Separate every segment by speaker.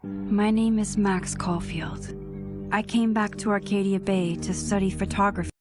Speaker 1: My name is Max Caulfield. I came back to Arcadia Bay to study photography.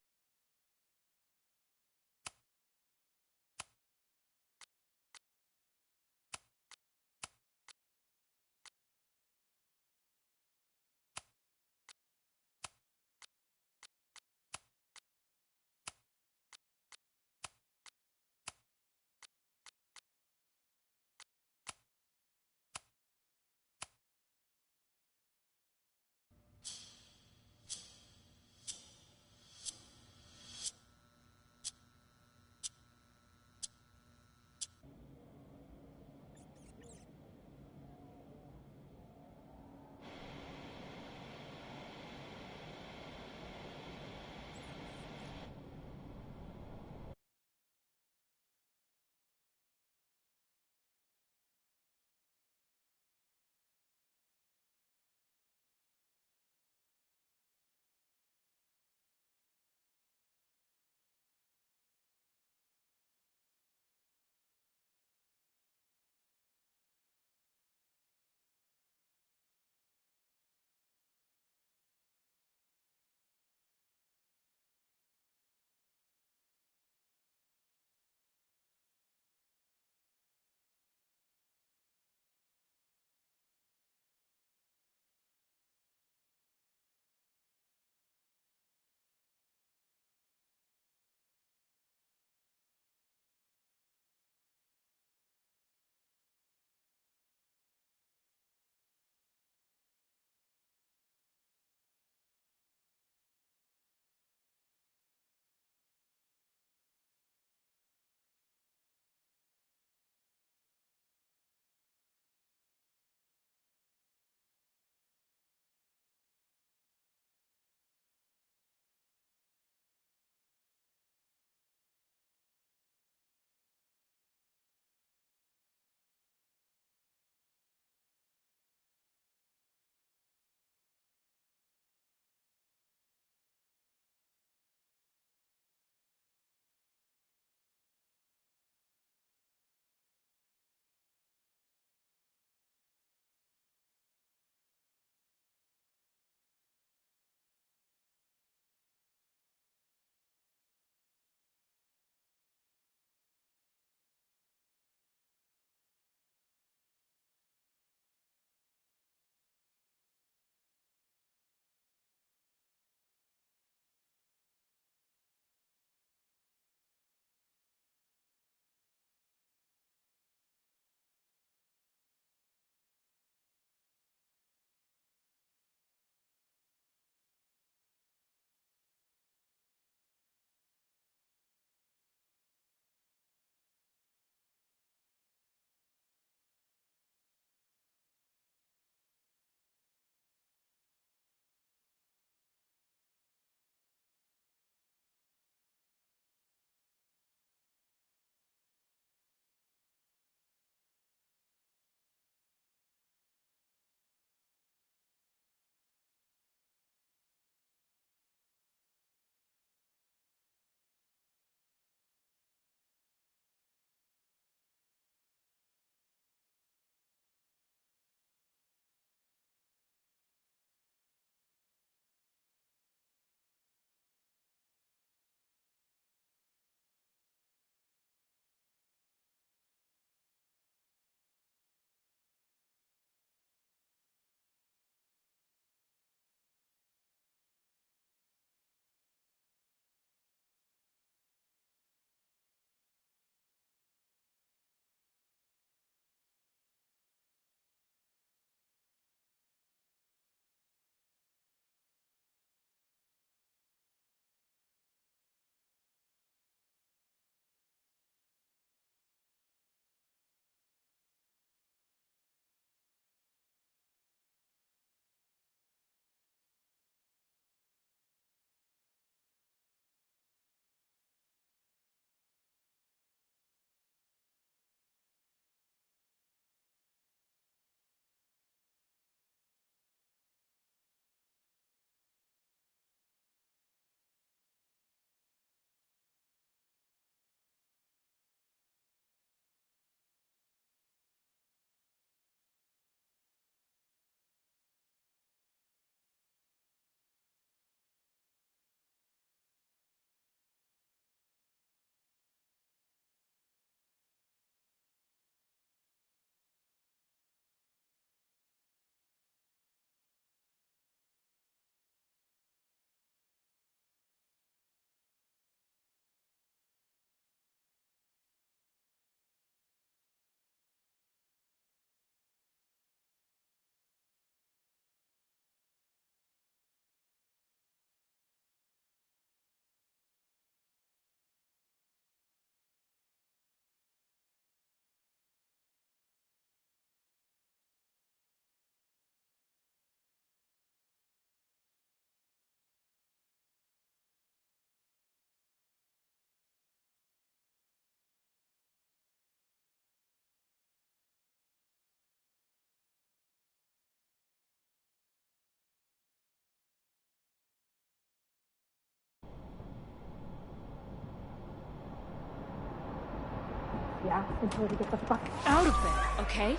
Speaker 2: now and tell her to get the fuck out of there, okay?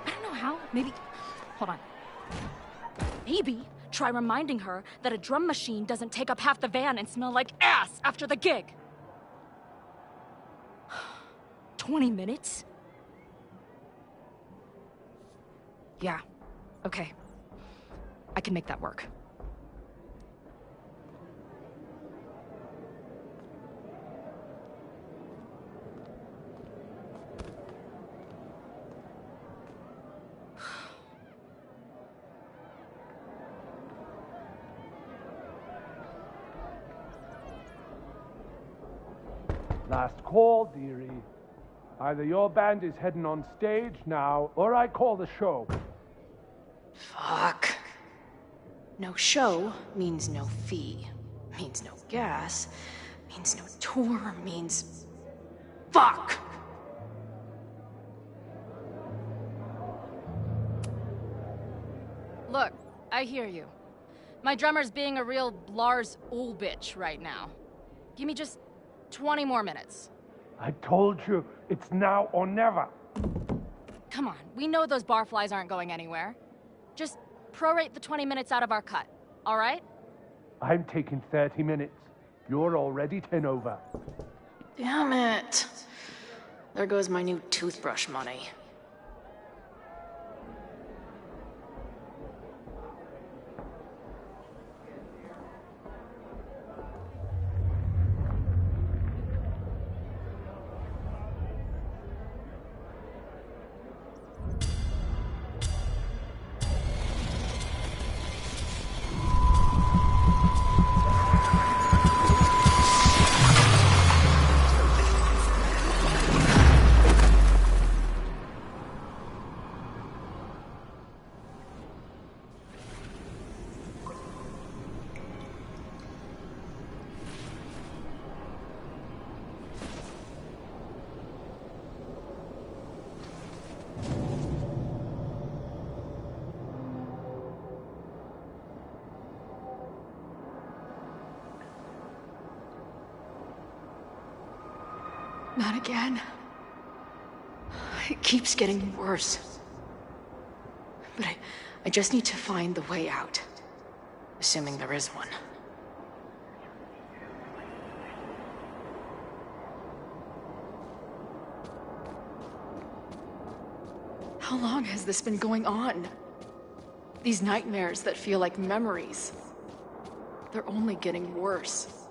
Speaker 2: I don't know how. Maybe... Hold on. Maybe try reminding her that a drum machine doesn't take up half the van and smell like ass after the gig. 20 minutes? Yeah. Okay. I can make that work.
Speaker 3: Last call, dearie. Either your band is heading on stage now, or I call the show.
Speaker 2: Fuck. No show means no fee. Means no gas. Means no tour. Means... Fuck! Look, I hear you. My drummer's being a real Lars Ulrich right now. Give me just 20 more minutes.
Speaker 3: I told you, it's now or never.
Speaker 2: Come on, we know those barflies aren't going anywhere. Just prorate the 20 minutes out of our cut, all right?
Speaker 3: I'm taking 30 minutes. You're already 10 over.
Speaker 2: Damn it. There goes my new toothbrush money. Not again. It keeps getting worse. But I just need to find the way out. Assuming there is one. How long has this been going on? These nightmares that feel like memories. They're only getting worse.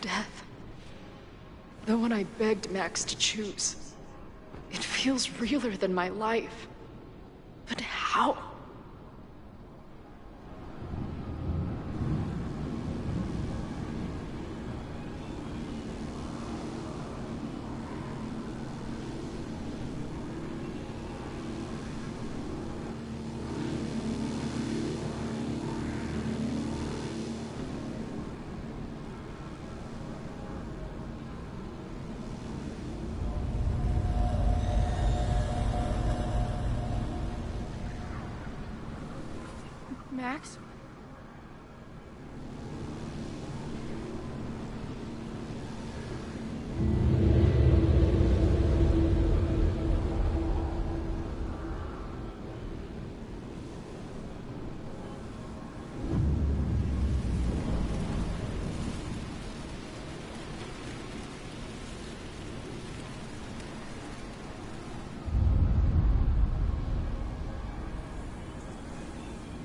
Speaker 4: death. The one I begged Max to choose. It feels realer than my life. But how?
Speaker 2: Max?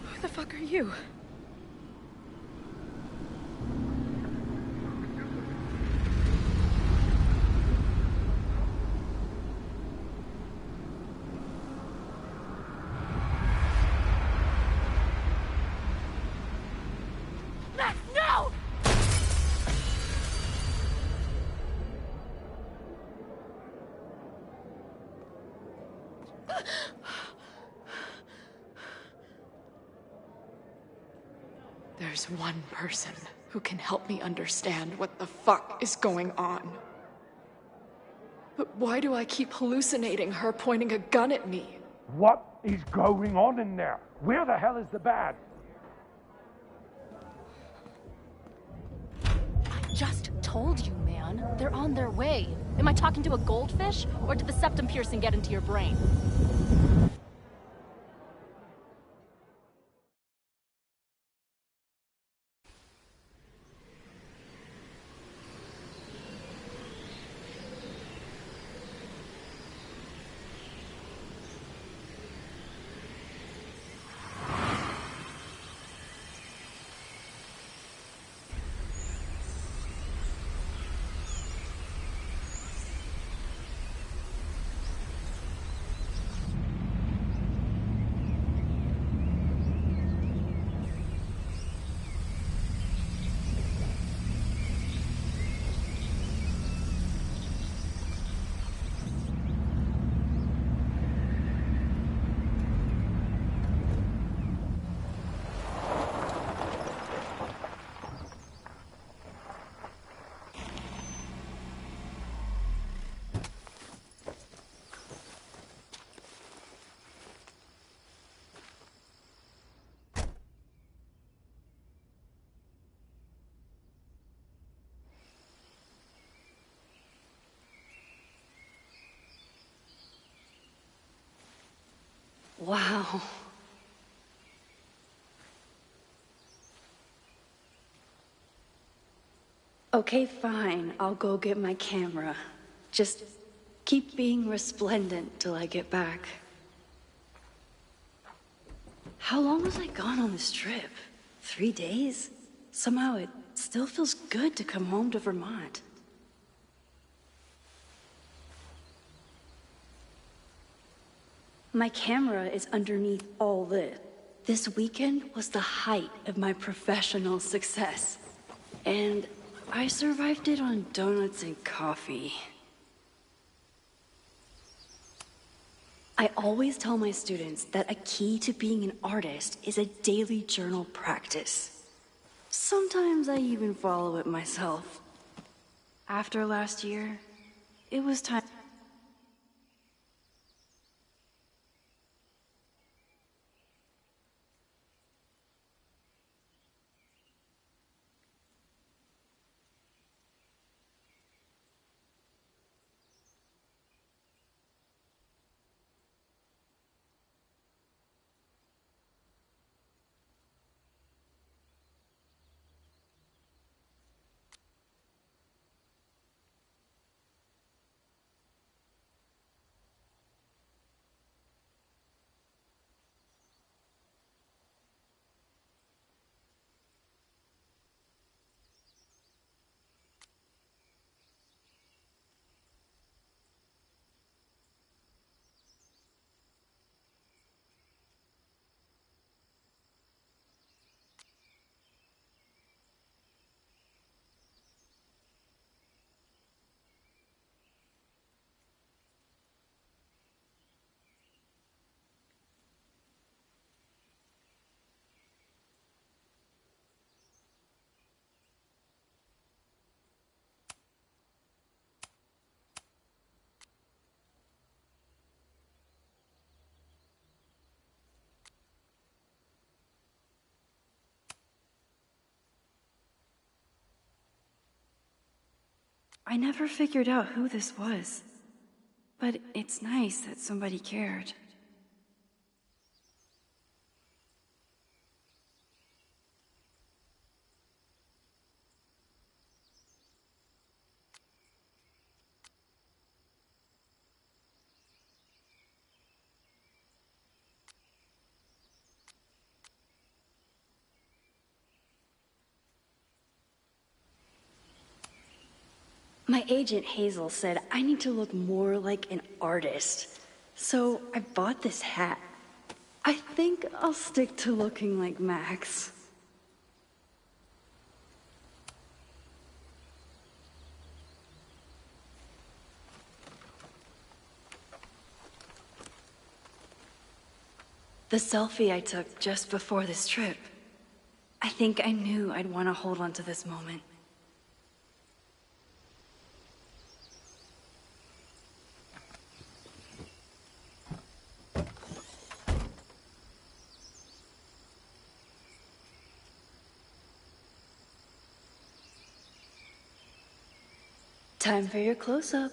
Speaker 2: Who the fuck are you? Max, no!
Speaker 4: There's one person who can help me understand what the fuck is going on. But why do I keep hallucinating her pointing a gun at me?
Speaker 3: What is going on in there? Where the hell is the band?
Speaker 2: I just told you, man. They're on their way. Am I talking to a goldfish, or did the septum piercing get into your brain?
Speaker 1: Wow. Okay, fine. I'll go get my camera. Just keep being resplendent till I get back. How long was I gone on this trip? 3 days? Somehow it still feels good to come home to Vermont. My camera is underneath all this. This weekend was the height of my professional success. And I survived it on donuts and coffee. I always tell my students that a key to being an artist is a daily journal practice. Sometimes I even follow it myself. After last year, it was time. I never figured out who this was. But it's nice that somebody cared. My agent Hazel said I need to look more like an artist. So I bought this hat. I think I'll stick to looking like Max. The selfie I took just before this trip. I think I knew I'd want to hold on to this moment. Time for your close-up.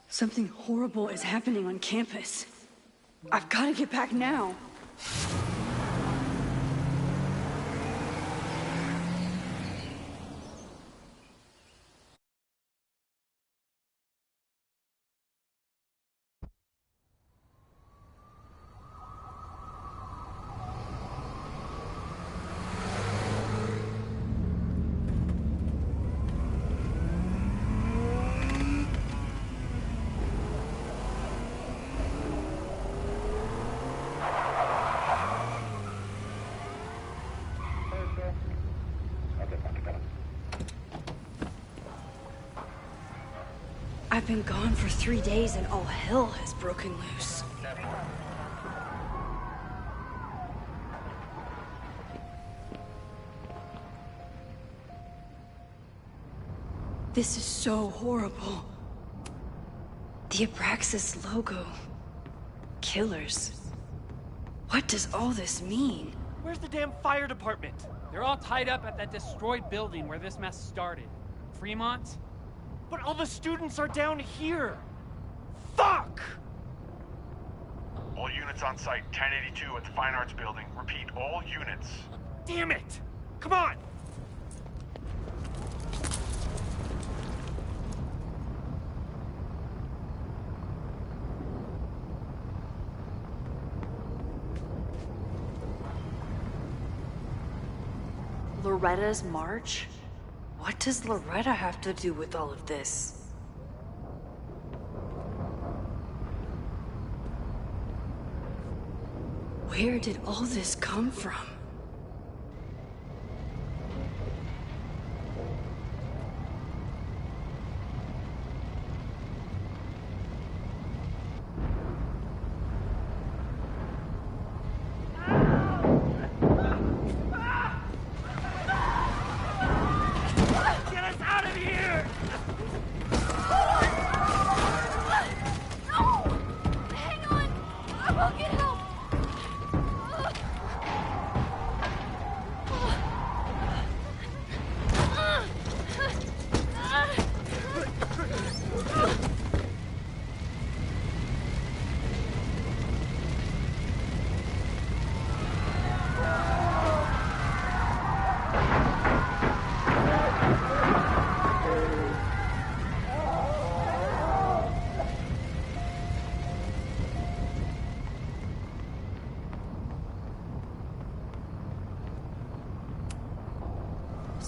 Speaker 1: Something horrible is happening on campus. I've got to get back now. I've been gone for 3 days and all hell has broken loose. This is so horrible. The Abraxas logo. Killers. What does all this mean?
Speaker 5: Where's the damn fire department?
Speaker 6: They're all tied up at that destroyed building where this mess started. Fremont?
Speaker 5: But all the students are down here! Fuck!
Speaker 7: All units on site, 1082 at the Fine Arts Building. Repeat, all units.
Speaker 5: Damn it! Come on!
Speaker 1: Loretta's march? What does Loretta have to do with all of this? Where did all this come from?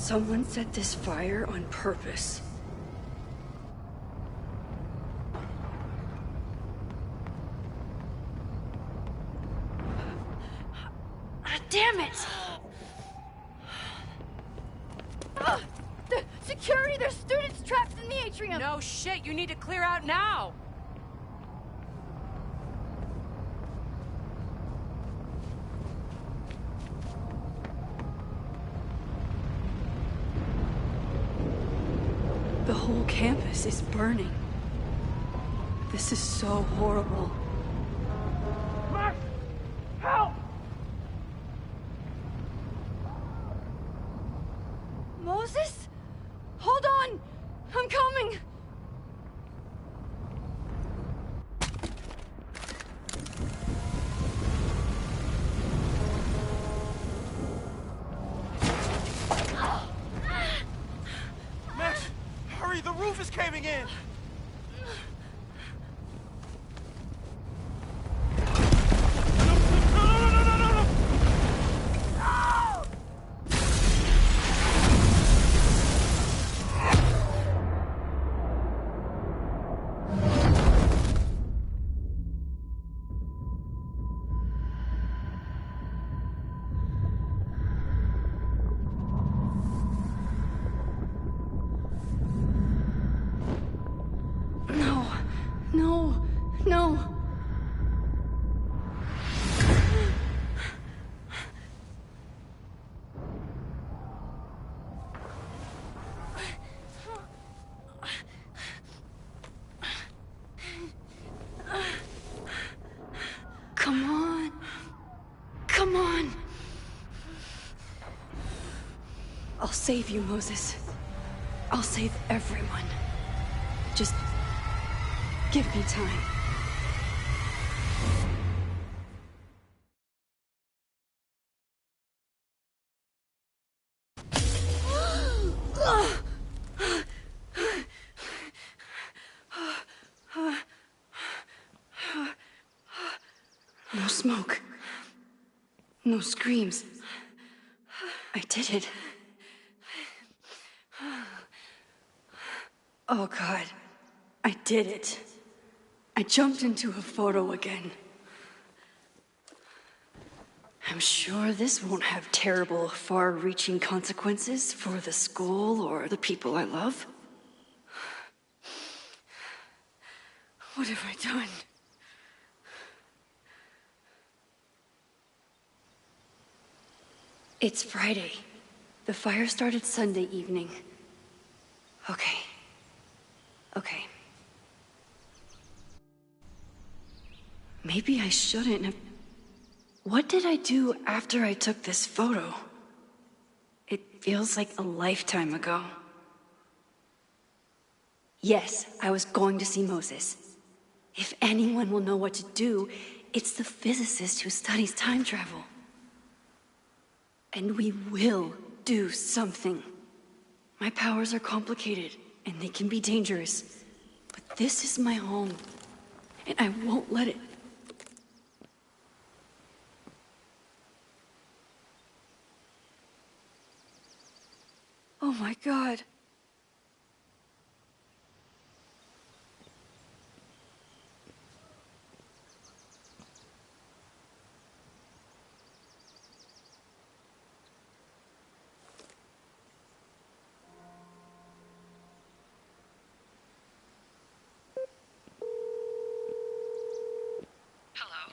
Speaker 1: Someone set this fire on purpose. Damn it!
Speaker 8: Security! There's students trapped in the atrium!
Speaker 9: No shit, you need to clear out now!
Speaker 1: The whole campus is burning. This is so horrible.
Speaker 3: Max! Help!
Speaker 8: Moses? Hold on! I'm coming!
Speaker 5: Max, hurry, the roof is caving in!
Speaker 1: No. Come on. Come on. I'll save you, Moses. I'll save everyone. Just give me time. No smoke. No screams. I did it. Oh God. I did it. I jumped into a photo again. I'm sure this won't have terrible, far-reaching consequences for the school or the people I love. What have I done? It's Friday. The fire started Sunday evening. Okay. Okay. Maybe I shouldn't have... What did I do after I took this photo? It feels like a lifetime ago. Yes, I was going to see Moses. If anyone will know what to do, it's the physicist who studies time travel. And we will do something. My powers are complicated, and they can be dangerous. But this is my home, and I won't let it. Oh my God.
Speaker 10: Hello.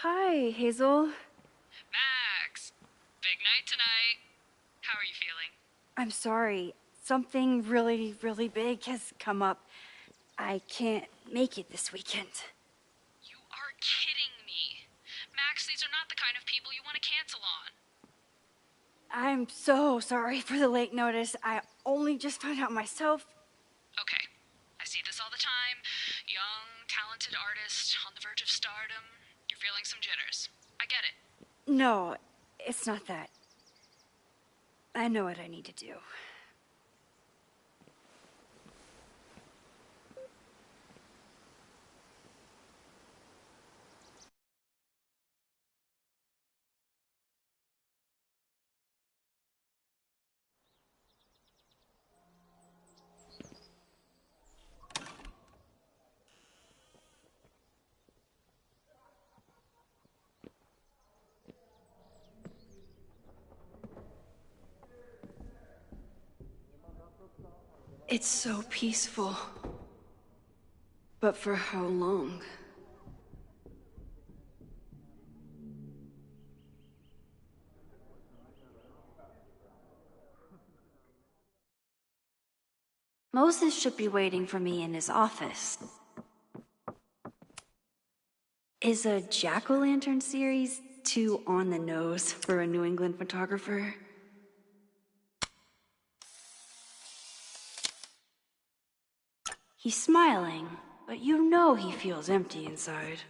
Speaker 1: Hi, Hazel.
Speaker 10: Max! Big night tonight. How are you feeling?
Speaker 1: I'm sorry. Something really, really big has come up. I can't make it this weekend.
Speaker 10: You are kidding me. Max, these are not the kind of people you want to cancel on.
Speaker 1: I'm so sorry for the late notice. I only just found out myself.
Speaker 10: Okay. I see this all the time. Young, talented artist on the verge of stardom. You're feeling some jitters. I get it.
Speaker 1: No, it's not that. I know what I need to do. It's so peaceful. But for how long? Moses should be waiting for me in his office. Is a jack-o'-lantern series too on the nose for a New England photographer? He's smiling, but you know he feels empty inside.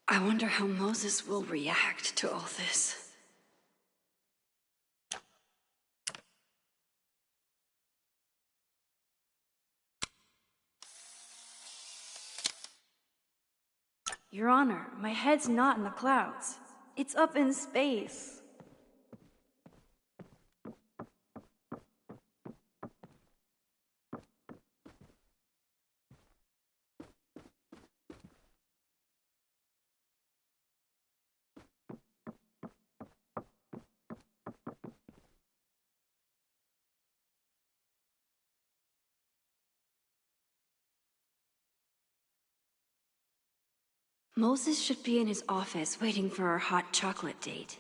Speaker 1: I wonder how Moses will react to all this. Your Honor, my head's not in the clouds. It's up in space. Moses should be in his office waiting for our hot chocolate date.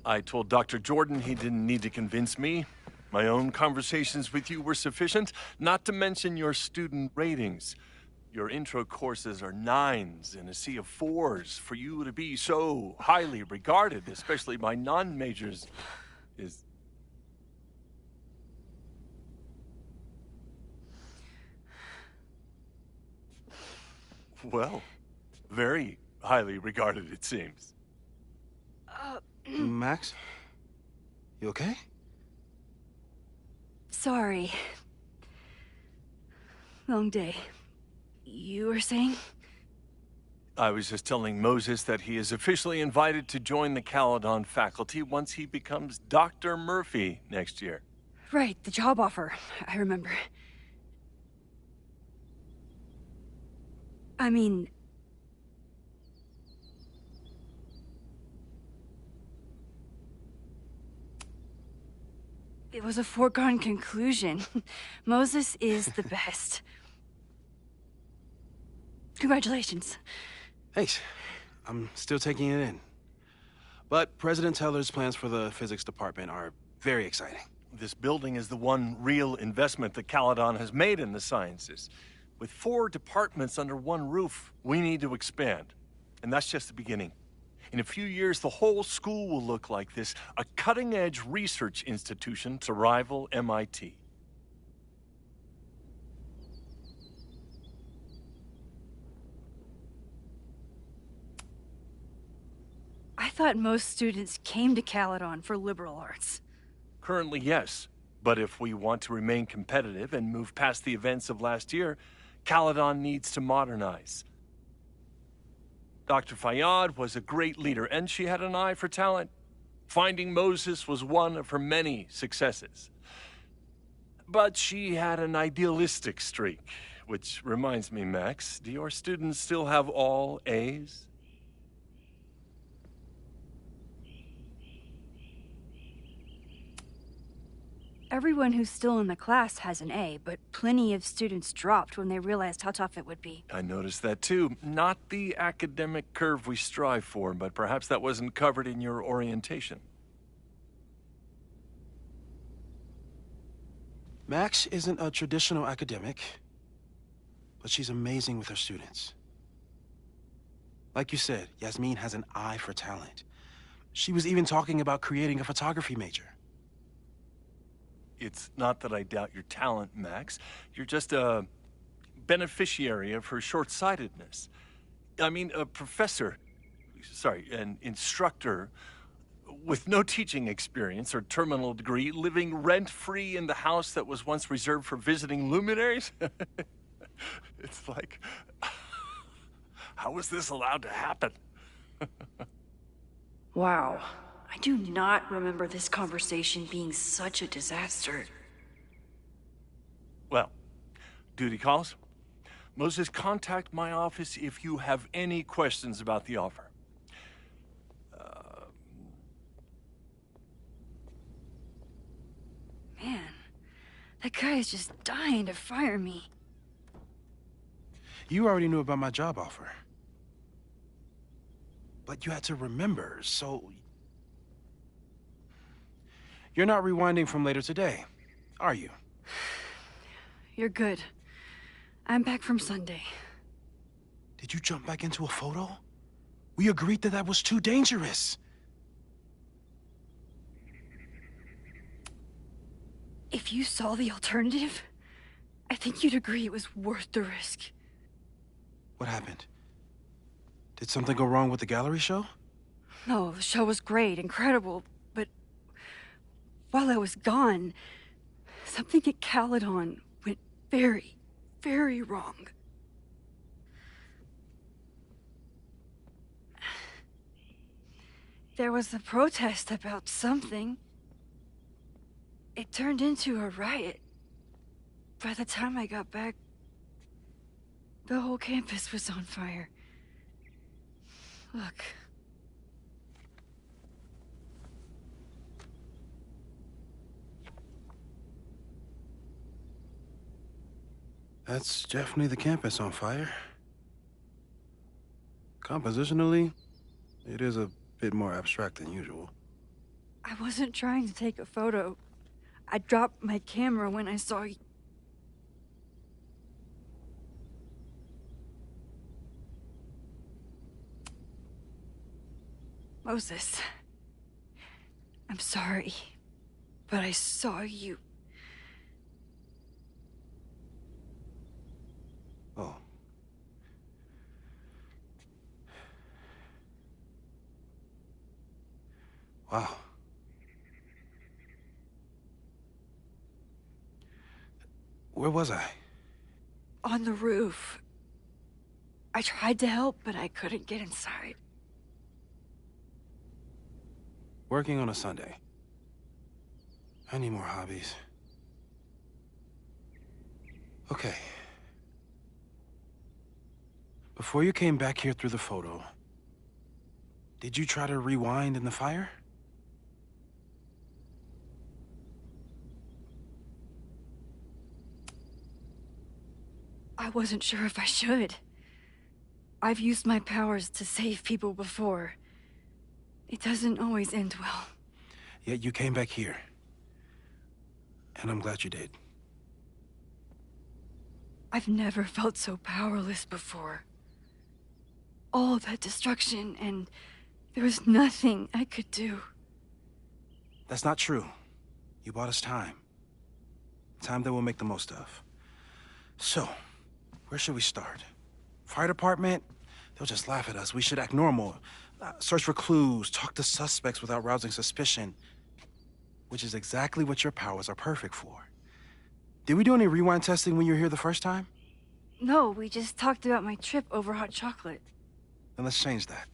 Speaker 11: I told Dr. Jordan he didn't need to convince me. My own conversations with you were sufficient, not to mention your student ratings. Your intro courses are 9s in a sea of 4s. For you to be so highly regarded, especially by non-majors, is... well, very highly regarded, it seems.
Speaker 12: Max? You okay?
Speaker 1: Sorry. Long day. You were saying?
Speaker 11: I was just telling Moses that he is officially invited to join the Caledon faculty once he becomes Dr. Murphy next year.
Speaker 1: Right, the job offer. I remember. I mean... it was a foregone conclusion. Moses is the best. Congratulations.
Speaker 12: Thanks. I'm still taking it in. But President Teller's plans for the physics department are very exciting.
Speaker 11: This building is the one real investment that Caledon has made in the sciences. With 4 departments under one roof, we need to expand. And that's just the beginning. In a few years, the whole school will look like this, a cutting-edge research institution to rival MIT.
Speaker 1: I thought most students came to Caledon for liberal arts.
Speaker 11: Currently, yes. But if we want to remain competitive and move past the events of last year, Caledon needs to modernize. Dr. Fayyad was a great leader, and she had an eye for talent. Finding Moses was one of her many successes. But she had an idealistic streak, which reminds me, Max, do your students still have all A's?
Speaker 1: Everyone who's still in the class has an A, but plenty of students dropped when they realized how tough it would be.
Speaker 11: I noticed that too. Not the academic curve we strive for, but perhaps that wasn't covered in your orientation.
Speaker 12: Max isn't a traditional academic, but she's amazing with her students. Like you said, Yasmin has an eye for talent. She was even talking about creating a photography major.
Speaker 11: It's not that I doubt your talent, Max. You're just a beneficiary of her short-sightedness. I mean, an instructor with no teaching experience or terminal degree, living rent-free in the house that was once reserved for visiting luminaries? It's like, how was this allowed to happen?
Speaker 1: Wow. I do not remember this conversation being such a disaster.
Speaker 11: Well, duty calls. Moses, contact my office if you have any questions about the offer.
Speaker 1: Man, that guy is just dying to fire me.
Speaker 12: You already knew about my job offer. But you had to remember, so... You're not rewinding from later today, are you?
Speaker 1: You're good. I'm back from Sunday.
Speaker 12: Did you jump back into a photo? We agreed that that was too dangerous.
Speaker 1: If you saw the alternative, I think you'd agree it was worth the risk.
Speaker 12: What happened? Did something go wrong with the gallery show?
Speaker 1: No, the show was great, incredible, but while I was gone, something at Caledon went very, very wrong. There was a protest about something. It turned into a riot. By the time I got back, the whole campus was on fire. Look.
Speaker 12: That's definitely the campus on fire. Compositionally, it is a bit more abstract than usual.
Speaker 1: I wasn't trying to take a photo. I dropped my camera when I saw you. Moses, I'm sorry, but I saw you.
Speaker 12: Oh. Wow. Where was I?
Speaker 1: On the roof. I tried to help, but I couldn't get inside.
Speaker 12: Working on a Sunday. I need more hobbies. Okay. Before you came back here through the photo, did you try to rewind in the fire?
Speaker 1: I wasn't sure if I should. I've used my powers to save people before. It doesn't always end well.
Speaker 12: Yet you came back here. And I'm glad you did.
Speaker 1: I've never felt so powerless before. All that destruction, and there was nothing I could do.
Speaker 12: That's not true. You bought us time. Time that we'll make the most of. So, where should we start? Fire department? They'll just laugh at us. We should act normal. Search for clues, talk to suspects without rousing suspicion. which is exactly what your powers are perfect for. Did we do any rewind testing when you were here the first time?
Speaker 1: No, we just talked about my trip over hot chocolate.
Speaker 12: Then let's change that.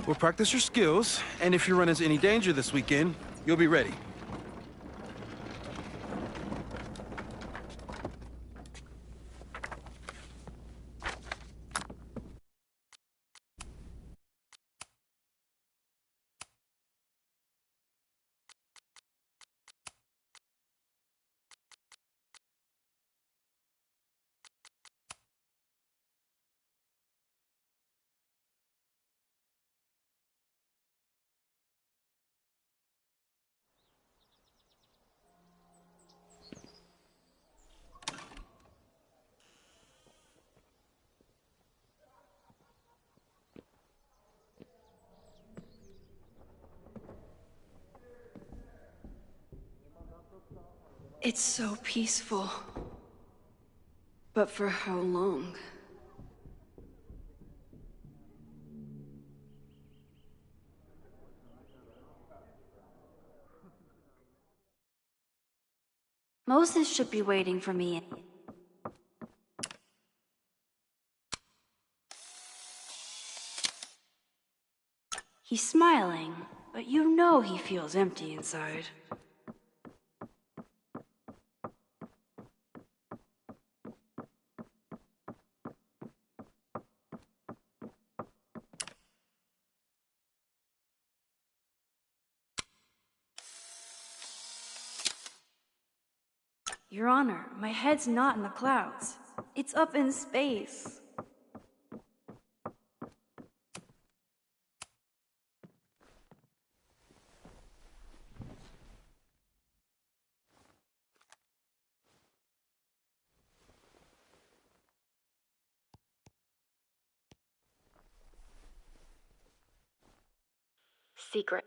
Speaker 12: We'll practice your skills, and if you run into any danger this weekend, you'll be ready.
Speaker 1: It's so peaceful. But for how long? Moses should be waiting for me. He's smiling, but you know he feels empty inside. Your Honor, my head's not in the clouds. It's up in space.
Speaker 4: Secret.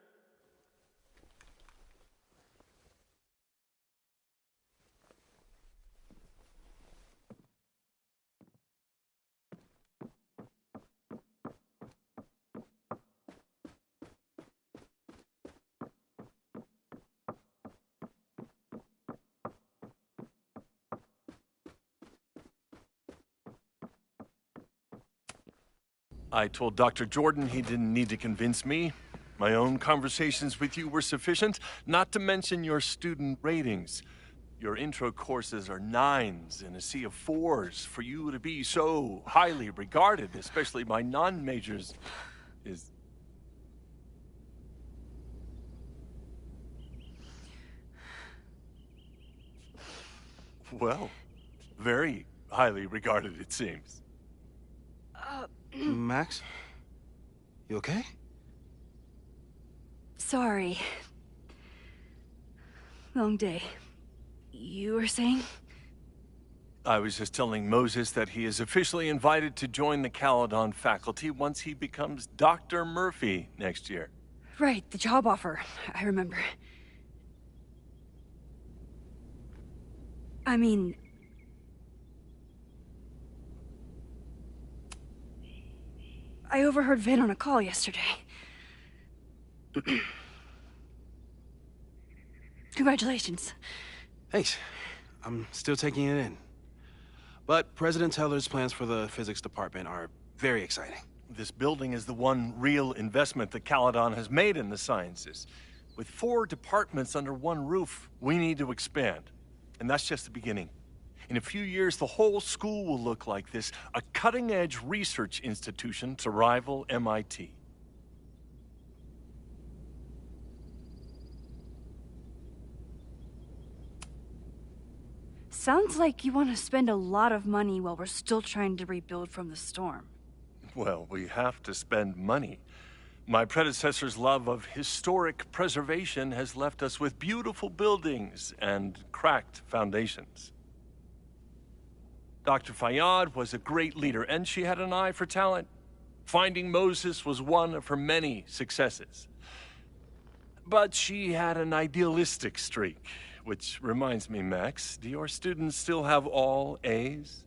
Speaker 11: I told Dr. Jordan he didn't need to convince me. My own conversations with you were sufficient, not to mention your student ratings. Your intro courses are 9s in a sea of 4s. For you to be so highly regarded, especially by non-majors, is... well, very highly regarded, it seems.
Speaker 12: Max? You okay?
Speaker 1: Sorry. Long day. You were saying?
Speaker 11: I was just telling Moses that he is officially invited to join the Caledon faculty once he becomes Dr. Murphy next year.
Speaker 1: Right, the job offer. I remember. I mean... I overheard Vin on a call yesterday. Congratulations.
Speaker 12: Thanks. I'm still taking it in. But President Teller's plans for the physics department are very exciting.
Speaker 11: This building is the one real investment that Caledon has made in the sciences. With 4 departments under one roof, we need to expand. And that's just the beginning. In a few years, the whole school will look like this, a cutting-edge research institution to rival MIT.
Speaker 1: Sounds like you want to spend a lot of money while we're still trying to rebuild from the storm.
Speaker 11: Well, we have to spend money. My predecessor's love of historic preservation has left us with beautiful buildings and cracked foundations. Dr. Fayyad was a great leader, and she had an eye for talent. Finding Moses was one of her many successes. But she had an idealistic streak, which reminds me, Max, do your students still have all A's?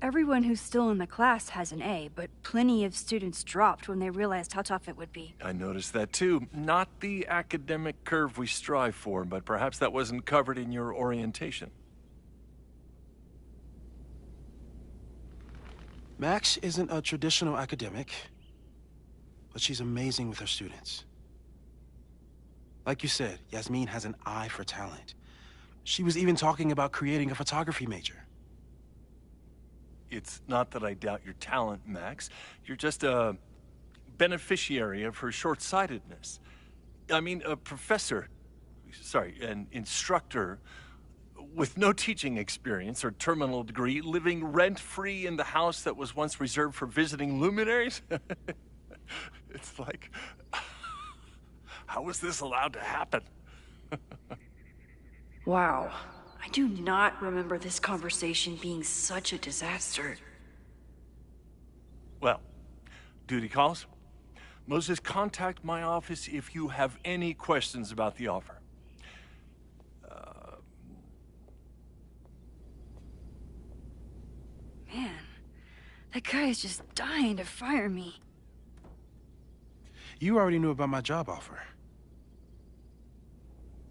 Speaker 1: Everyone who's still in the class has an A, but plenty of students dropped when they realized how tough it would be.
Speaker 11: I noticed that too. Not the academic curve we strive for, but perhaps that wasn't covered in your orientation.
Speaker 12: Max isn't a traditional academic, but she's amazing with her students. Like you said, Yasmin has an eye for talent. She was even talking about creating a photography major.
Speaker 11: It's not that I doubt your talent, Max. You're just a beneficiary of her short-sightedness. I mean, an instructor with no teaching experience or terminal degree, living rent-free in the house that was once reserved for visiting luminaries? It's like, how was this allowed to happen?
Speaker 1: Wow. I do not remember this conversation being such a disaster.
Speaker 11: Well, duty calls. Moses, contact my office if you have any questions about the offer.
Speaker 1: Man, that guy is just dying to fire me.
Speaker 12: You already knew about my job offer.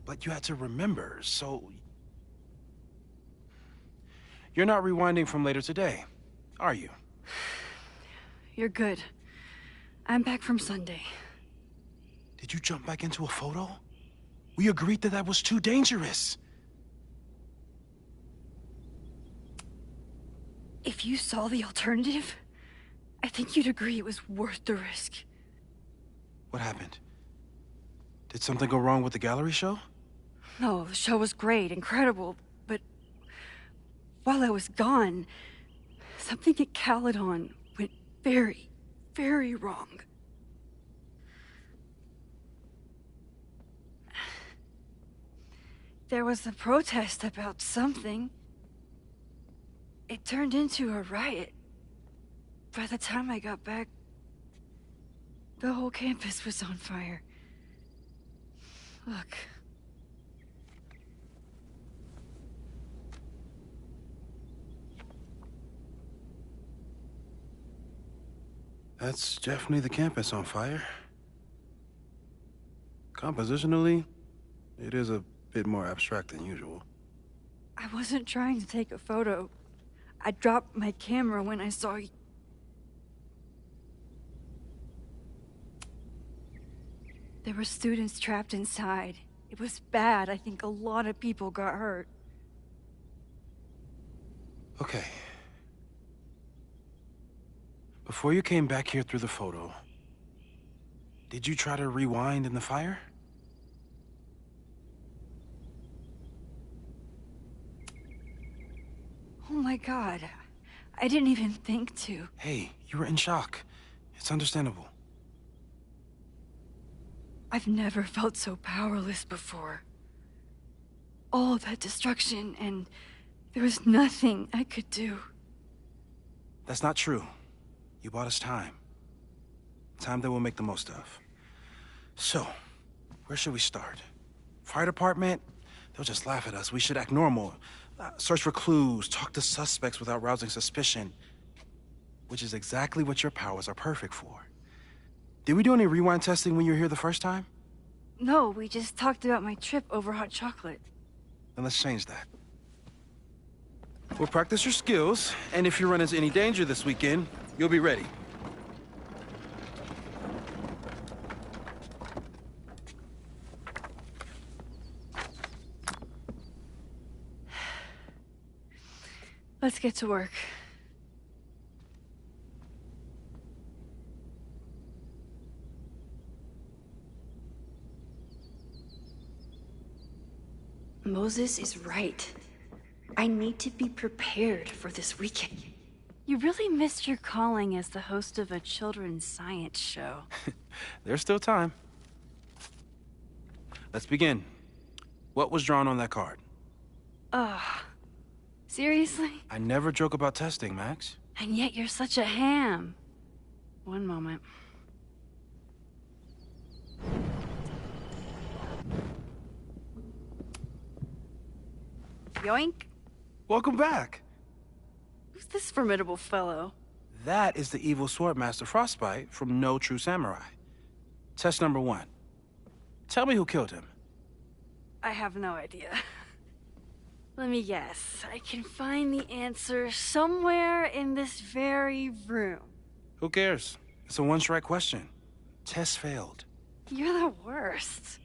Speaker 12: But you had to remember, so... You're not rewinding from later today, are you?
Speaker 1: You're good. I'm back from Sunday.
Speaker 12: Did you jump back into a photo? We agreed that was too dangerous.
Speaker 1: If you saw the alternative, I think you'd agree it was worth the risk.
Speaker 12: What happened? Did something go wrong with the gallery show?
Speaker 1: No, the show was great, incredible, but while I was gone, something at Caledon went very, very wrong. There was a protest about something. It turned into a riot. By the time I got back, the whole campus was on fire. Look.
Speaker 12: That's definitely the campus on fire. Compositionally, it is a bit more abstract than usual.
Speaker 1: I wasn't trying to take a photo. I dropped my camera when I saw you. There were students trapped inside. It was bad. I think a lot of people got hurt.
Speaker 12: Okay. Before you came back here through the photo, did you try to rewind in the fire?
Speaker 1: Oh my God. I didn't even think to.
Speaker 12: Hey, you were in shock. It's understandable.
Speaker 1: I've never felt so powerless before. All that destruction, and there was nothing I could do.
Speaker 12: That's not true. You bought us time. Time that we'll make the most of. So, where should we start? Fire department? They'll just laugh at us. We should act normal. Search for clues, talk to suspects without rousing suspicion. Which is exactly what your powers are perfect for. Did we do any rewind testing when you were here the first time?
Speaker 1: No, we just talked about my trip over hot chocolate.
Speaker 12: Then let's change that. We'll practice your skills, and if you run into any danger this weekend, you'll be ready.
Speaker 1: Let's get to work. Moses is right. I need to be prepared for this weekend. You really missed your calling as the host of a children's science show.
Speaker 12: There's still time. Let's begin. What was drawn on that card?
Speaker 1: Seriously?
Speaker 12: I never joke about testing, Max.
Speaker 1: And yet you're such a ham. One moment. Yoink.
Speaker 12: Welcome back.
Speaker 1: Who's this formidable fellow?
Speaker 12: That is the evil Swordmaster Frostbite from No True Samurai. Test number 1. Tell me who killed him.
Speaker 1: I have no idea. Let me guess. I can find the answer somewhere in this very room.
Speaker 12: Who cares? It's a one-strike question. Test failed.
Speaker 1: You're the worst.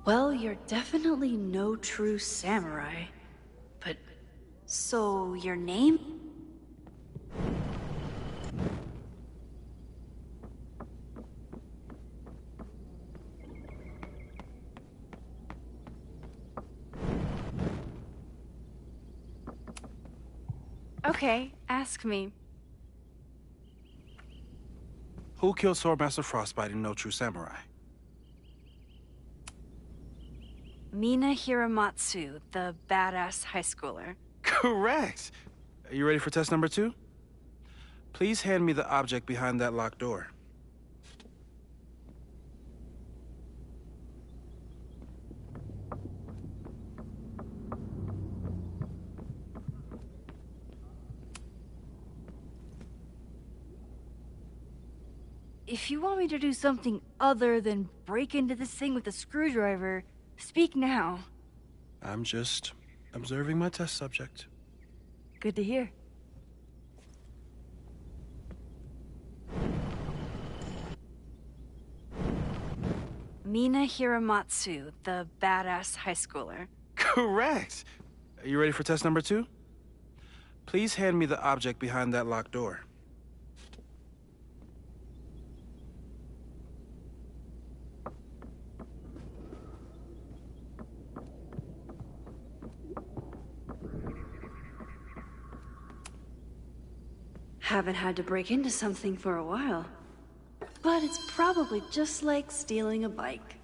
Speaker 1: Well, you're definitely no true samurai. But, so your name? Okay, ask me.
Speaker 12: Who killed Swordmaster Frostbite in No True Samurai?
Speaker 1: Mina Hiramatsu, the badass high schooler.
Speaker 12: Correct! Are you ready for test number 2? Please hand me the object behind that locked door.
Speaker 1: If you want me to do something other than break into this thing with a screwdriver, speak now.
Speaker 12: I'm just observing my test subject.
Speaker 1: Good to hear. Mina Hiramatsu, the badass high schooler.
Speaker 12: Correct! Are you ready for test number 2? Please hand me the object behind that locked door.
Speaker 1: Haven't had to break into something for a while. But it's probably just like stealing a bike.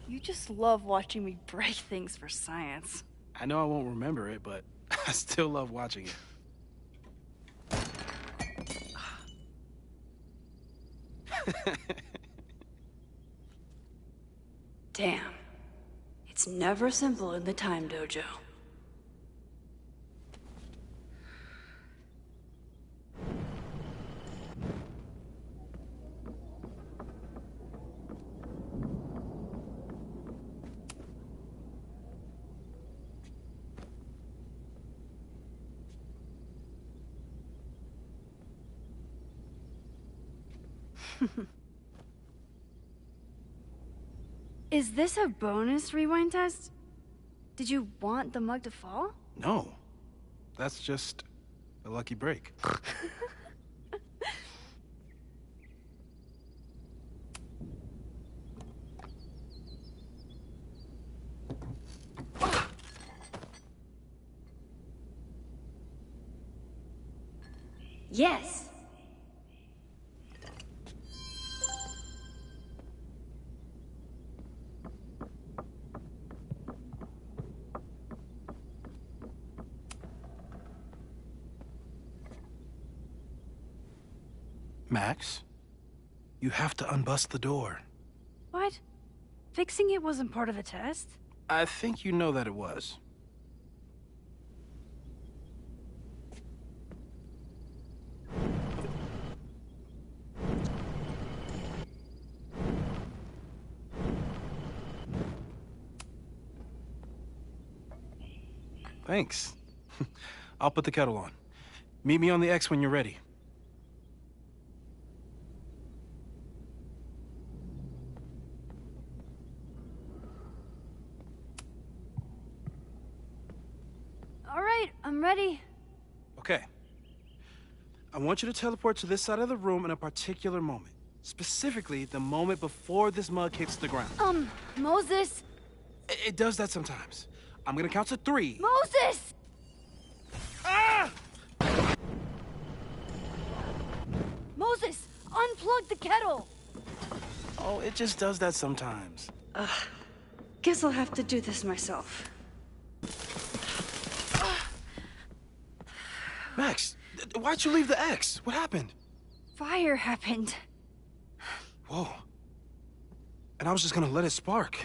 Speaker 1: You just love watching me break things for science.
Speaker 12: I know I won't remember it, but I still love watching it.
Speaker 1: Damn. It's never simple in the Time Dojo. Is this a bonus rewind test? Did you want the mug to fall?
Speaker 12: No. That's just a lucky break.
Speaker 1: Yes.
Speaker 12: Max, you have to unbust the door.
Speaker 1: What? Fixing it wasn't part of the test?
Speaker 12: I think you know that it was. Thanks. I'll put the kettle on. Meet me on the X when you're ready.
Speaker 1: All right, I'm ready.
Speaker 12: Okay. I want you to teleport to this side of the room in a particular moment. Specifically, the moment before this mug hits the ground.
Speaker 1: Moses!
Speaker 12: It does that sometimes. I'm gonna count to 3.
Speaker 1: Moses!
Speaker 12: Ah!
Speaker 1: Moses, unplug the kettle!
Speaker 12: Oh, it just does that sometimes.
Speaker 1: Guess I'll have to do this myself.
Speaker 12: Max, why'd you leave the X? What happened?
Speaker 1: Fire happened.
Speaker 12: Whoa. And I was just gonna let it spark.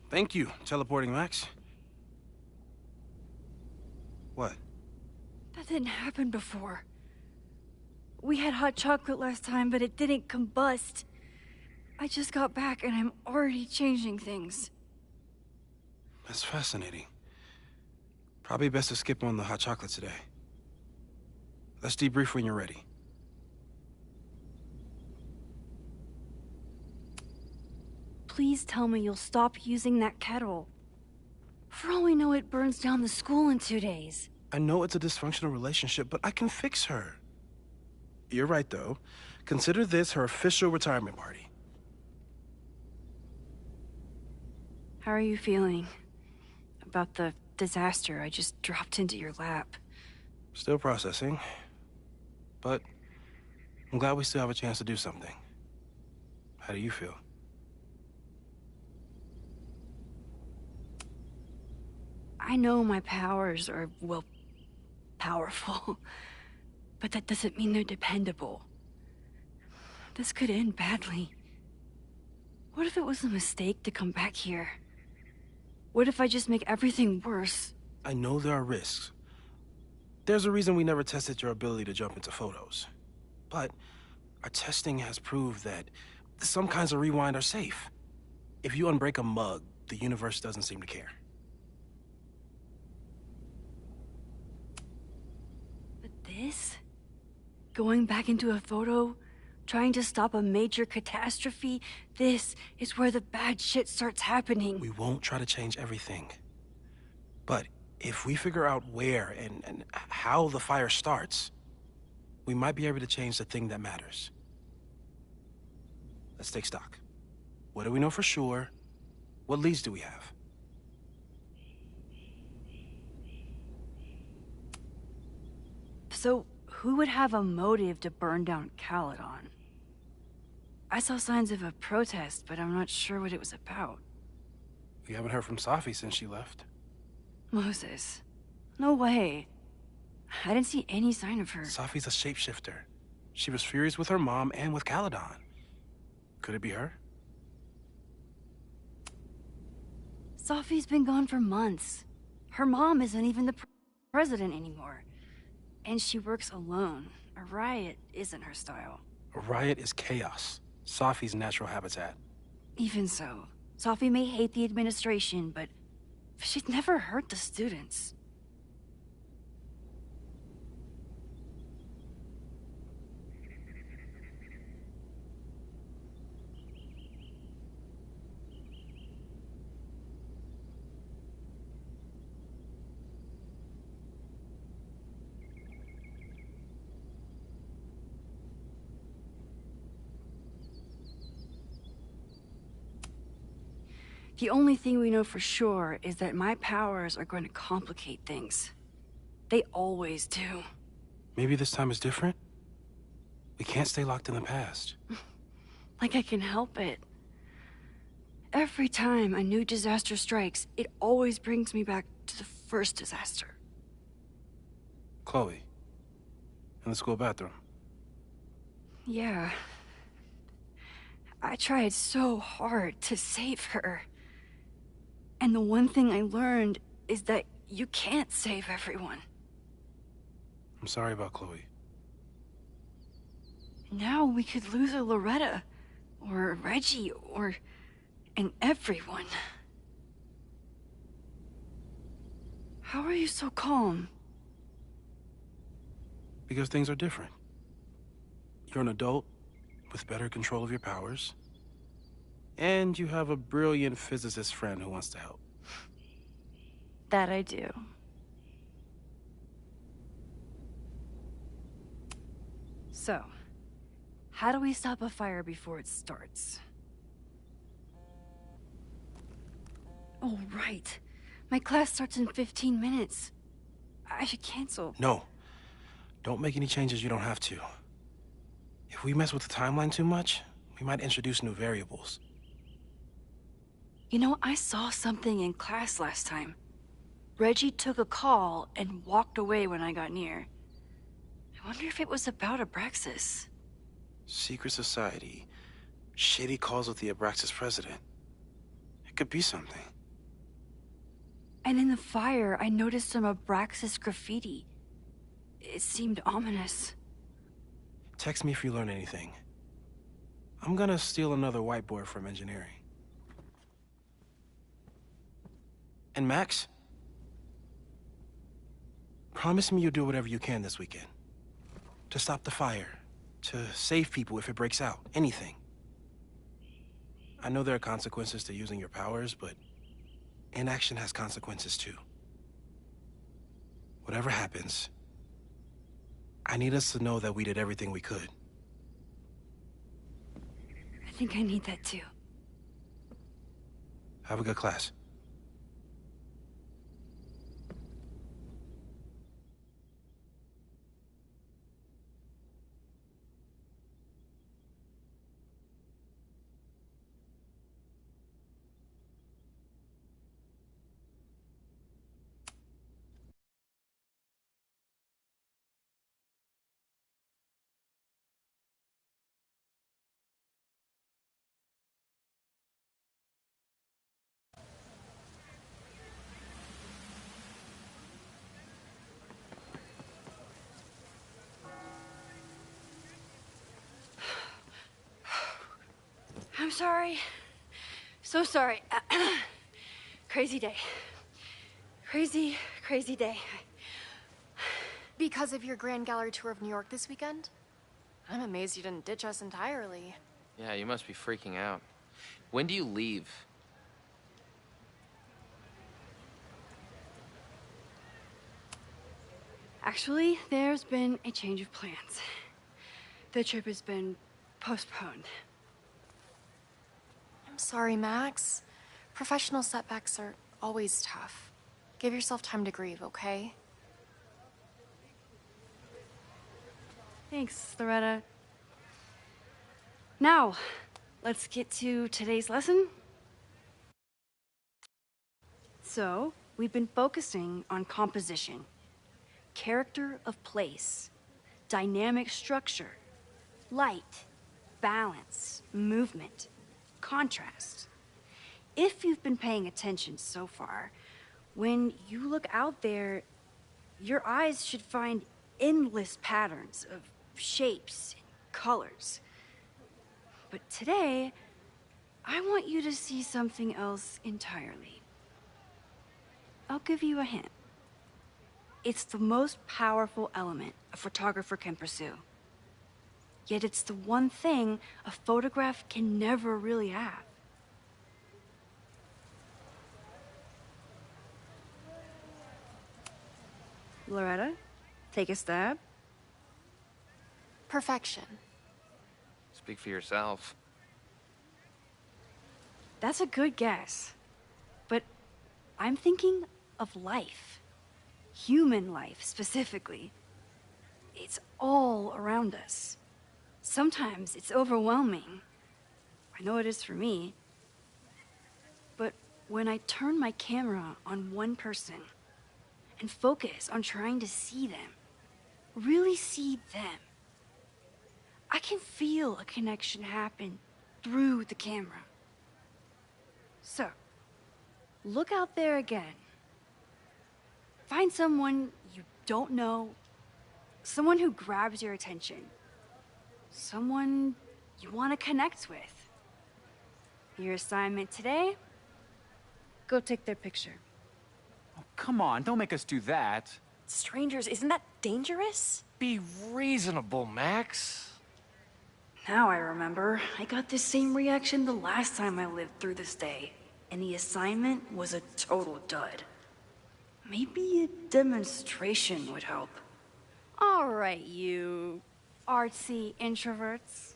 Speaker 12: Thank you, teleporting Max. What?
Speaker 1: That didn't happen before. We had hot chocolate last time, but it didn't combust. I just got back and I'm already changing things.
Speaker 12: That's fascinating. Probably best to skip on the hot chocolate today. Let's debrief when you're ready.
Speaker 1: Please tell me you'll stop using that kettle. For all we know, it burns down the school in 2 days.
Speaker 12: I know it's a dysfunctional relationship, but I can fix her. You're right, though. Consider this her official retirement party.
Speaker 1: How are you feeling about the disaster I just dropped into your lap?
Speaker 12: Still processing. But I'm glad we still have a chance to do something. How do you feel?
Speaker 1: I know my powers are, well, powerful. But that doesn't mean they're dependable. This could end badly. What if it was a mistake to come back here? What if I just make everything worse?
Speaker 12: I know there are risks. There's a reason we never tested your ability to jump into photos. But our testing has proved that some kinds of rewind are safe. If you unbreak a mug, the universe doesn't seem to care.
Speaker 1: But this? Going back into a photo? Trying to stop a major catastrophe? This is where the bad shit starts happening.
Speaker 12: We won't try to change everything. But if we figure out where and how the fire starts, we might be able to change the thing that matters. Let's take stock. What do we know for sure? What leads do we have?
Speaker 1: So, who would have a motive to burn down Caledon? I saw signs of a protest, but I'm not sure what it was about.
Speaker 12: We haven't heard from Safi since she left.
Speaker 1: Moses. No way. I didn't see any sign of her.
Speaker 12: Safi's a shapeshifter. She was furious with her mom and with Caledon. Could it be her?
Speaker 1: Safi's been gone for months. Her mom isn't even the president anymore. And she works alone. A riot isn't her style.
Speaker 12: A riot is chaos. Safi's natural habitat.
Speaker 1: Even so, Safi may hate the administration, but she'd never hurt the students. The only thing we know for sure is that my powers are going to complicate things. They always do.
Speaker 12: Maybe this time is different? We can't stay locked in the past.
Speaker 1: Like I can help it. Every time a new disaster strikes, it always brings me back to the first disaster.
Speaker 12: Chloe, in the school bathroom.
Speaker 1: Yeah. I tried so hard to save her. And the one thing I learned is that you can't save everyone.
Speaker 12: I'm sorry about Chloe.
Speaker 1: Now we could lose a Loretta, or a Reggie, or an everyone. How are you so calm?
Speaker 12: Because things are different. You're an adult with better control of your powers. And you have a brilliant physicist friend who wants to help.
Speaker 1: That I do. So, how do we stop a fire before it starts? Oh, right. My class starts in 15 minutes. I should cancel.
Speaker 12: No. Don't make any changes you don't have to. If we mess with the timeline too much, We might introduce new variables.
Speaker 1: You know, I saw something in class last time. Reggie took a call and walked away when I got near. I wonder if it was about Abraxas.
Speaker 12: Secret society. Shady calls with the Abraxas president. It could be something.
Speaker 1: And in the fire, I noticed some Abraxas graffiti. It seemed ominous.
Speaker 12: Text me if you learn anything. I'm gonna steal another whiteboard from engineering. And Max? Promise me you'll do whatever you can this weekend. To stop the fire. To save people if it breaks out. Anything. I know there are consequences to using your powers, but inaction has consequences too. Whatever happens, I need us to know that we did everything we could.
Speaker 1: I think I need that too.
Speaker 12: Have a good class.
Speaker 1: I'm sorry. So sorry. Crazy day. Crazy, crazy day.
Speaker 4: Because of your Grand Gallery tour of New York this weekend? I'm amazed you didn't ditch us entirely.
Speaker 13: Yeah, you must be freaking out. When do you leave?
Speaker 1: Actually, there's been a change of plans. The trip has been postponed.
Speaker 4: I'm sorry, Max. Professional setbacks are always tough. Give yourself time to grieve, okay?
Speaker 1: Thanks, Loretta. Now, let's get to today's lesson. So, we've been focusing on composition, character of place, dynamic structure, light, balance, movement, contrast. If you've been paying attention so far, when you look out there, your eyes should find endless patterns of shapes and colors. But today, I want you to see something else entirely. I'll give you a hint. It's the most powerful element a photographer can pursue. Yet it's the one thing a photograph can never really have. Loretta, take a stab.
Speaker 4: Perfection.
Speaker 13: Speak for yourself.
Speaker 1: That's a good guess. But I'm thinking of life. Human life, specifically. It's all around us. Sometimes it's overwhelming. I know it is for me. But when I turn my camera on one person and focus on trying to see them, really see them, I can feel a connection happen through the camera. So, look out there again. Find someone you don't know, someone who grabs your attention, someone you want to connect with. Your assignment today? Go take their picture.
Speaker 5: Oh, come on, don't make us do that.
Speaker 9: Strangers, isn't that dangerous?
Speaker 5: Be reasonable, Max.
Speaker 1: Now I remember. I got the same reaction the last time I lived through this day, and the assignment was a total dud. Maybe a demonstration would help. All right, you artsy introverts.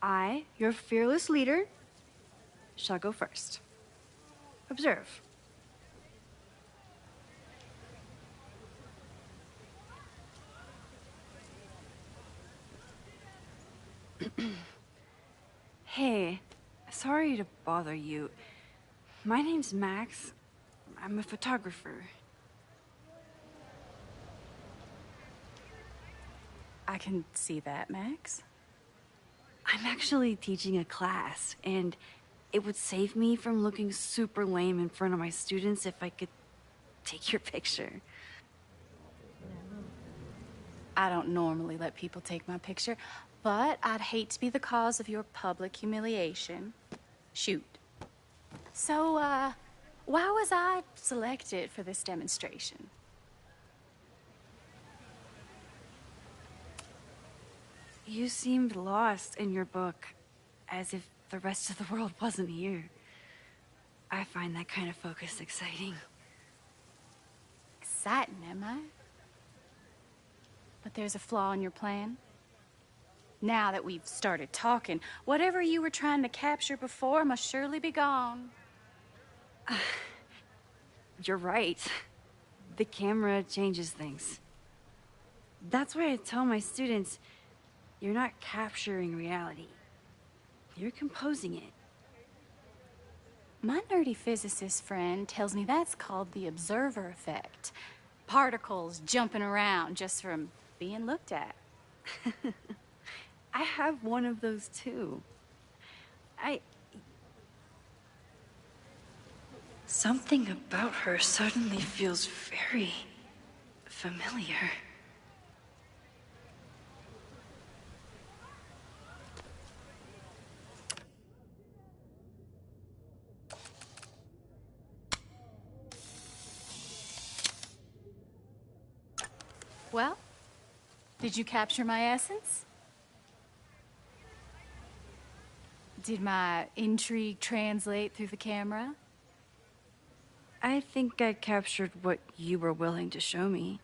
Speaker 1: I, your fearless leader, shall go first. Observe. Hey, sorry to bother you. My name's Max. I'm a photographer.
Speaker 14: I can see that, Max.
Speaker 1: I'm actually teaching a class, and it would save me from looking super lame in front of my students if I could take your picture.
Speaker 14: I don't normally let people take my picture, but I'd hate to be the cause of your public humiliation. Shoot. So, why was I selected for this demonstration?
Speaker 1: You seemed lost in your book, as if the rest of the world wasn't here. I find that kind of focus exciting.
Speaker 14: Exciting, am I? But there's a flaw in your plan. Now that we've started talking, whatever you were trying to capture before must surely be gone.
Speaker 1: You're right. The camera changes things. That's why I tell my students, you're not capturing reality. You're composing it.
Speaker 14: My nerdy physicist friend tells me that's called the observer effect. Particles jumping around just from being looked at.
Speaker 1: I have one of those too. Something about her suddenly feels very familiar.
Speaker 14: Well, did you capture my essence? Did my intrigue translate through the camera?
Speaker 1: I think I captured what you were willing to show me.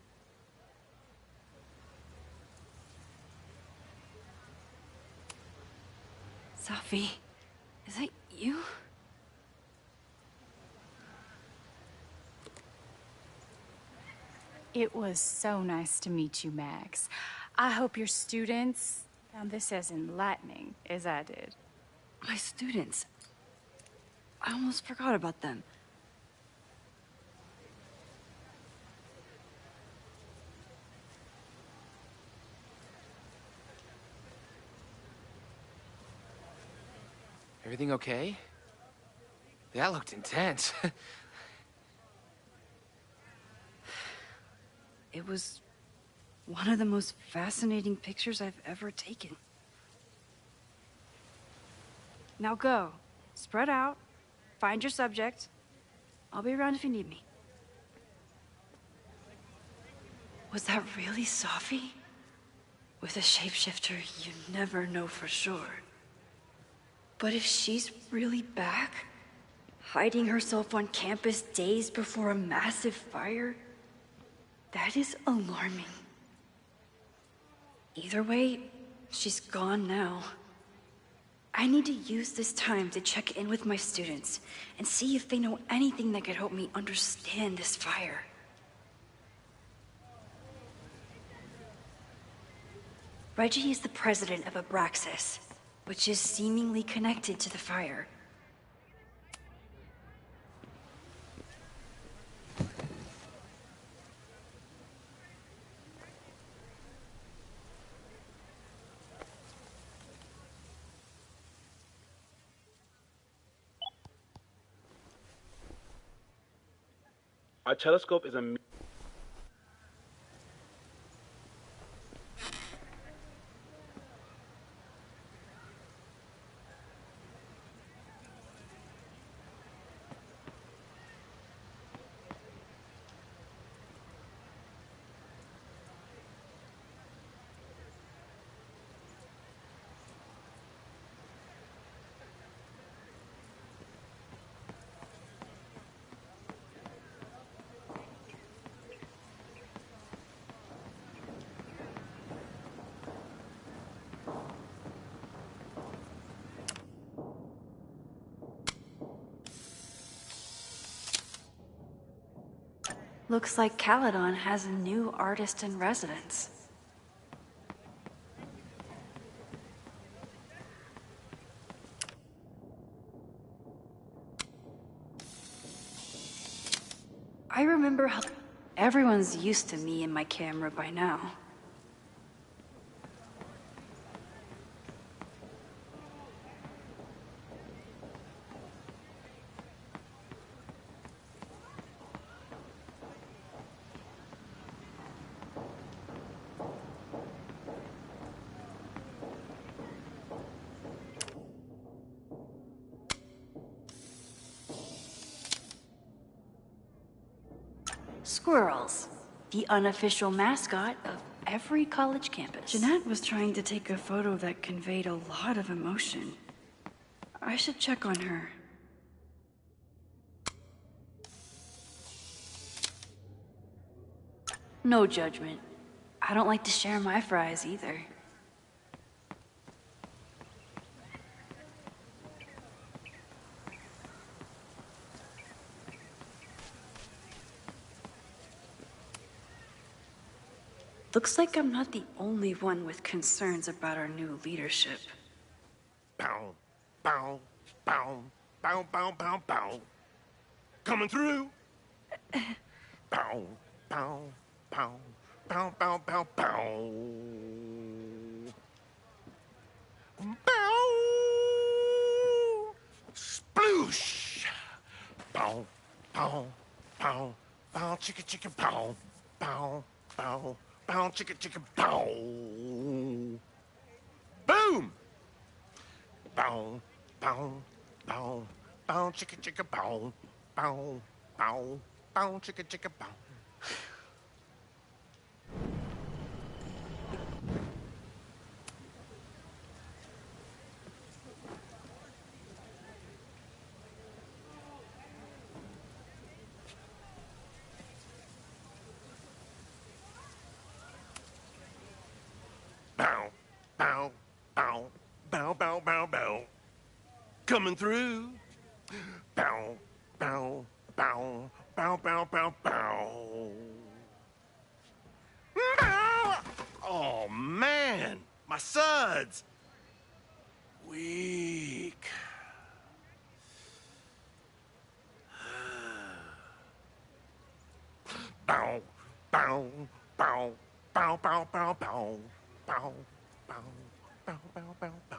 Speaker 1: Sophie, is that you?
Speaker 14: It was so nice to meet you, Max. I hope your students found this as enlightening as I did.
Speaker 1: My students? I almost forgot about them.
Speaker 13: Everything okay? That looked intense.
Speaker 1: It was one of the most fascinating pictures I've ever taken. Now go. Spread out. Find your subject. I'll be around if you need me. Was that really Sophie? With a shapeshifter, you never know for sure. But if she's really back, hiding herself on campus days before a massive fire, that is alarming. Either way, she's gone now. I need to use this time to check in with my students and see if they know anything that could help me understand this fire. Reggie is the president of Abraxas, which is seemingly connected to the fire.
Speaker 15: Our telescope is a...
Speaker 1: Looks like Caledon has a new artist in residence. I remember how everyone's used to me and my camera by now. Squirrels, the unofficial mascot of every college campus. Jeanette was trying to take a photo that conveyed a lot of emotion. I should check on her. No judgment. I don't like to share my fries either. Looks like I'm not the only one with concerns about our new leadership.
Speaker 16: Bow, bow, bow, bow, bow, bow, bow. Coming through. Bow, bow, bow, bow, bow, bow, bow. Bow. Sploosh. Bow, bow, bow, bow, chicka, chicka, bow, bow, bow. Bow, chicka, chicka, bow. Boom! Bow, bow, bow, bow, chicka, chicka, bow. Bow, bow, bow, chicka, chicka, bow. Bow, bow, bow, bow, bow, bow, bow. Coming through. Bow, bow, bow, bow, bow, bow, bow. Bow! Oh, man, my suds. Weak. Bow, bow, bow, bow, bow, bow, bow. Bow, bow, bow, bow, bow, bow.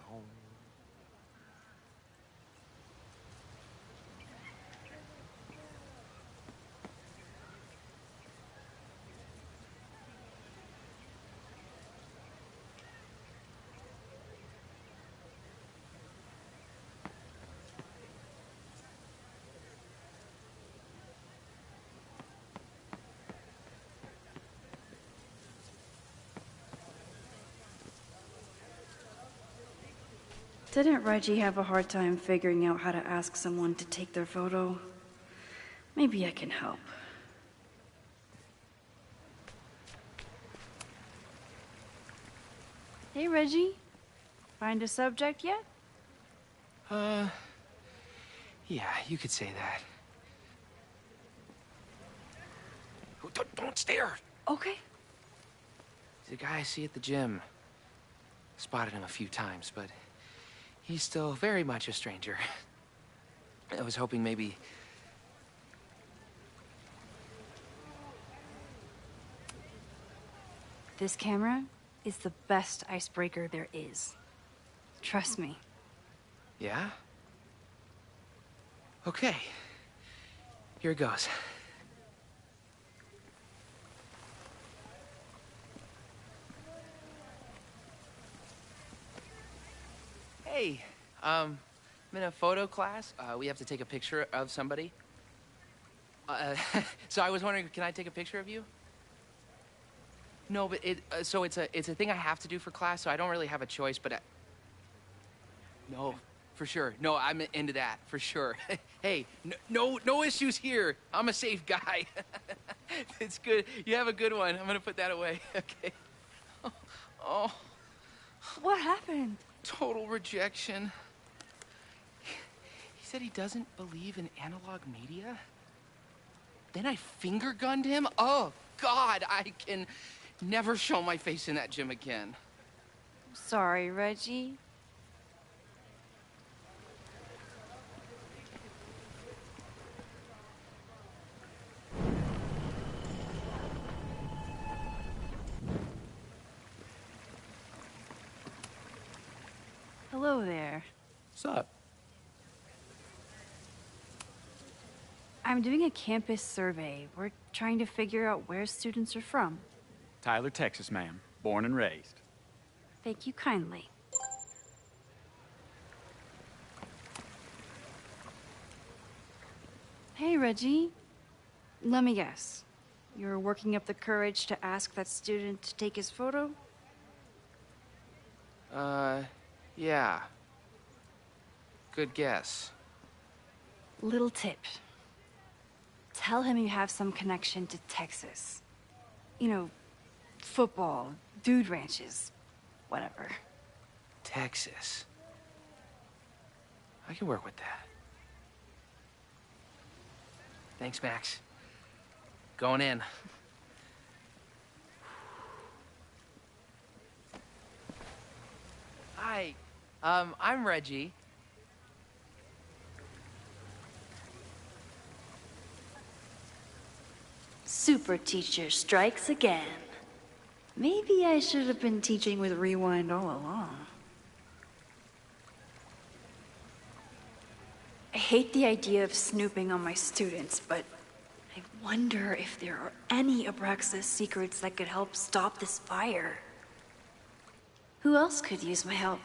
Speaker 1: Didn't Reggie have a hard time figuring out how to ask someone to take their photo? Maybe I can help. Hey, Reggie. Find a subject yet?
Speaker 13: Yeah, you could say that. Oh, don't stare!
Speaker 1: Okay.
Speaker 13: He's a guy I see at the gym. Spotted him a few times, but he's still very much a stranger. I was hoping maybe...
Speaker 1: This camera is the best icebreaker there is. Trust me.
Speaker 13: Yeah? Okay. Here it goes. Hey, I'm in a photo class. We have to take a picture of somebody. So I was wondering, can I take a picture of you? No, but so it's a thing I have to do for class, so I don't really have a choice, but no, for sure. No, I'm into that, for sure. Hey, no issues here. I'm a safe guy. It's good. You have a good one. I'm gonna put that away. Okay. Oh.
Speaker 1: What happened?
Speaker 13: Total rejection. He said he doesn't believe in analog media. Then I finger gunned him. Oh, God, I can never show my face in that gym again.
Speaker 1: Sorry, Reggie. Hello there.
Speaker 17: What's up?
Speaker 1: I'm doing a campus survey. We're trying to figure out where students are from.
Speaker 17: Tyler, Texas, ma'am. Born and raised.
Speaker 1: Thank you kindly. Hey, Reggie. Let me guess. You're working up the courage to ask that student to take his photo?
Speaker 13: Yeah. Good guess.
Speaker 1: Little tip. Tell him you have some connection to Texas. You know, football, dude ranches, whatever.
Speaker 13: Texas. I can work with that. Thanks, Max. Going in. Hi. I'm Reggie.
Speaker 1: Super teacher strikes again. Maybe I should have been teaching with Rewind all along. I hate the idea of snooping on my students, but I wonder if there are any Abraxas secrets that could help stop this fire. Who else could use my help?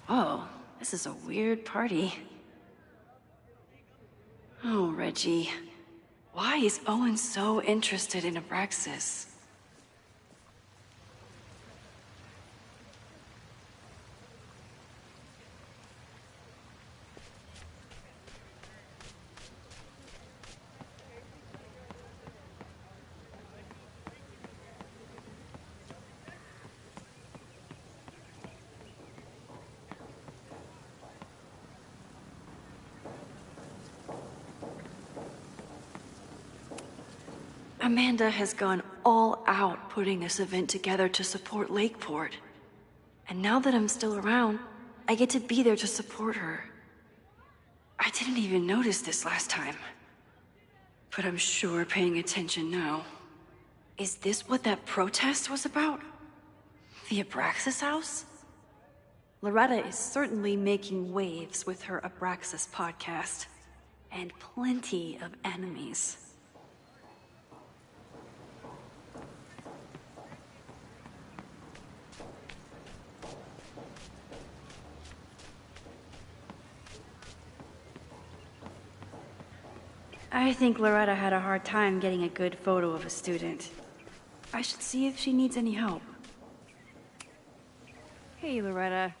Speaker 1: Oh, this is a weird party. Oh, Reggie. Why is Owen so interested in Abraxas? Amanda has gone all out putting this event together to support Lakeport. And now that I'm still around, I get to be there to support her. I didn't even notice this last time. But I'm sure paying attention now. Is this what that protest was about? The Abraxas house? Loretta is certainly making waves with her Abraxas podcast. And plenty of enemies. I think Loretta had a hard time getting a good photo of a student. I should see if she needs any help. Hey, Loretta.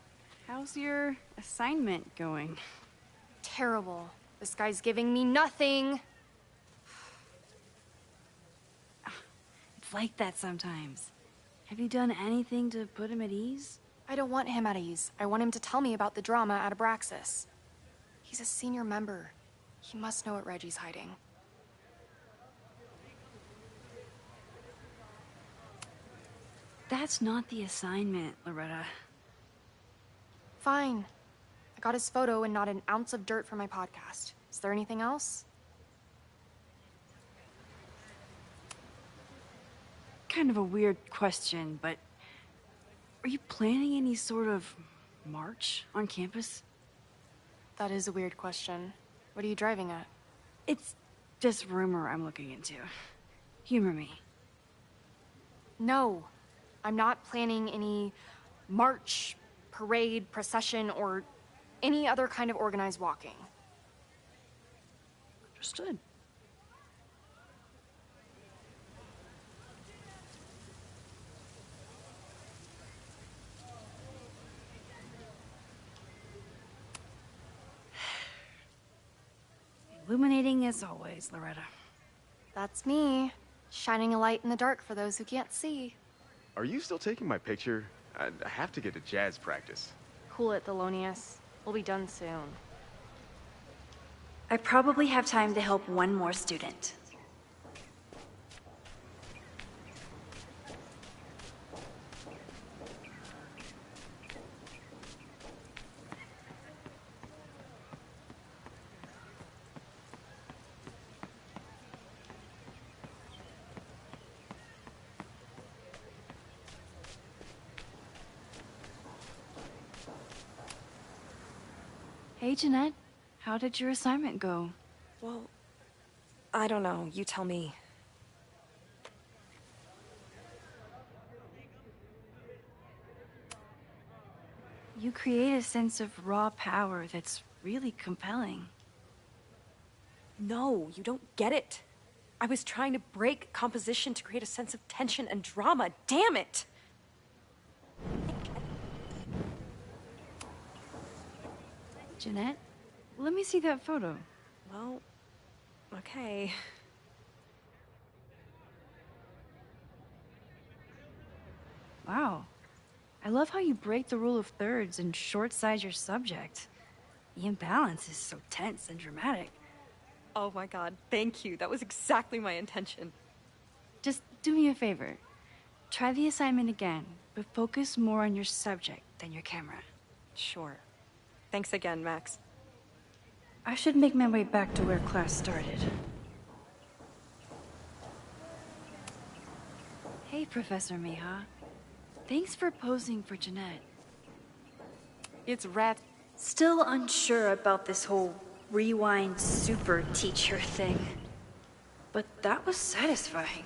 Speaker 1: How's your assignment going?
Speaker 2: Terrible. This guy's giving me nothing.
Speaker 1: It's like that sometimes. Have you done anything to put him at ease?
Speaker 2: I don't want him at ease. I want him to tell me about the drama at Abraxas. He's a senior member. He must know what Reggie's hiding.
Speaker 1: That's not the assignment, Loretta.
Speaker 2: Fine. I got his photo and not an ounce of dirt for my podcast. Is there anything else?
Speaker 1: Kind of a weird question, but are you planning any sort of march on campus?
Speaker 2: That is a weird question. What are you driving at?
Speaker 1: It's just rumor I'm looking into. Humor me.
Speaker 2: No. I'm not planning any march, parade, procession, or any other kind of organized walking.
Speaker 1: Understood. Illuminating as always, Loretta.
Speaker 2: That's me, shining a light in the dark for those who can't see.
Speaker 18: Are you still taking my picture? I have to get to jazz practice.
Speaker 2: Cool it, Thelonious. We'll be done soon.
Speaker 1: I probably have time to help one more student. Hey, Jeanette. How did your assignment go?
Speaker 9: Well, I don't know. You tell me.
Speaker 1: You create a sense of raw power that's really compelling.
Speaker 9: No, you don't get it. I was trying to break composition to create a sense of tension and drama. Damn it!
Speaker 1: Jeanette, let me see that photo.
Speaker 9: Well, okay.
Speaker 1: Wow. I love how you break the rule of thirds and short-size your subject. The imbalance is so tense and dramatic.
Speaker 9: Oh my god, thank you. That was exactly my intention.
Speaker 1: Just do me a favor. Try the assignment again, but focus more on your subject than your camera.
Speaker 9: Sure. Thanks again, Max.
Speaker 1: I should make my way back to where class started. Hey, Professor Miha. Thanks for posing for Jeanette.
Speaker 9: It's rat.
Speaker 1: Still unsure about this whole rewind super teacher thing. But that was satisfying.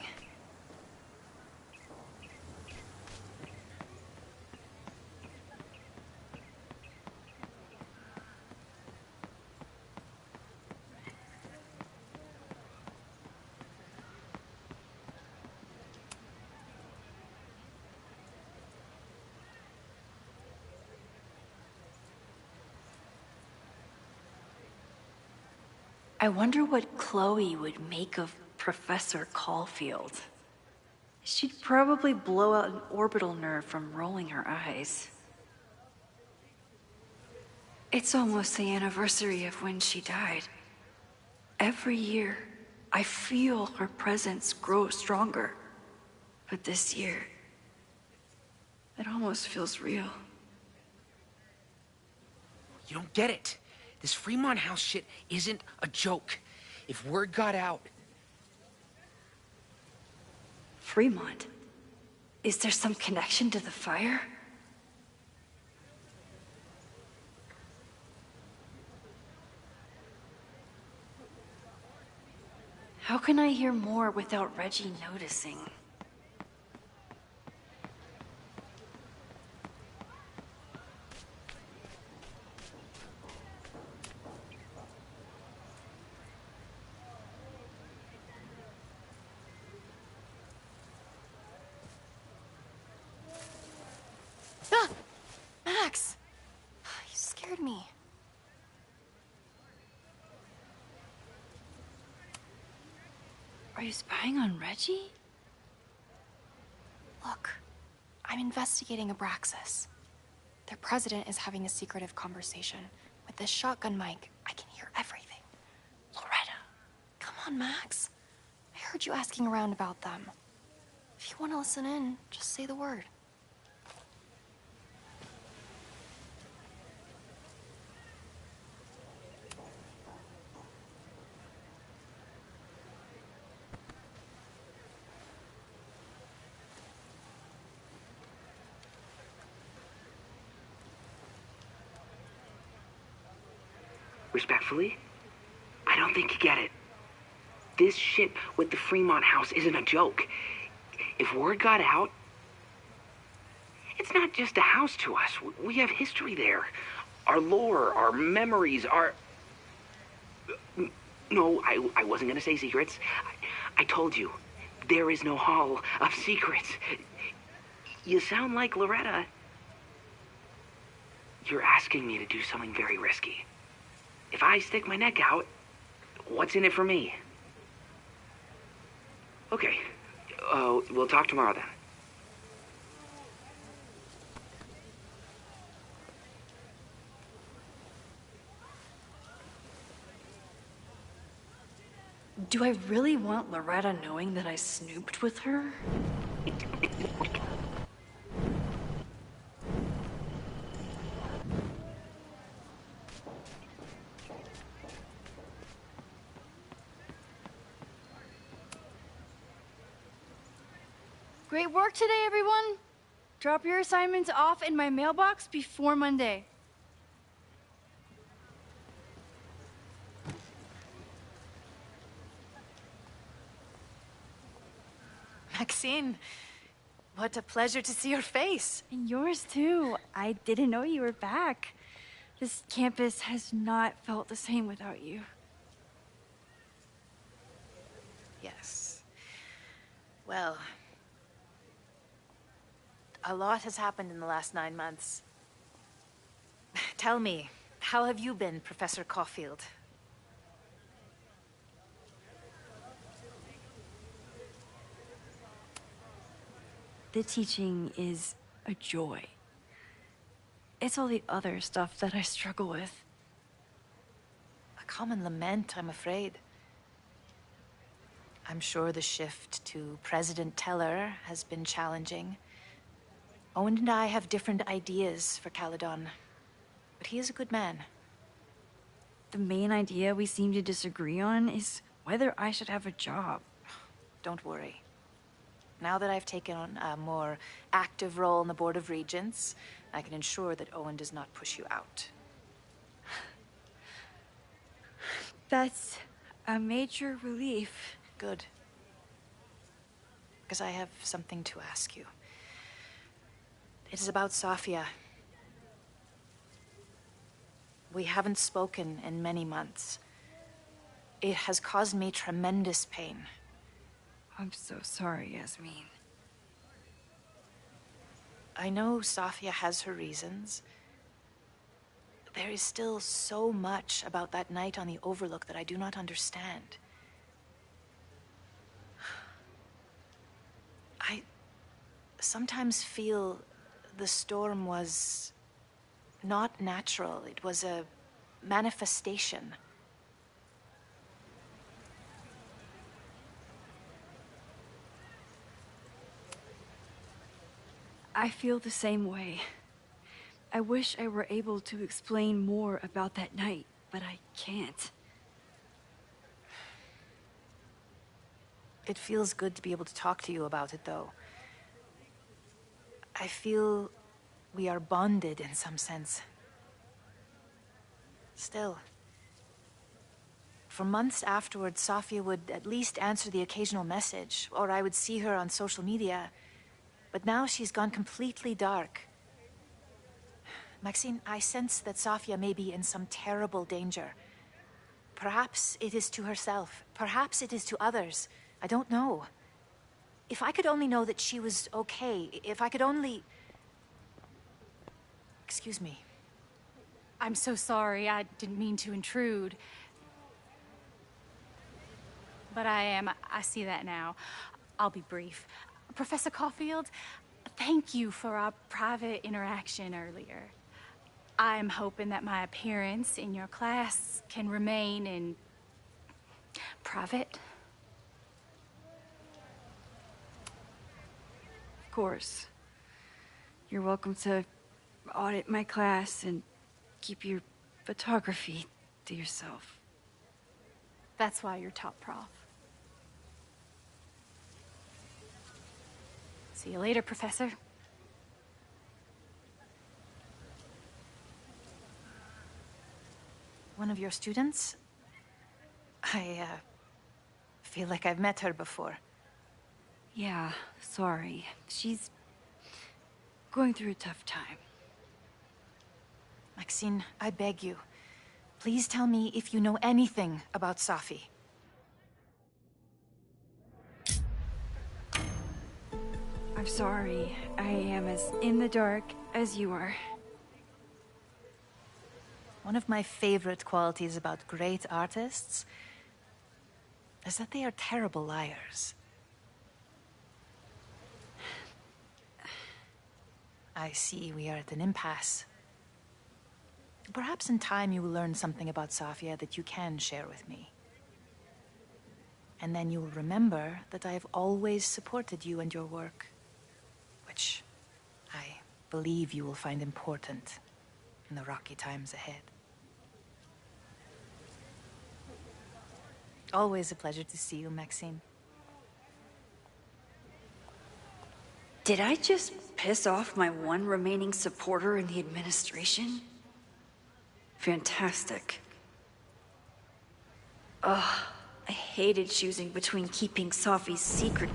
Speaker 1: I wonder what Chloe would make of Professor Caulfield. She'd probably blow out an orbital nerve from rolling her eyes. It's almost the anniversary of when she died. Every year, I feel her presence grow stronger. But this year, it almost feels real.
Speaker 13: You don't get it. This Fremont House shit isn't a joke. If word got out...
Speaker 1: Fremont? Is there some connection to the fire? How can I hear more without Reggie noticing?
Speaker 14: Ah! Max! You scared me.
Speaker 1: Are you spying on Reggie?
Speaker 14: Look, I'm investigating Abraxas. Their president is having a secretive conversation. With this shotgun mic, I can hear everything. Loretta, come on, Max. I heard you asking around about them. If you want to listen in, just say the word.
Speaker 19: Respectfully, I don't think you get it. This shit with the Fremont House isn't a joke. If word got out, it's not just a house to us. We have history there. Our lore, our memories, our... No, I wasn't gonna say secrets. I told you, there is no hall of secrets. You sound like Loretta. You're asking me to do something very risky. If I stick my neck out, what's in it for me? Okay. We'll talk tomorrow then.
Speaker 1: Do I really want Loretta knowing that I snooped with her?
Speaker 8: Great work today, everyone. Drop your assignments off in my mailbox before Monday.
Speaker 9: Maxine, what a pleasure to see your face.
Speaker 1: And yours too. I didn't know you were back. This campus has not felt the same without you.
Speaker 9: Yes. Well, a lot has happened in the last 9 months. Tell me, how have you been, Professor Caulfield?
Speaker 1: The teaching is a joy. It's all the other stuff that I struggle with.
Speaker 9: A common lament, I'm afraid. I'm sure the shift to President Teller has been challenging. Owen and I have different ideas for Caledon, but he is a good man.
Speaker 1: The main idea we seem to disagree on is whether I should have a job.
Speaker 9: Don't worry. Now that I've taken on a more active role in the Board of Regents, I can ensure that Owen does not push you out.
Speaker 1: That's a major relief.
Speaker 9: Good. Because I have something to ask you. It is about Safia. We haven't spoken in many months. It has caused me tremendous pain.
Speaker 1: I'm so sorry, Yasmin.
Speaker 9: I know Safia has her reasons. There is still so much about that night on the Overlook that I do not understand. I sometimes feel the storm was not natural. It was a manifestation.
Speaker 1: I feel the same way. I wish I were able to explain more about that night, but I can't.
Speaker 9: It feels good to be able to talk to you about it, though. I feel we are bonded in some sense. Still, for months afterwards, Safia would at least answer the occasional message, or I would see her on social media. But now she's gone completely dark. Maxine, I sense that Safia may be in some terrible danger. Perhaps it is to herself. Perhaps it is to others. I don't know. If I could only know that she was okay, if I could only... Excuse me.
Speaker 14: I'm so sorry. I didn't mean to intrude. But I see that now. I'll be brief. Professor Caulfield, thank you for our private interaction earlier. I'm hoping that my appearance in your class can remain in private.
Speaker 1: Of course. You're welcome to audit my class and keep your photography to yourself.
Speaker 14: That's why you're top prof. See you later, Professor.
Speaker 9: One of your students? I feel like I've met her before.
Speaker 1: Yeah, sorry. She's going through a tough time.
Speaker 9: Maxine, I beg you. Please tell me if you know anything about Safi.
Speaker 1: I'm sorry. I am as in the dark as you are.
Speaker 9: One of my favorite qualities about great artists is that they are terrible liars. I see we are at an impasse. Perhaps in time you will learn something about Safia that you can share with me. And then you will remember that I have always supported you and your work, which I believe you will find important in the rocky times ahead. Always a pleasure to see you, Maxine.
Speaker 1: Did I just piss off my one remaining supporter in the administration? Fantastic. Ugh, I hated choosing between keeping Safi's secret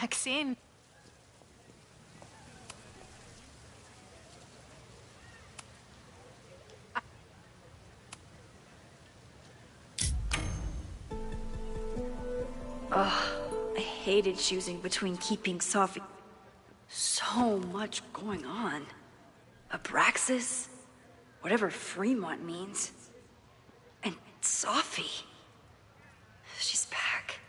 Speaker 9: Maxine.
Speaker 1: Ugh, I hated choosing between keeping Sophie. So much going on. Abraxas, whatever Fremont means, and Sophie. She's back.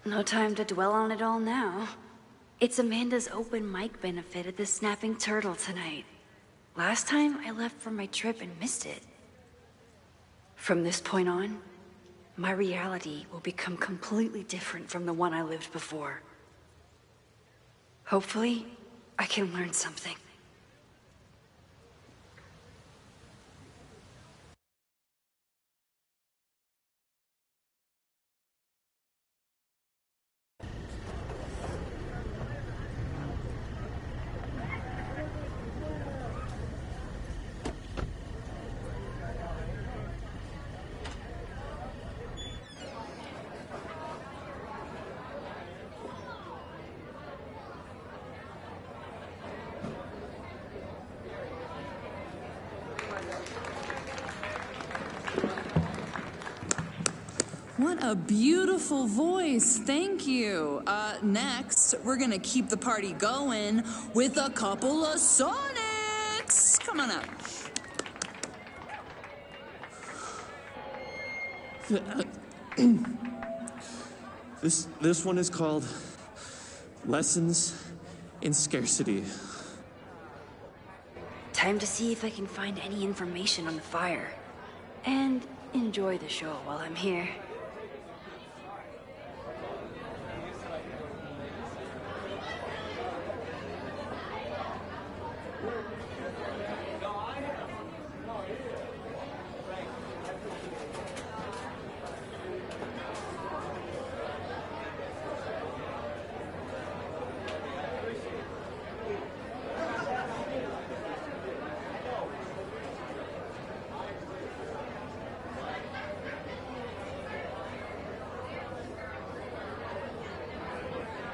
Speaker 1: No time to dwell on it all now. It's Amanda's open mic benefit at the Snapping Turtle tonight. Last time I left for my trip and missed it. From this point on, my reality will become completely different from the one I lived before. Hopefully, I can learn something.
Speaker 20: What a beautiful voice. Thank you. Next, we're gonna keep the party going with a couple of sonnets. Come on up.
Speaker 5: This one is called Lessons in Scarcity.
Speaker 1: Time to see if I can find any information on the fire. And enjoy the show while I'm here.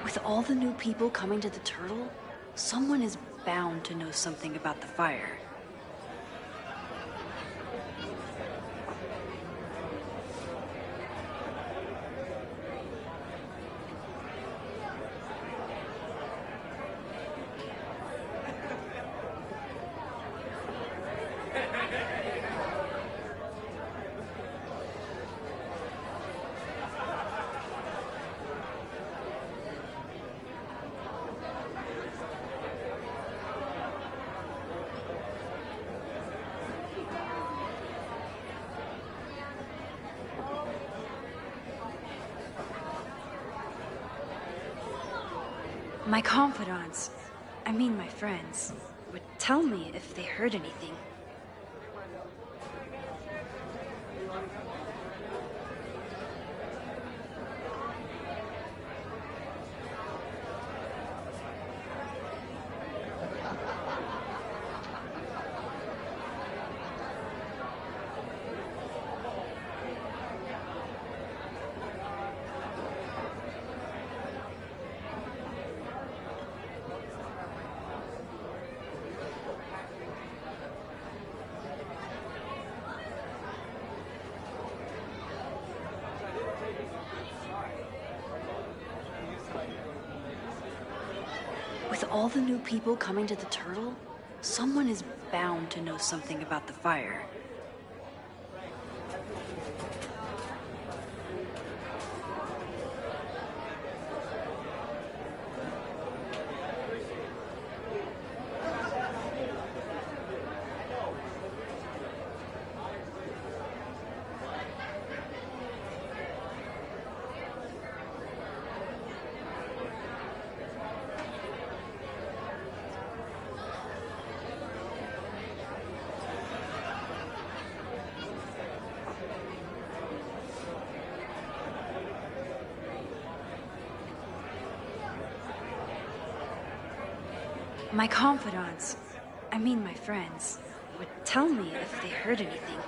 Speaker 1: With all the new people coming to the Turtle, someone is bound to know something about the fire. My confidants, I mean my friends, would tell me if they heard anything. With all the new people coming to the Turtle, someone is bound to know something about the fire. My confidants, I mean my friends, would tell me if they heard anything.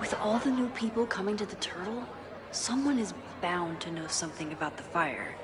Speaker 1: With all the new people coming to the Turtle, someone is bound to know something about the fire.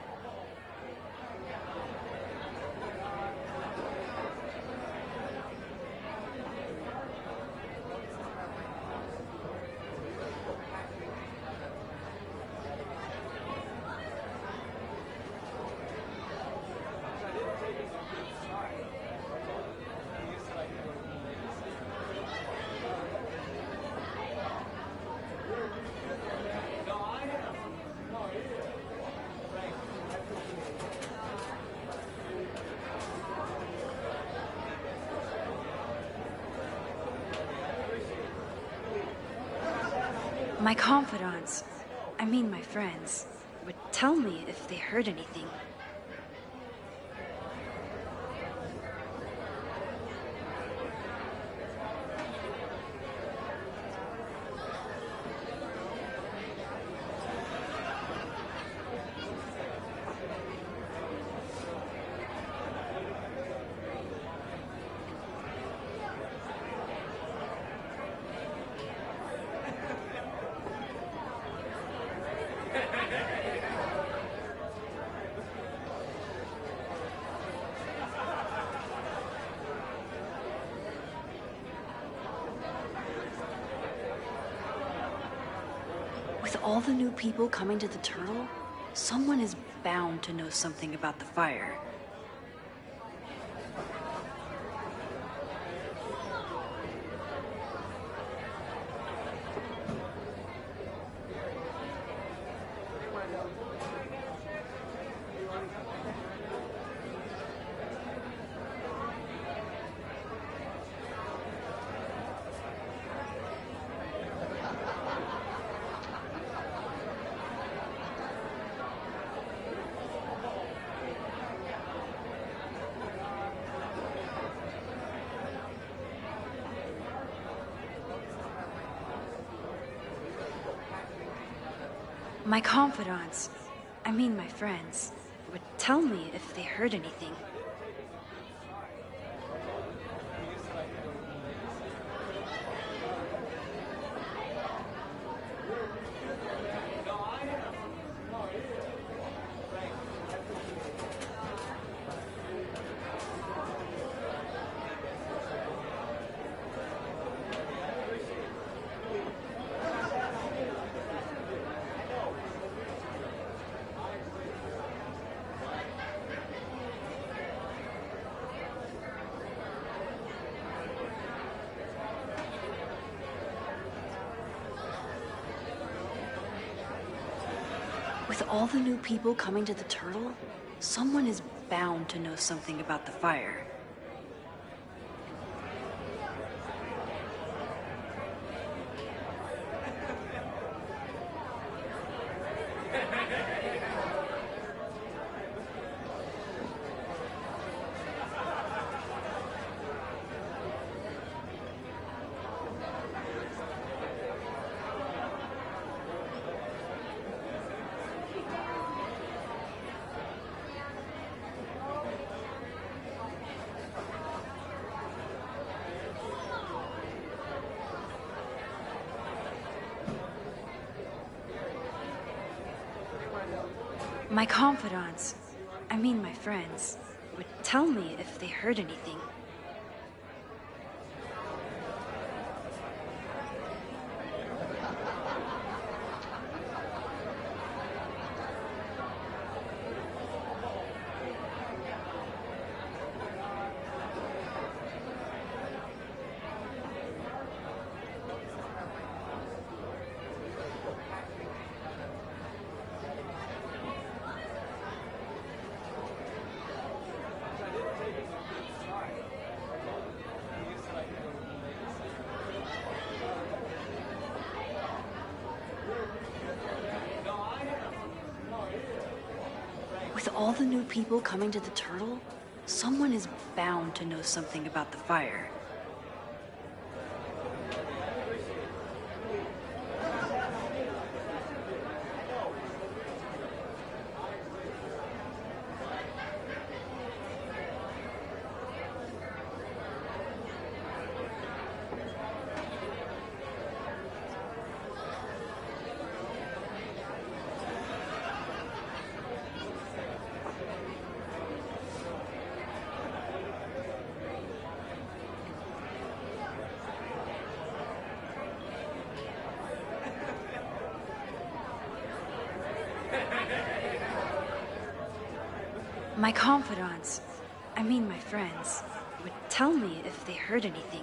Speaker 1: My confidants, I mean my friends, would tell me if they heard anything. With all the new people coming to the Turtle, someone is bound to know something about the fire. My confidants, I mean my friends, would tell me if they heard anything. With all the new people coming to the Turtle, someone is bound to know something about the fire. My confidants, I mean my friends, would tell me if they heard anything. With all the new people coming to the Turtle, someone is bound to know something about the fire. My confidants, I mean my friends, would tell me if they heard anything.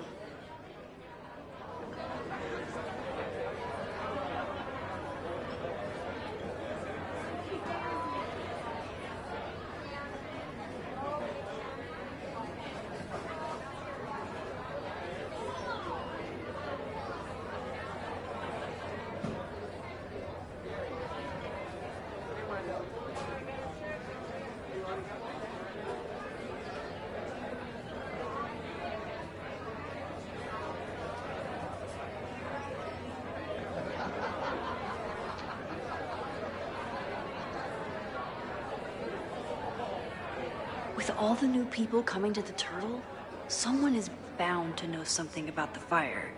Speaker 1: With all the new people coming to the Turtle, someone is bound to know something about the fire.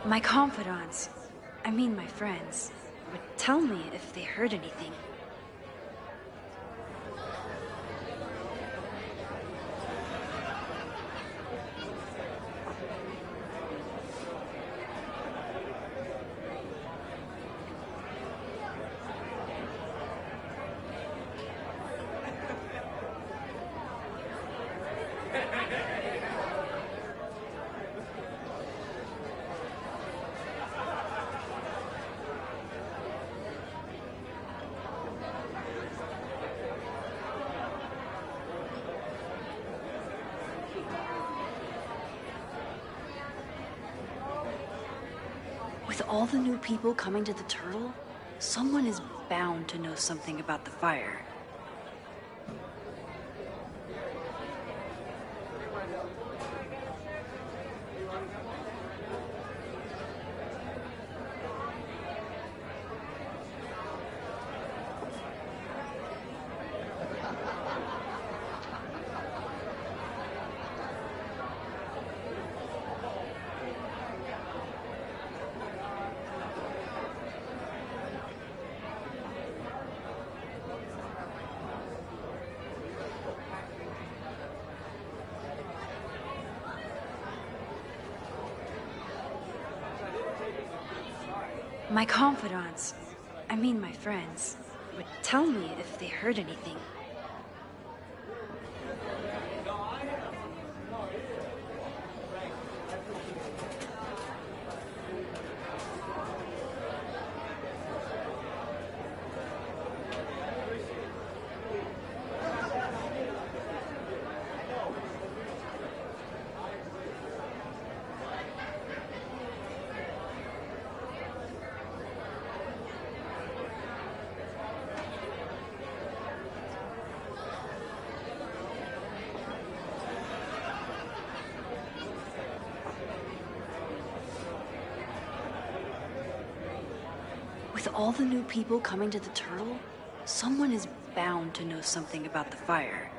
Speaker 1: My confidants, I mean my friends, would tell me if they heard anything. With all the new people coming to the Turtle, someone is bound to know something about the fire. My confidants, I mean my friends, would tell me if they heard anything. With all the new people coming to the Turtle, someone is bound to know something about the fire.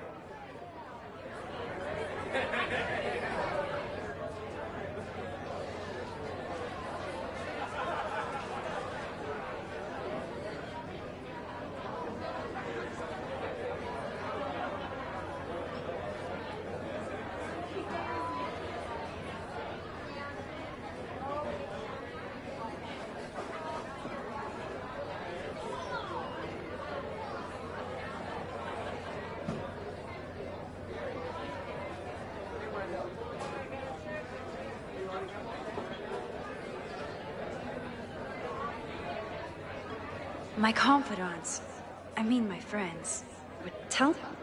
Speaker 1: My confidants, I mean my friends, would tell them.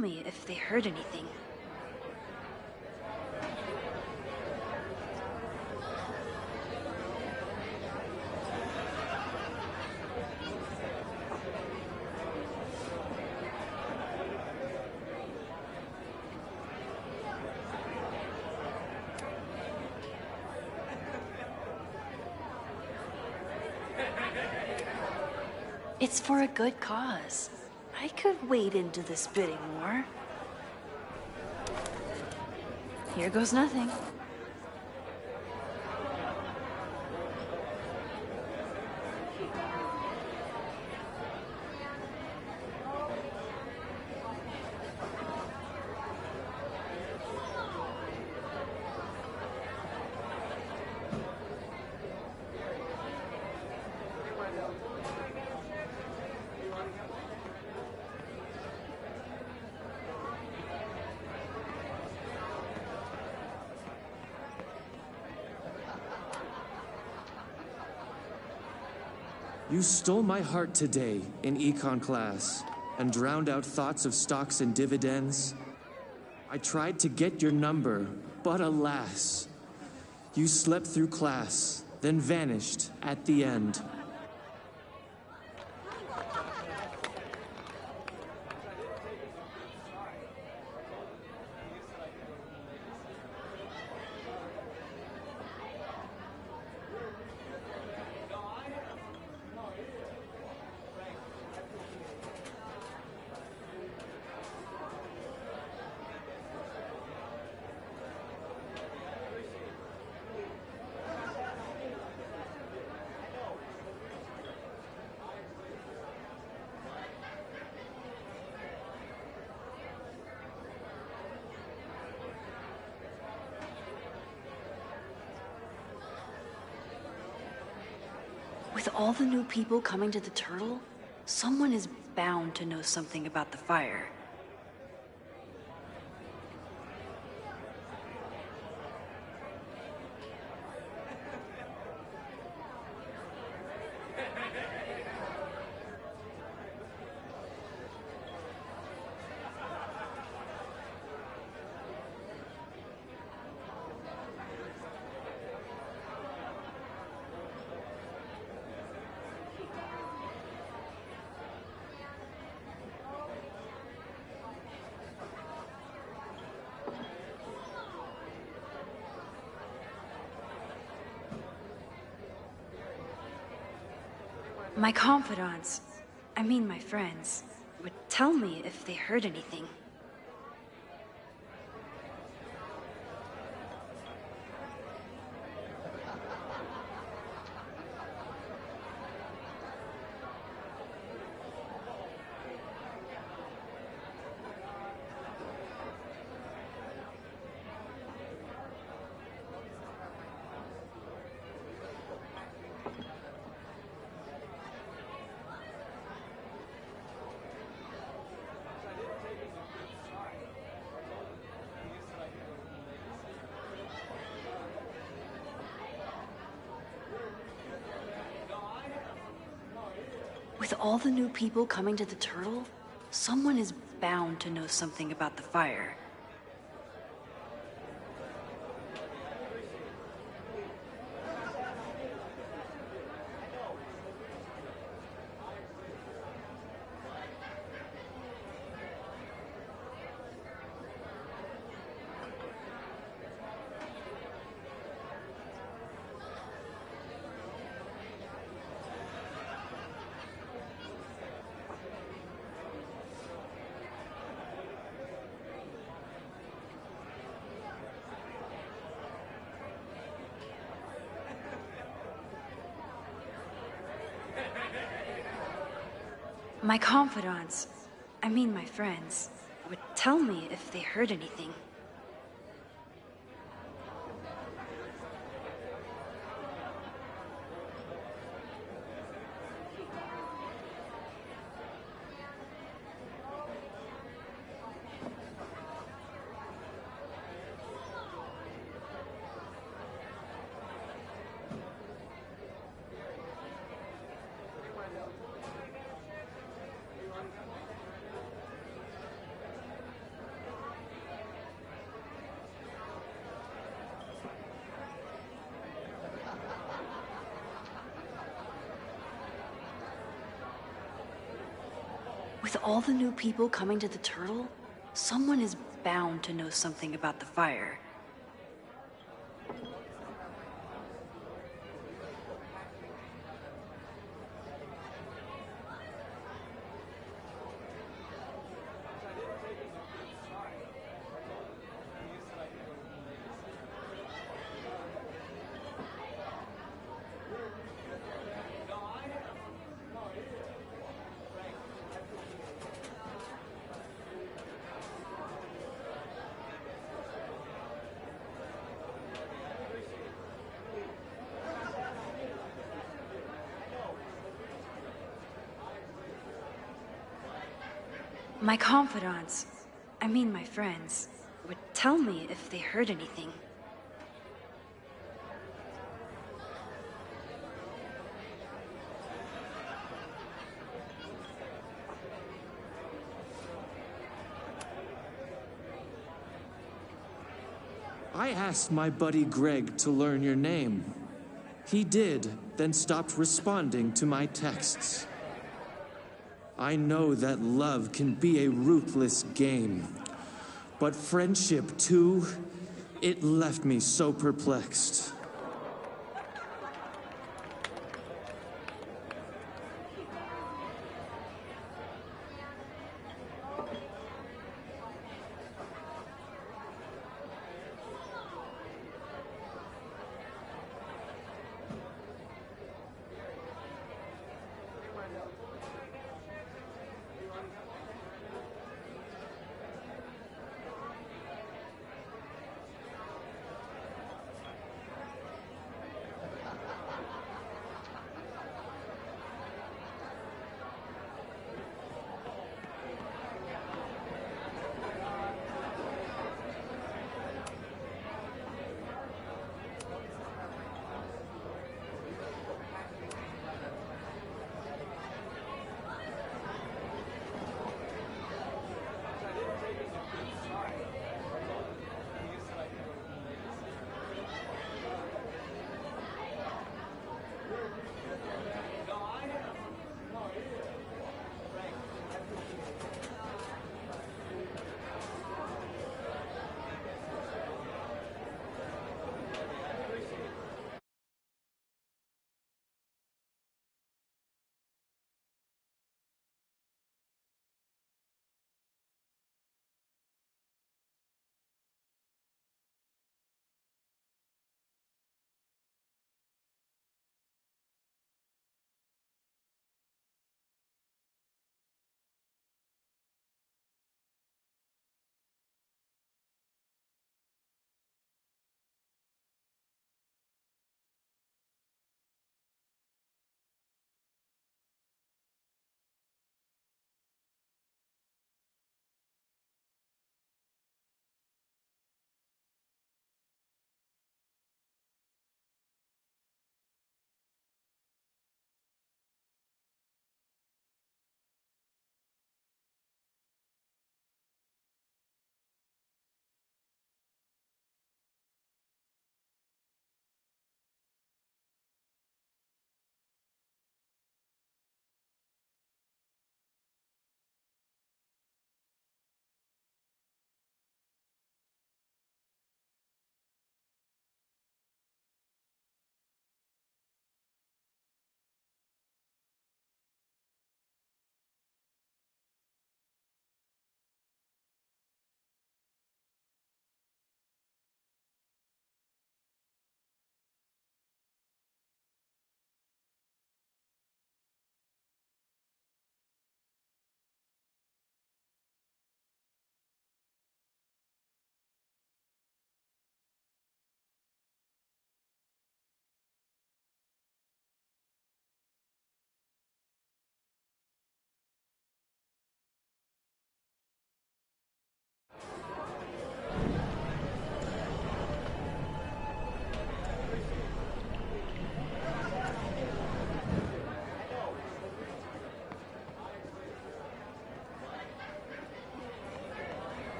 Speaker 1: me if they heard anything. It's for a good cause. I could wade into this bidding war. Here goes nothing.
Speaker 21: You stole my heart today in econ class and drowned out thoughts of stocks and dividends. I tried to get your number, but alas, you slept through class, then vanished at the end. With all the new people coming to the Turtle, someone is bound to know something about the fire. My confidants, I mean my friends, would tell me if they heard anything. With all the new people coming to the Turtle, someone is bound to know something about the fire. My confidants, I mean my friends, would tell me if they heard anything.
Speaker 1: With all the new people coming to the Turtle, someone is bound to know something about the fire. My confidants, I mean my friends, would tell me if they heard anything.
Speaker 21: I asked my buddy Greg to learn your name. He did, then stopped responding to my texts. I know that love can be a ruthless game, but friendship too, it left me so perplexed.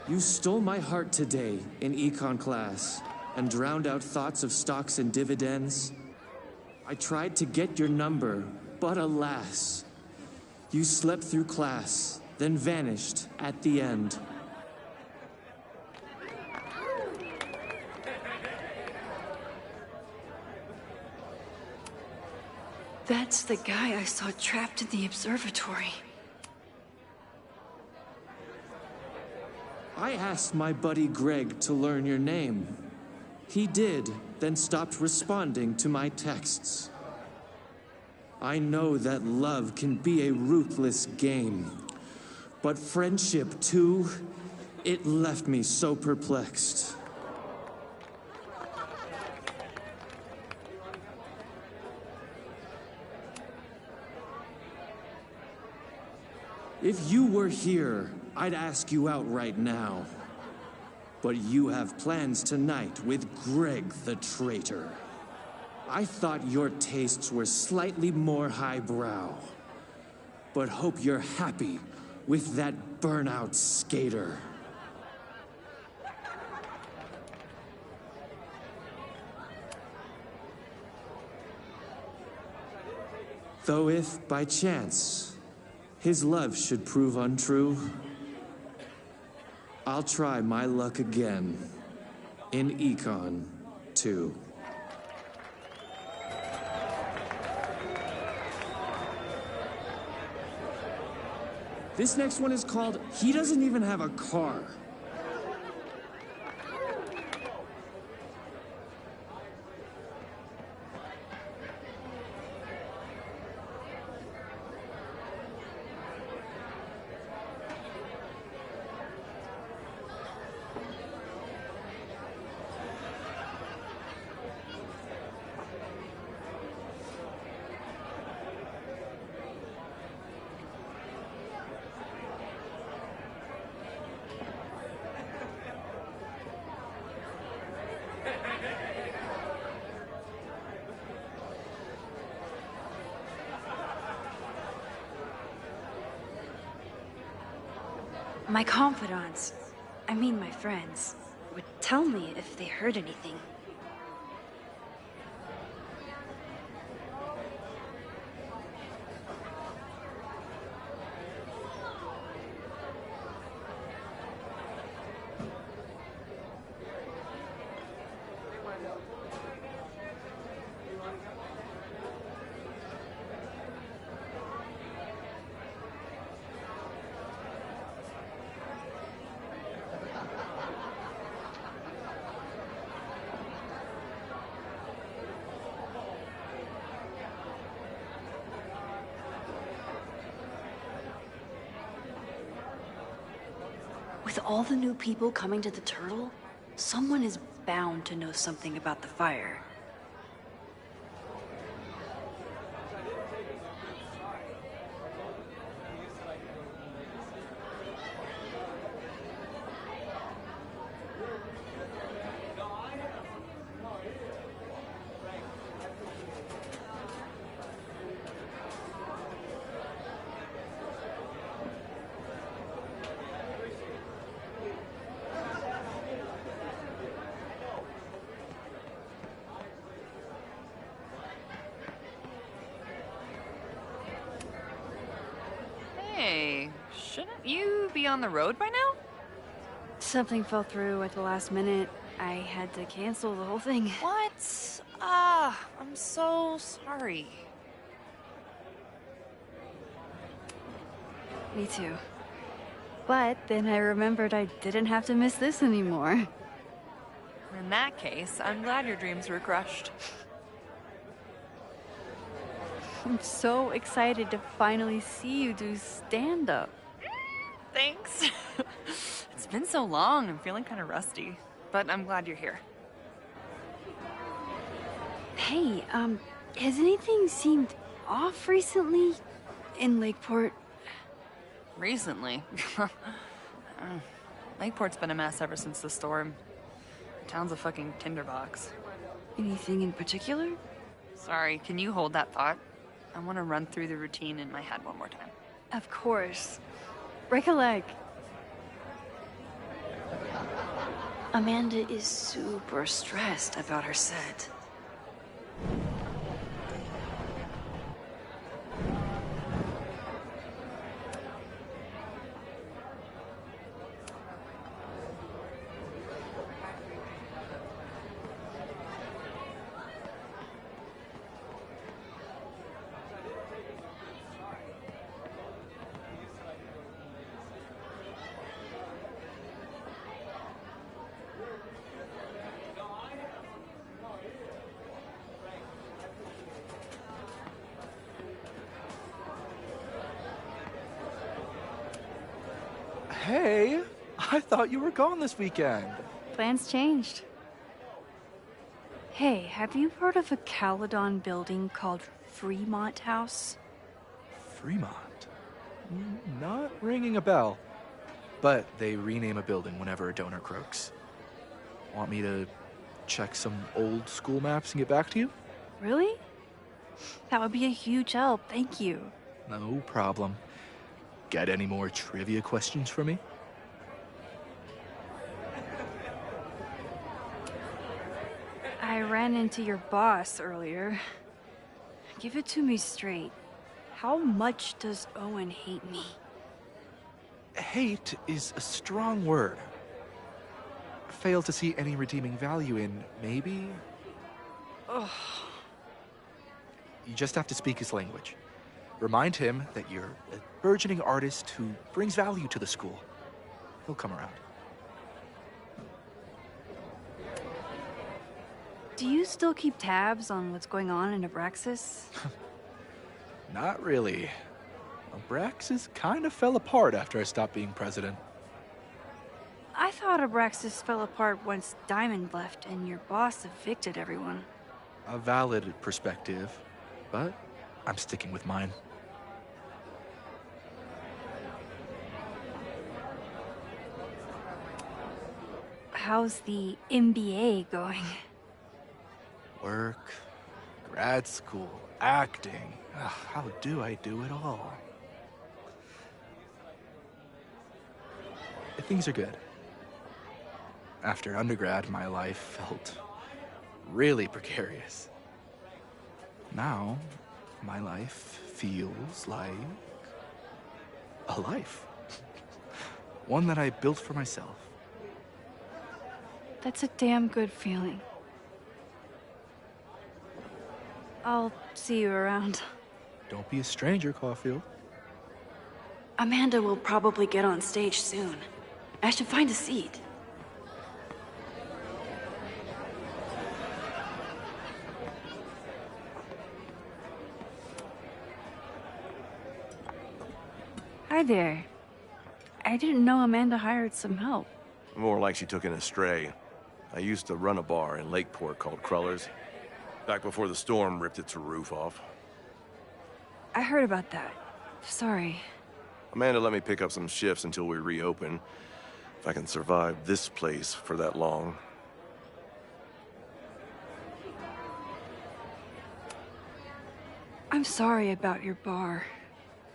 Speaker 21: You stole my heart today in econ class and drowned out thoughts of stocks and dividends. I tried to get your number, but alas, you slept through class, then vanished at the end.
Speaker 1: That's the guy I saw trapped in the observatory.
Speaker 21: I asked my buddy Greg to learn your name. He did, then stopped responding to my texts. I know that love can be a ruthless game, but friendship too, it left me so perplexed. If you were here, I'd ask you out right now. But you have plans tonight with Greg the traitor. I thought your tastes were slightly more highbrow. But hope you're happy with that burnout skater. Though if, by chance, his love should prove untrue, I'll try my luck again in Econ 2. This next one is called He Doesn't Even Have a Car.
Speaker 1: My confidants, I mean my friends, would tell me if they heard anything. With all the new people coming to the Turtle, someone is bound to know something about the fire.
Speaker 6: Hey, shouldn't you be on the road by now?
Speaker 1: Something fell through at the last minute. I had to cancel the whole thing.
Speaker 6: What? I'm so sorry.
Speaker 1: Me too. But then I remembered I didn't have to miss this anymore.
Speaker 6: In that case, I'm glad your dreams were crushed.
Speaker 1: I'm so excited to finally see you do stand-up.
Speaker 6: Thanks. It's been so long, I'm feeling kind of rusty. But I'm glad you're here.
Speaker 1: Hey, has anything seemed off recently in Lakeport?
Speaker 6: Recently? Lakeport's been a mess ever since the storm. The town's a fucking tinderbox.
Speaker 1: Anything in particular?
Speaker 6: Sorry, can you hold that thought? I want to run through the routine in my head one more time.
Speaker 1: Of course. Break a leg. Amanda is super stressed about her set.
Speaker 7: Hey, I thought you were gone this weekend.
Speaker 1: Plans changed. Hey, have you heard of a Caledon building called Fremont House?
Speaker 7: Fremont? Not ringing a bell. But they rename a building whenever a donor croaks. Want me to check some old school maps and get back to you?
Speaker 1: Really? That would be a huge help, thank you.
Speaker 7: No problem. Got any more trivia questions for me?
Speaker 1: I ran into your boss earlier. Give it to me straight. How much does Owen hate me?
Speaker 7: Hate is a strong word. Fail to see any redeeming value in, maybe?
Speaker 1: Ugh.
Speaker 7: You just have to speak his language. Remind him that you're a burgeoning artist who brings value to the school. He'll come around.
Speaker 1: Do you still keep tabs on what's going on in Abraxas?
Speaker 7: Not really. Abraxas kind of fell apart after I stopped being president.
Speaker 1: I thought Abraxas fell apart once Diamond left and your boss evicted everyone.
Speaker 7: A valid perspective, but I'm sticking with mine.
Speaker 1: How's the MBA going?
Speaker 7: Work, grad school, acting. Ugh, how do I do it all? Things are good. After undergrad, my life felt really precarious. Now, my life feels like a life. One that I built for myself.
Speaker 1: That's a damn good feeling. I'll see you around.
Speaker 7: Don't be a stranger, Caulfield.
Speaker 1: Amanda will probably get on stage soon. I should find a seat. Hi there. I didn't know Amanda hired some help.
Speaker 16: More like she took in a stray. I used to run a bar in Lakeport called Crullers. Back before the storm ripped its roof off.
Speaker 1: I heard about that. Sorry.
Speaker 16: Amanda let me pick up some shifts until we reopen. If I can survive this place for that long.
Speaker 1: I'm sorry about your bar.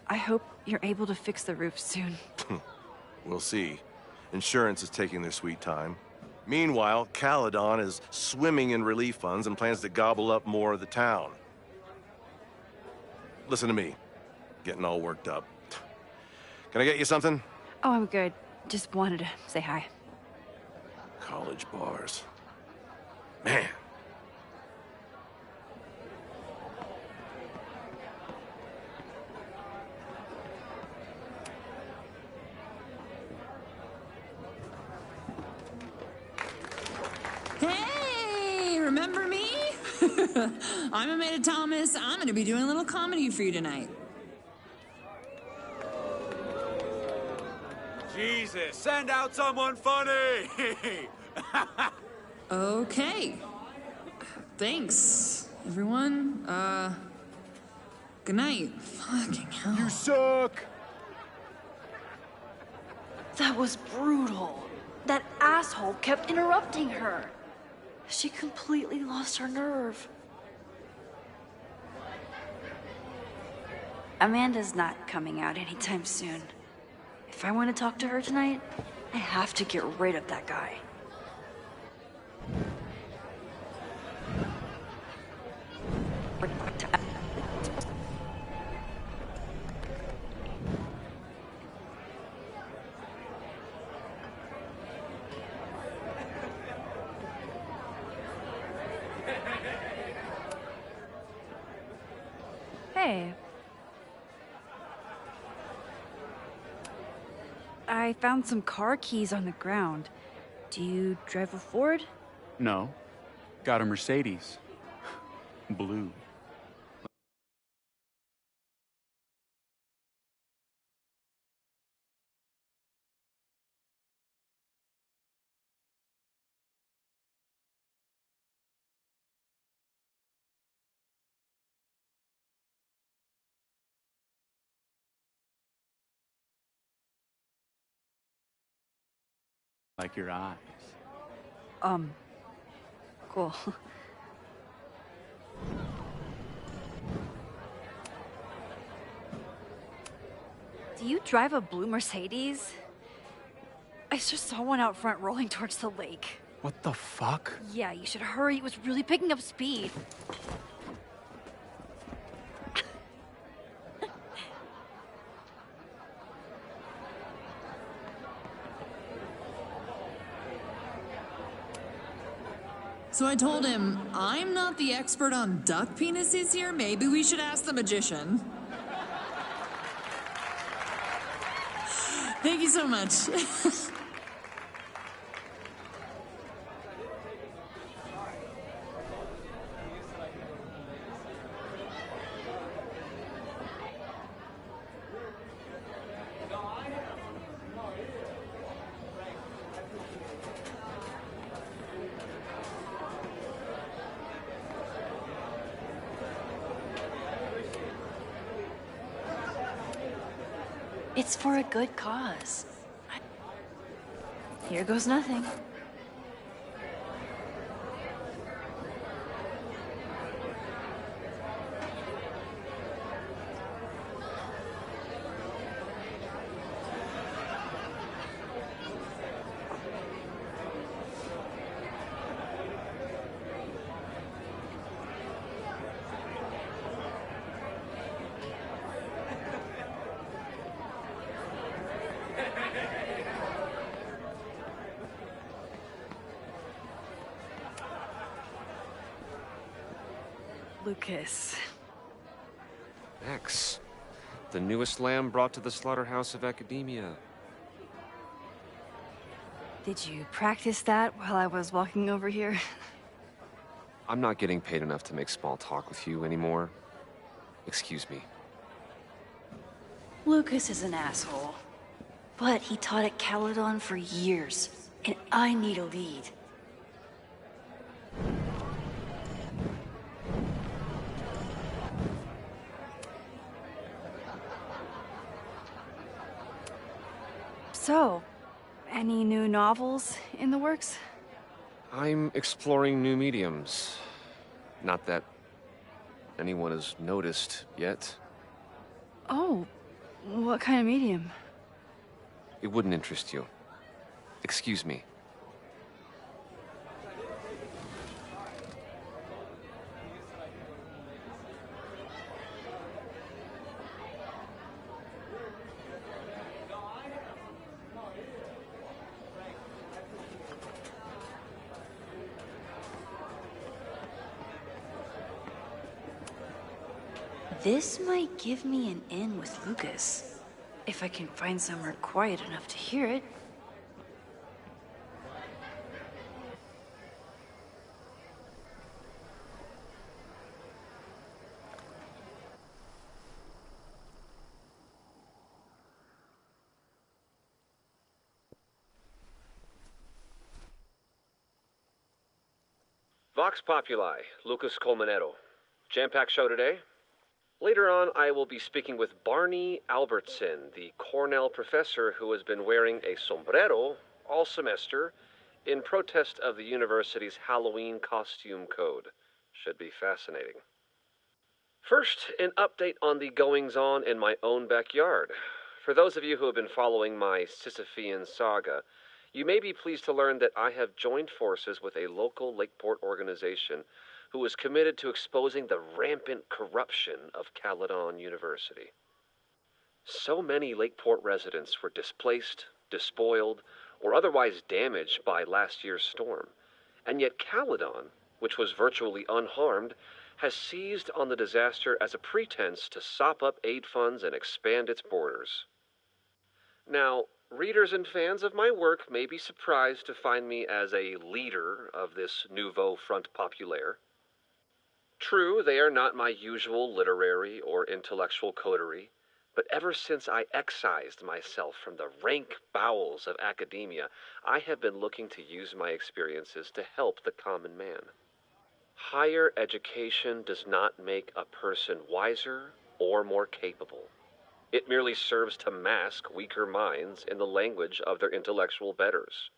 Speaker 1: I hope you're able to fix the roof soon.
Speaker 16: We'll see. Insurance is taking their sweet time. Meanwhile, Caledon is swimming in relief funds and plans to gobble up more of the town. Listen to me. Getting all worked up. Can I get you something?
Speaker 1: Oh, I'm good. Just wanted to say hi.
Speaker 16: College bars. Man.
Speaker 20: Hey, remember me? I'm Amanda Thomas. I'm gonna be doing a little comedy for you tonight.
Speaker 17: Jesus, send out someone funny!
Speaker 20: Okay. Thanks, everyone. Good night. Fucking hell.
Speaker 16: You suck!
Speaker 1: That was brutal. That asshole kept interrupting her. She completely lost her nerve. Amanda's not coming out anytime soon. If I want to talk to her tonight, I have to get rid of that guy. I found some car keys on the ground. Do you drive a Ford?
Speaker 3: No. Got a Mercedes. Blue. Like your eyes.
Speaker 1: Cool. Do you drive a blue Mercedes? I just saw one out front rolling towards the lake.
Speaker 3: What the fuck?
Speaker 1: Yeah, you should hurry. It was really picking up speed.
Speaker 20: So I told him, I'm not the expert on duck penises here. Maybe we should ask the magician. Thank you so much.
Speaker 1: It's for a good cause. Here goes nothing. Lucas.
Speaker 22: Max, the newest lamb brought to the slaughterhouse of academia.
Speaker 1: Did you practice that while I was walking over here?
Speaker 22: I'm not getting paid enough to make small talk with you anymore. Excuse me.
Speaker 1: Lucas is an asshole. But he taught at Caledon for years, and I need a lead. So, any new novels in the works?
Speaker 22: I'm exploring new mediums. Not that anyone has noticed yet.
Speaker 1: Oh, what kind of medium?
Speaker 22: It wouldn't interest you. Excuse me.
Speaker 1: This might give me an in with Lucas, if I can find somewhere quiet enough to hear it.
Speaker 22: Vox Populi, Lucas Colmenero. Jam-packed show today? Later on, I will be speaking with Barney Albertson, the Cornell professor who has been wearing a sombrero all semester in protest of the university's Halloween costume code. Should be fascinating. First, an update on the goings-on in my own backyard. For those of you who have been following my Sisyphean saga, you may be pleased to learn that I have joined forces with a local Lakeport organization who is committed to exposing the rampant corruption of Caledon University. So many Lakeport residents were displaced, despoiled, or otherwise damaged by last year's storm, and yet Caledon, which was virtually unharmed, has seized on the disaster as a pretense to sop up aid funds and expand its borders. Now, Readers and fans of my work may be surprised to find me as a leader of this nouveau front populaire. True, they are not my usual literary or intellectual coterie, but ever since I excised myself from the rank bowels of academia, I have been looking to use my experiences to help the common man. Higher education does not make a person wiser or more capable. It merely serves to mask weaker minds in the language of their intellectual betters.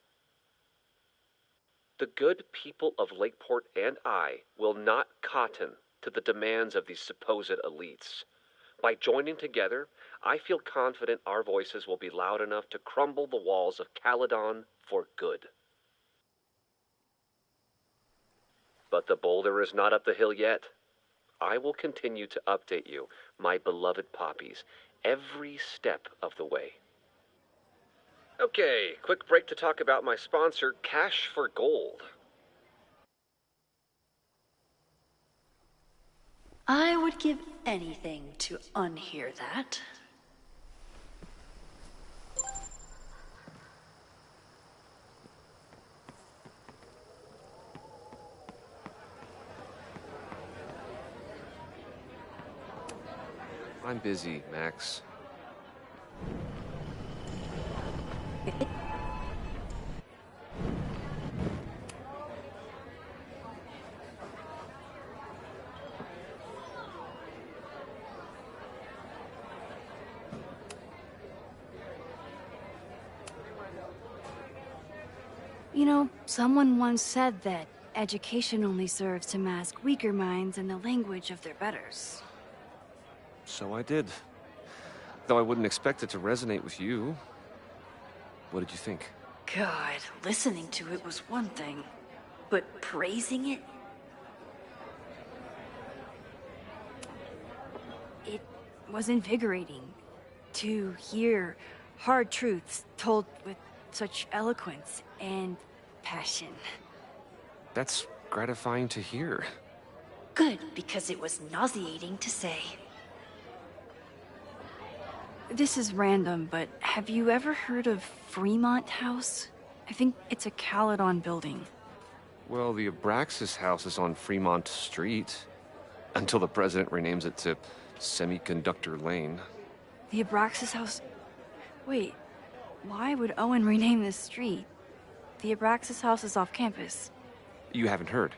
Speaker 22: The good people of Lakeport and I will not cotton to the demands of these supposed elites. By joining together, I feel confident our voices will be loud enough to crumble the walls of Caledon for good. But the boulder is not up the hill yet. I will continue to update you, my beloved poppies, every step of the way. Okay, quick break to talk about my sponsor, Cash for Gold.
Speaker 1: I would give anything to unhear that.
Speaker 22: I'm busy, Max.
Speaker 1: You know, someone once said that education only serves to mask weaker minds in the language of their betters.
Speaker 10: So I did. Though I wouldn't expect it to resonate with you. What did you think?
Speaker 1: God, listening to it was one thing, but praising it? It was invigorating to hear hard truths told with such eloquence and passion.
Speaker 10: That's gratifying to hear.
Speaker 1: Good, because it was nauseating to say. This is random, but have you ever heard of Fremont House? I think it's a Caledon building.
Speaker 10: Well, the Abraxas house is on Fremont Street. Until the president renames it to Semiconductor Lane.
Speaker 1: The Abraxas House? Wait, why would Owen rename this street? The Abraxas House is off campus.
Speaker 10: You haven't heard.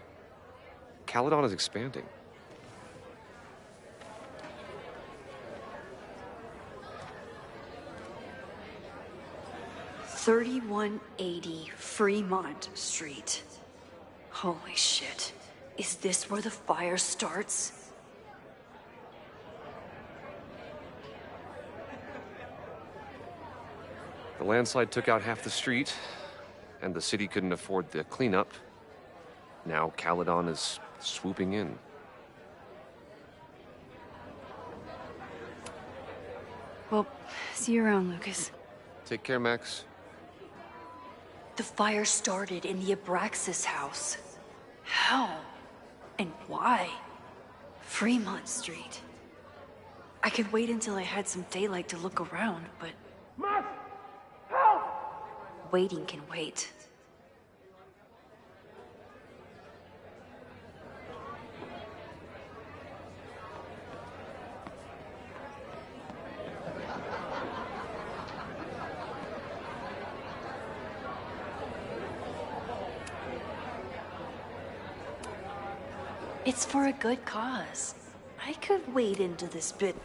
Speaker 10: Caledon is expanding.
Speaker 1: $3180 Fremont Street. Holy shit. Is this where the fire starts?
Speaker 10: The landslide took out half the street, and the city couldn't afford the cleanup. Now Caledon is swooping in.
Speaker 1: Well, see you around, Lucas.
Speaker 10: Take care, Max.
Speaker 1: The fire started in the Abraxas house. How? And why? Fremont Street. I could wait until I had some daylight to look around, but...
Speaker 16: Max! Help!
Speaker 1: Waiting can wait. It's for a good cause. I could wade into this bit.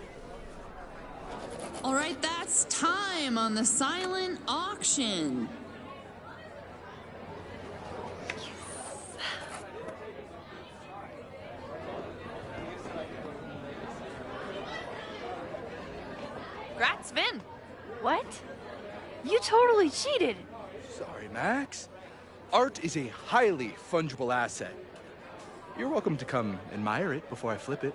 Speaker 20: All right, that's time on the silent auction.
Speaker 6: Congrats, Vin.
Speaker 1: What? You totally cheated.
Speaker 7: Sorry, Max. Art is a highly fungible asset. You're welcome to come admire it before I flip it.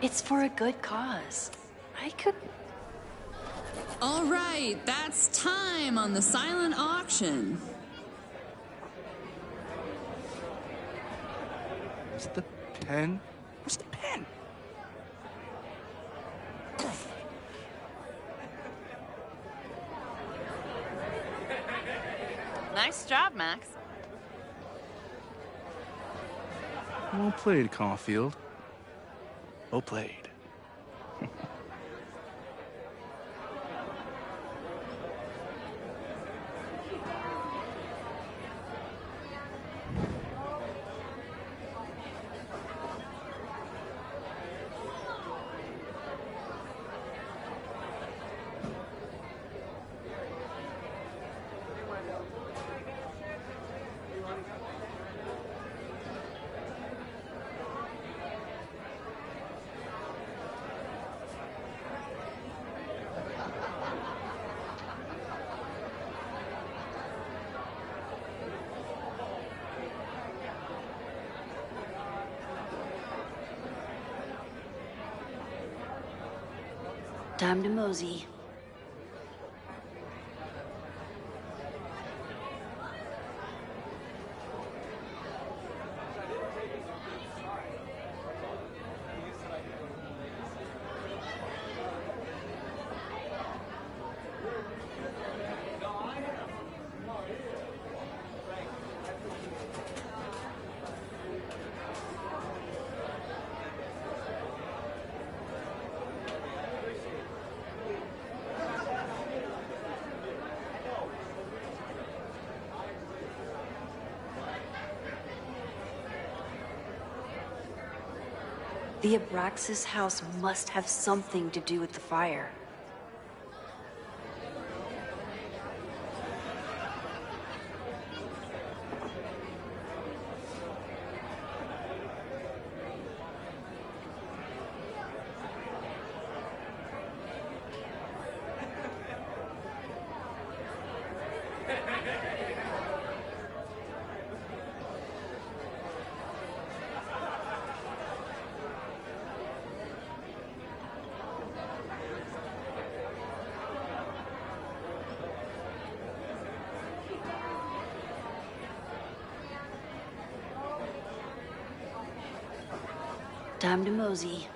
Speaker 1: It's for a good cause. I could...
Speaker 20: All right, that's time on the silent auction.
Speaker 7: Where's the pen? Where's the pen?
Speaker 6: Nice job, Max.
Speaker 7: Well played, Caulfield. Well played.
Speaker 1: Time to mosey. The Abraxas house must have something to do with the fire. Time to mosey.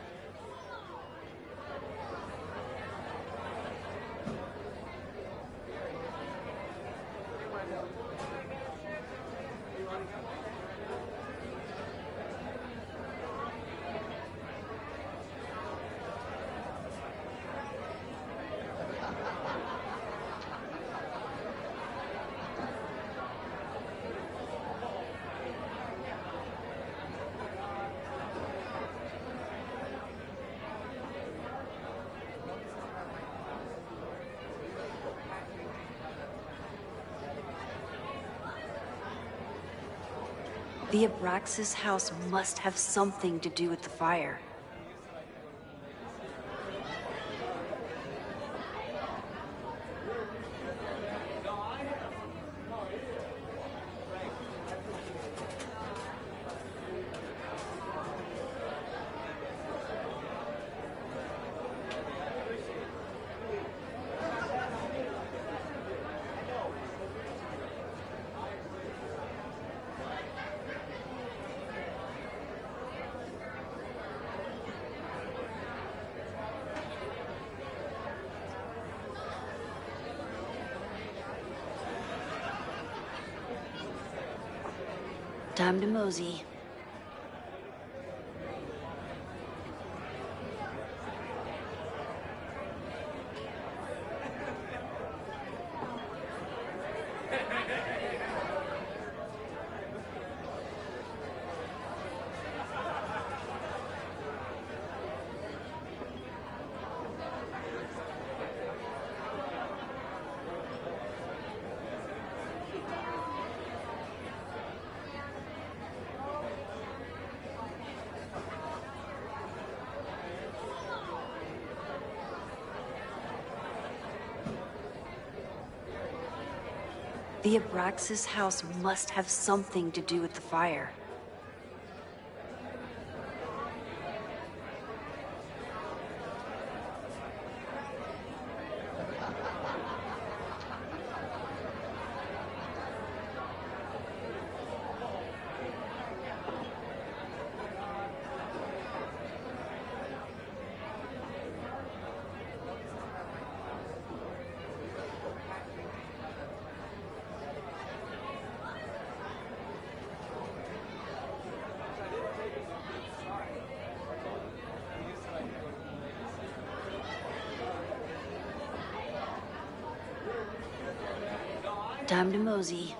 Speaker 1: The Abraxas house must have something to do with the fire. Time to mosey. The Abraxas house must have something to do with the fire. Time to mosey.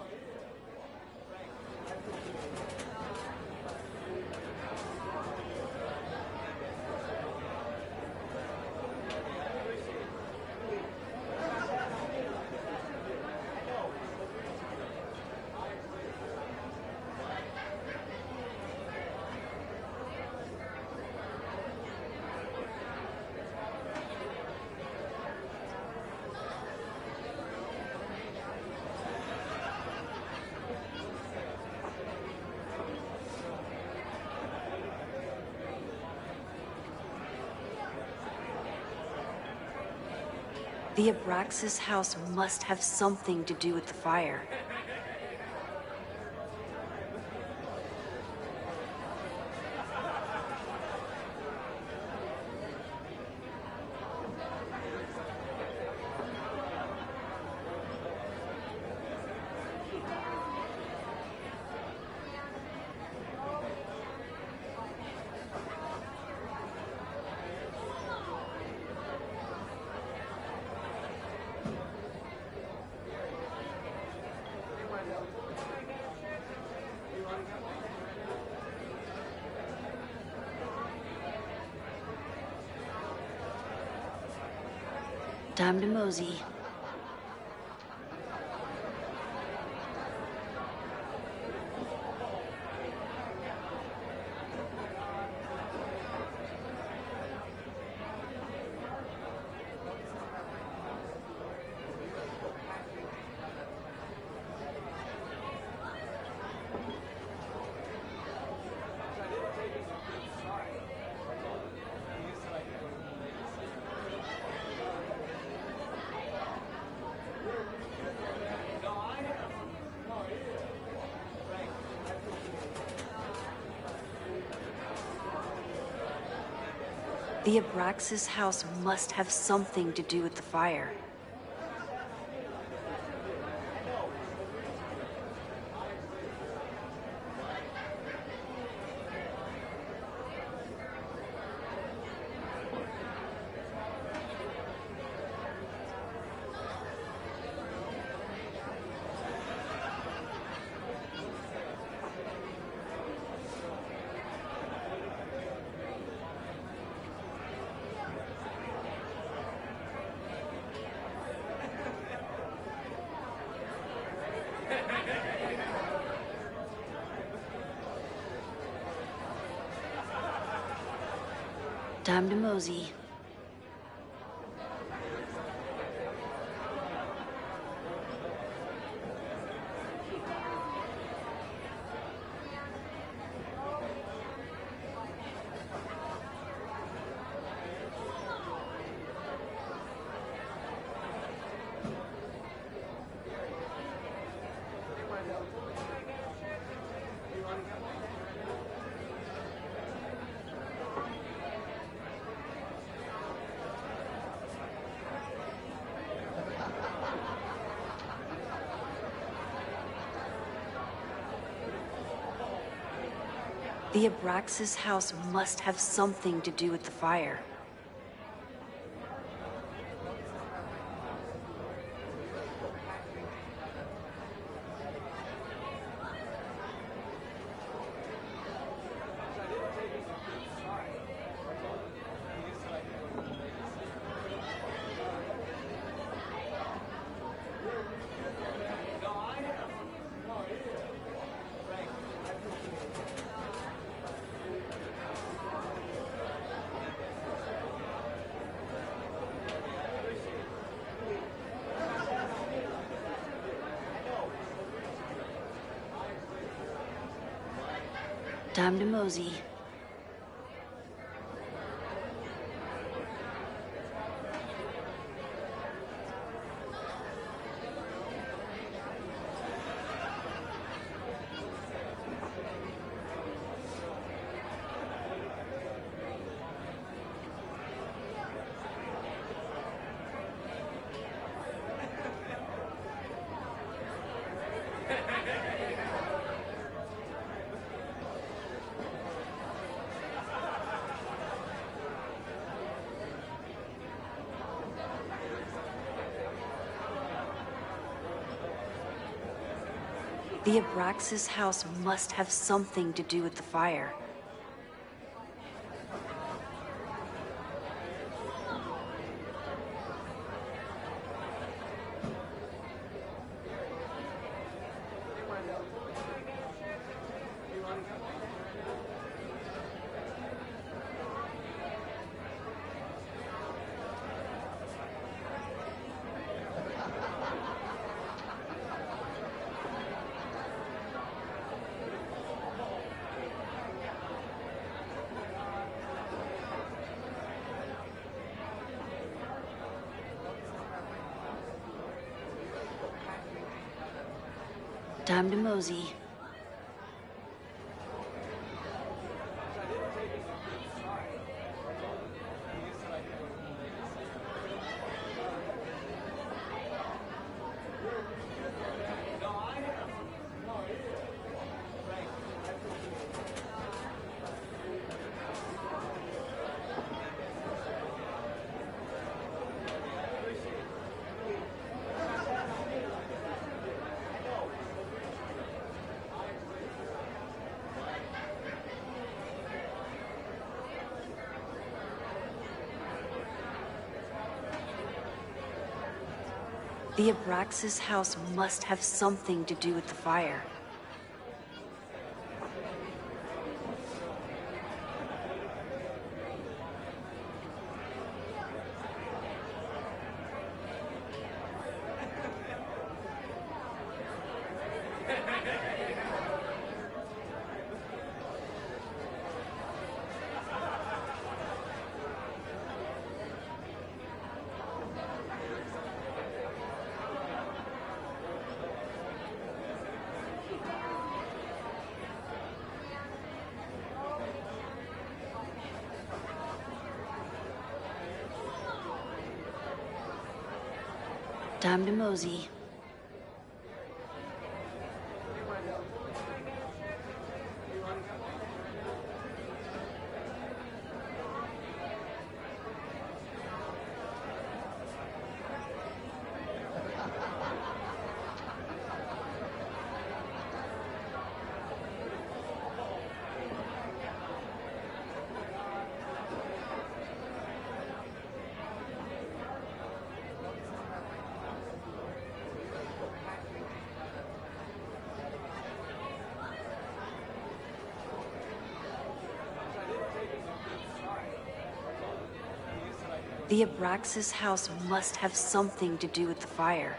Speaker 1: The Abraxas house must have something to do with the fire. Time to mosey. The Abraxas house must have something to do with the fire. Time to mosey. The Abraxas house must have something to do with the fire. Time to mosey. The Abraxas house must have something to do with the fire. Time to mosey. The Abraxas house must have something to do with the fire. Time to mosey. The Abraxas house must have something to do with the fire.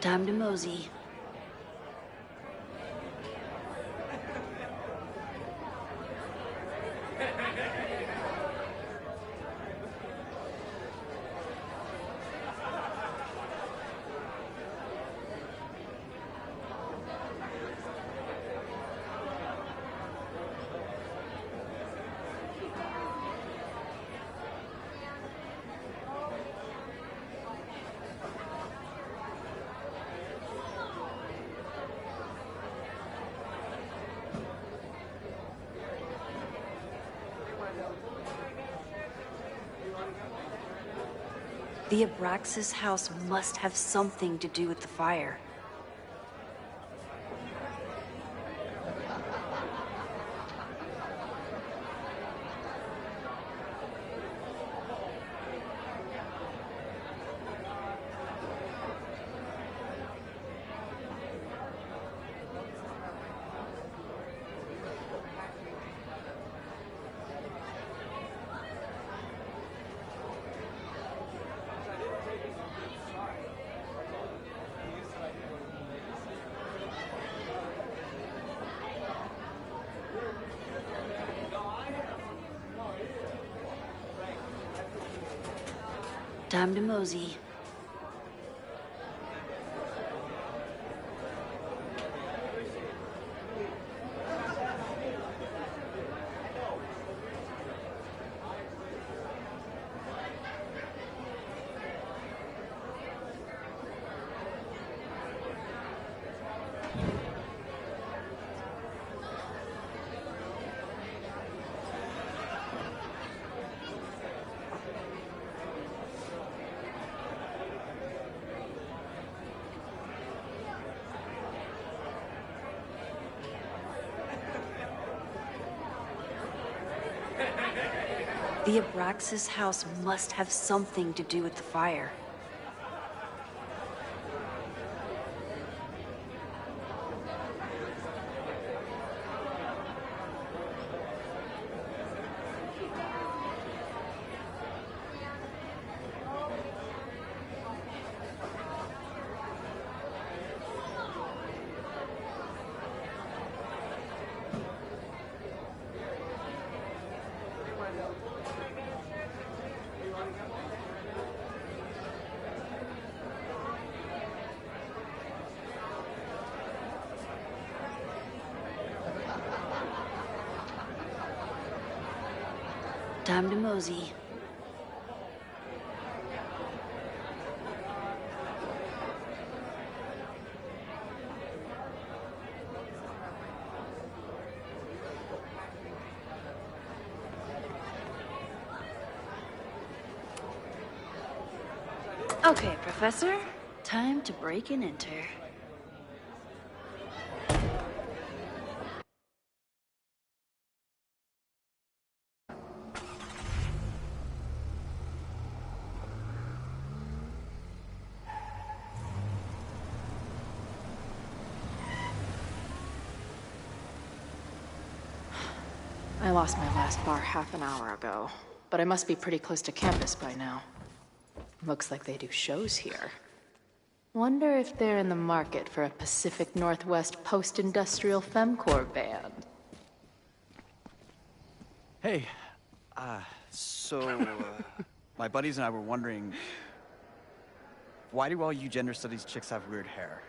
Speaker 1: Time to mosey. The Abraxas house must have something to do with the fire. Time to mosey. The Abraxas house must have something to do with the fire. Time to mosey. Okay, Professor. Time to break and enter.
Speaker 4: I lost my last bar half an hour ago, but I must be pretty close to campus by now. Looks like they do shows here. Wonder if they're in the market for a Pacific Northwest post-industrial femcore band.
Speaker 11: Hey, my buddies and I were wondering, why do all you gender studies chicks have weird hair?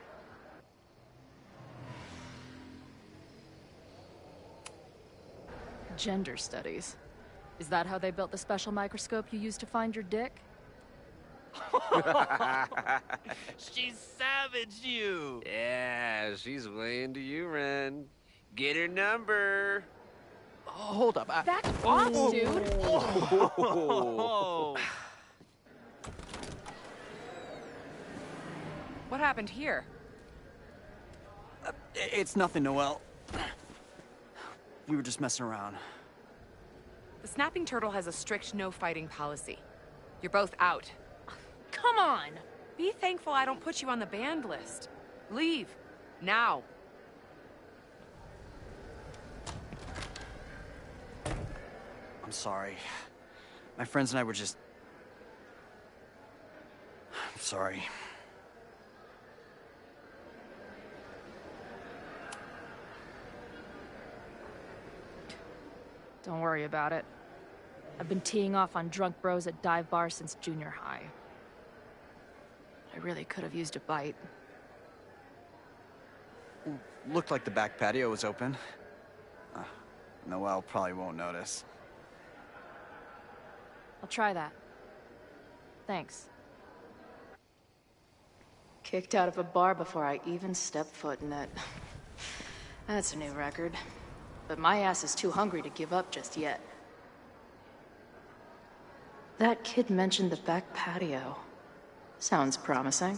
Speaker 2: Gender studies. Is that how they built the special microscope you used to find your dick?
Speaker 22: She savaged you! Yeah, she's way into you, Ren. Get her number.
Speaker 11: Hold up.
Speaker 2: Back off, dude!
Speaker 6: What happened here?
Speaker 11: It's nothing, Noelle. We were just messing around.
Speaker 6: The Snapping Turtle has a strict no-fighting policy. You're both out. Come on! Be thankful I don't put you on the banned list. Leave. Now.
Speaker 11: I'm sorry. My friends and I were just... I'm sorry.
Speaker 2: Don't worry about it. I've been teeing off on drunk bros at dive bars since junior high. I really could have used a bite.
Speaker 11: Looked like the back patio was open. Noelle probably won't notice.
Speaker 2: I'll try that. Thanks.
Speaker 4: Kicked out of a bar before I even stepped foot in it. That's a new record. But my ass is too hungry to give up just yet. That kid mentioned the back patio. Sounds promising.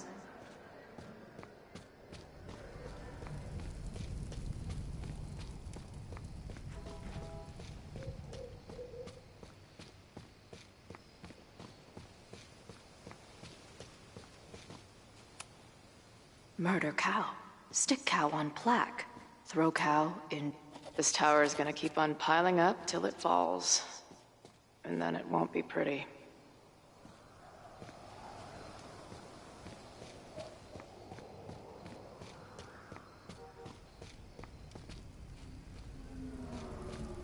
Speaker 4: Murder cow. Stick cow on plaque. Throw cow in... This tower is gonna keep on piling up till it falls. And then it won't be pretty.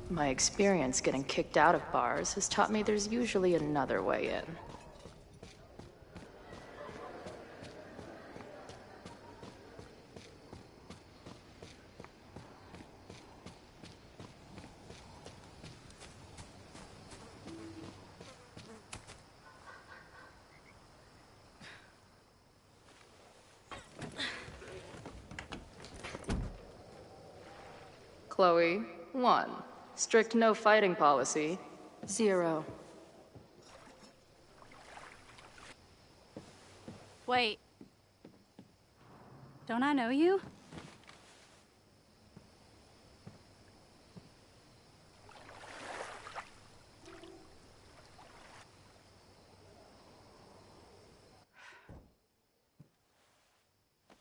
Speaker 4: My experience getting kicked out of bars has taught me there's usually another way in. Chloe, 1. Strict no fighting policy, 0.
Speaker 14: Wait. Don't I know you?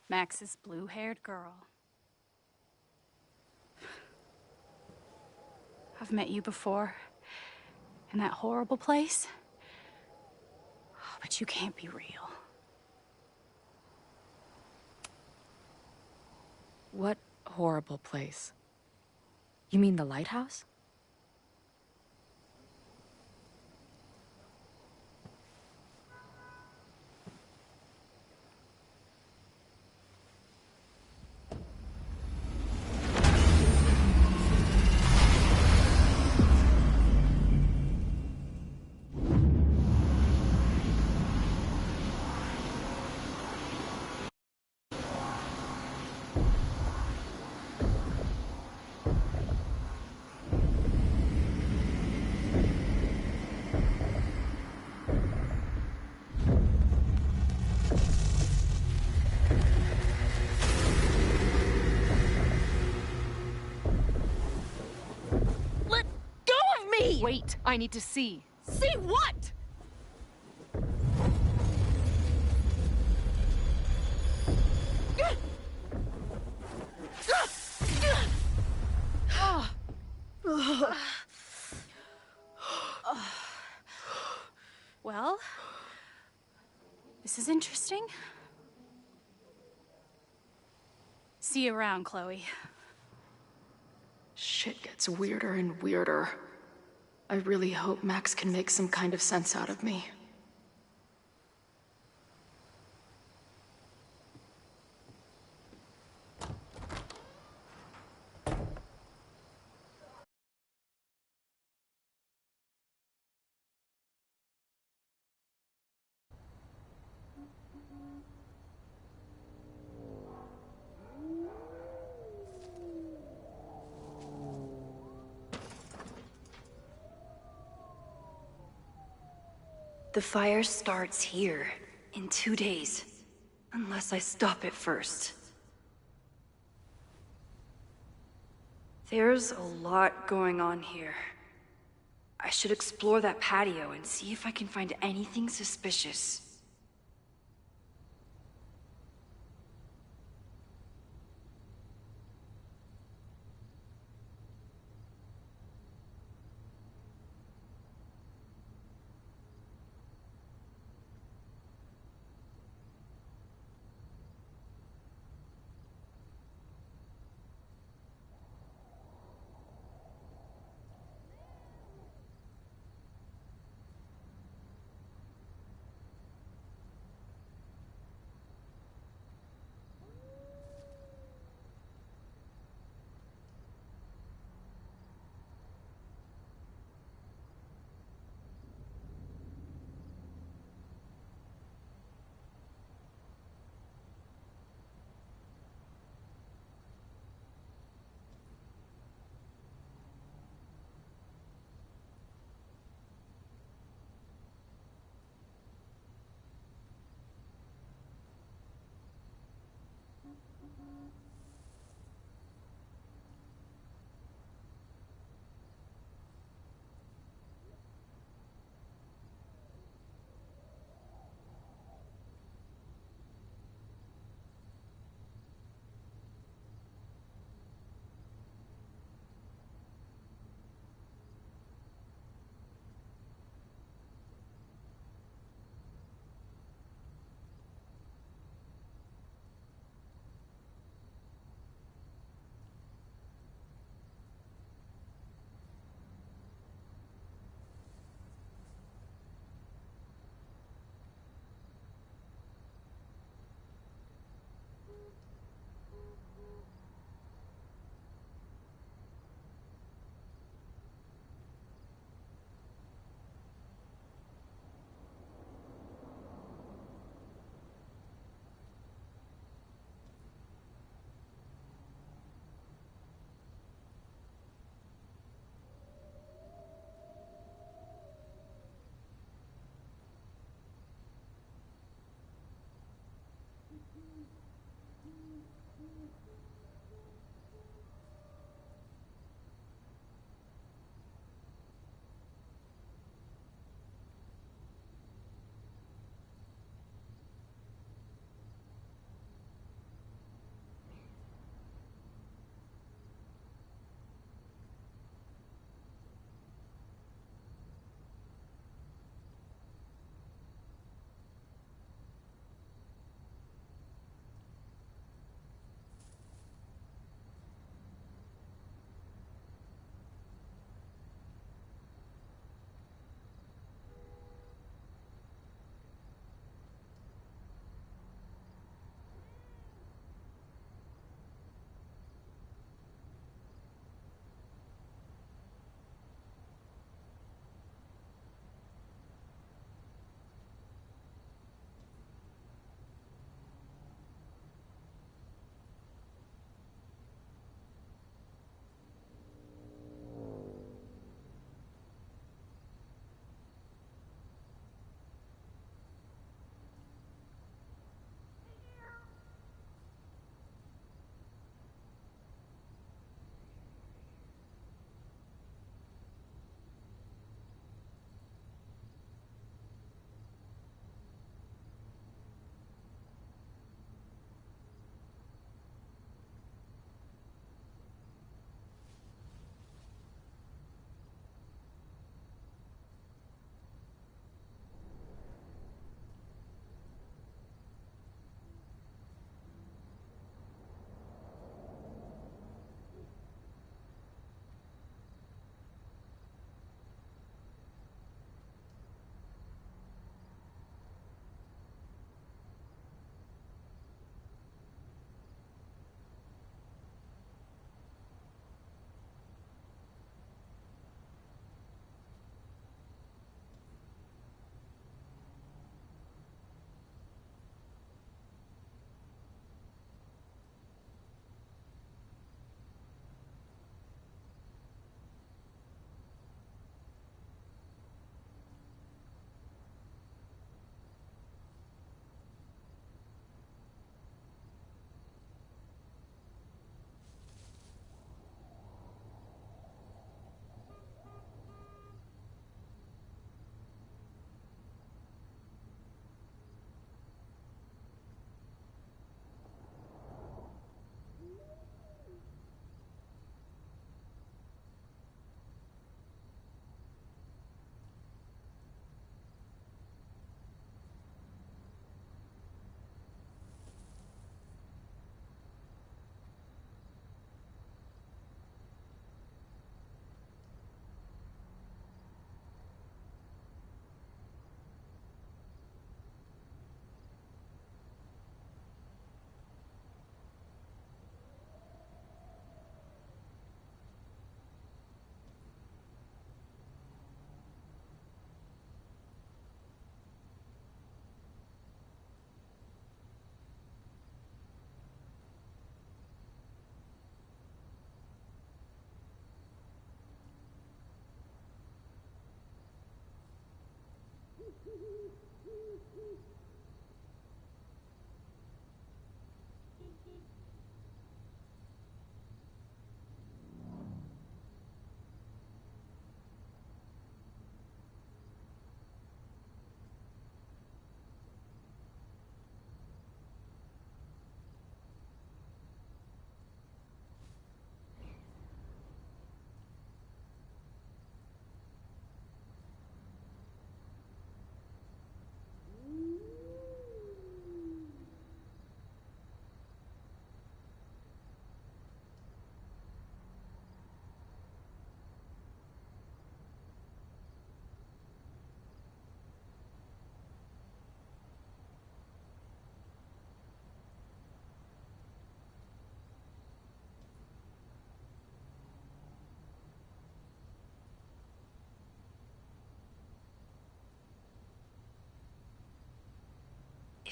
Speaker 14: Max's blue-haired girl. I've met you before. In that horrible place. Oh, but you can't be real.
Speaker 6: What horrible place? You mean the lighthouse?
Speaker 2: Wait, I need to see. See what?
Speaker 14: Well, this is interesting. See you around, Chloe.
Speaker 4: Shit gets weirder and weirder. I really hope Max can make some kind of sense out of me.
Speaker 1: The fire starts here in 2 days, unless I stop it first. There's a lot going on here. I should explore that patio and see if I can find anything suspicious.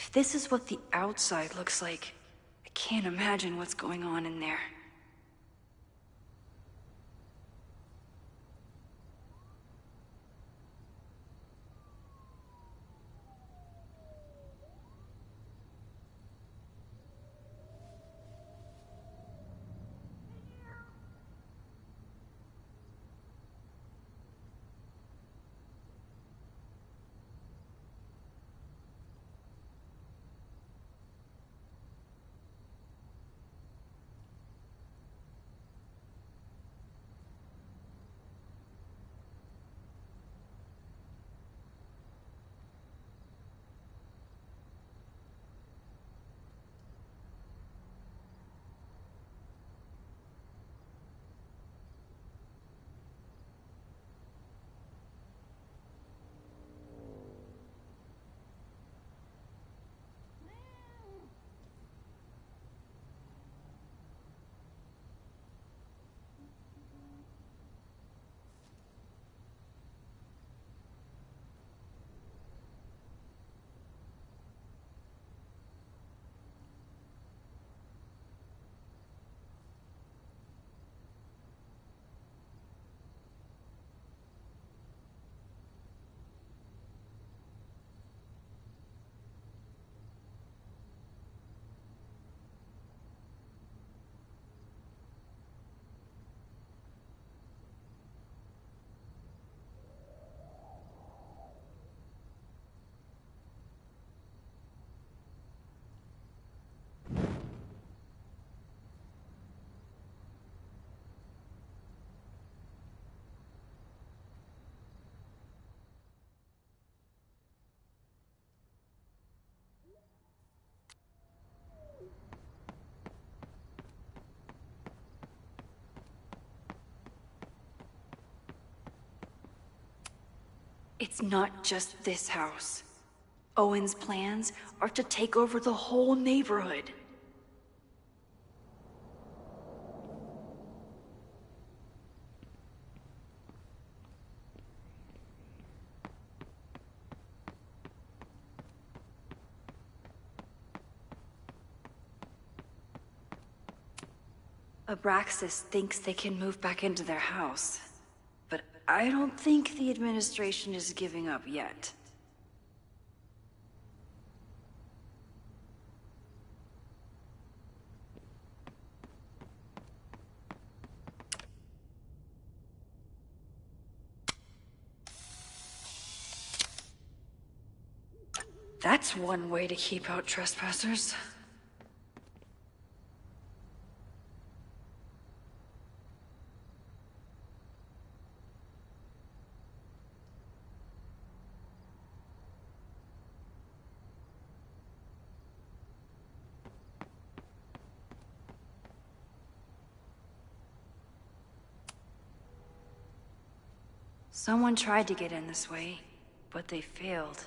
Speaker 1: If this is what the outside looks like, I can't imagine what's going on in there. It's not just this house. Owen's plans are to take over the whole neighborhood. Abraxas thinks they can move back into their house. But I don't think the administration is giving up yet. That's one way to keep out trespassers. Someone tried to get in this way, but they failed.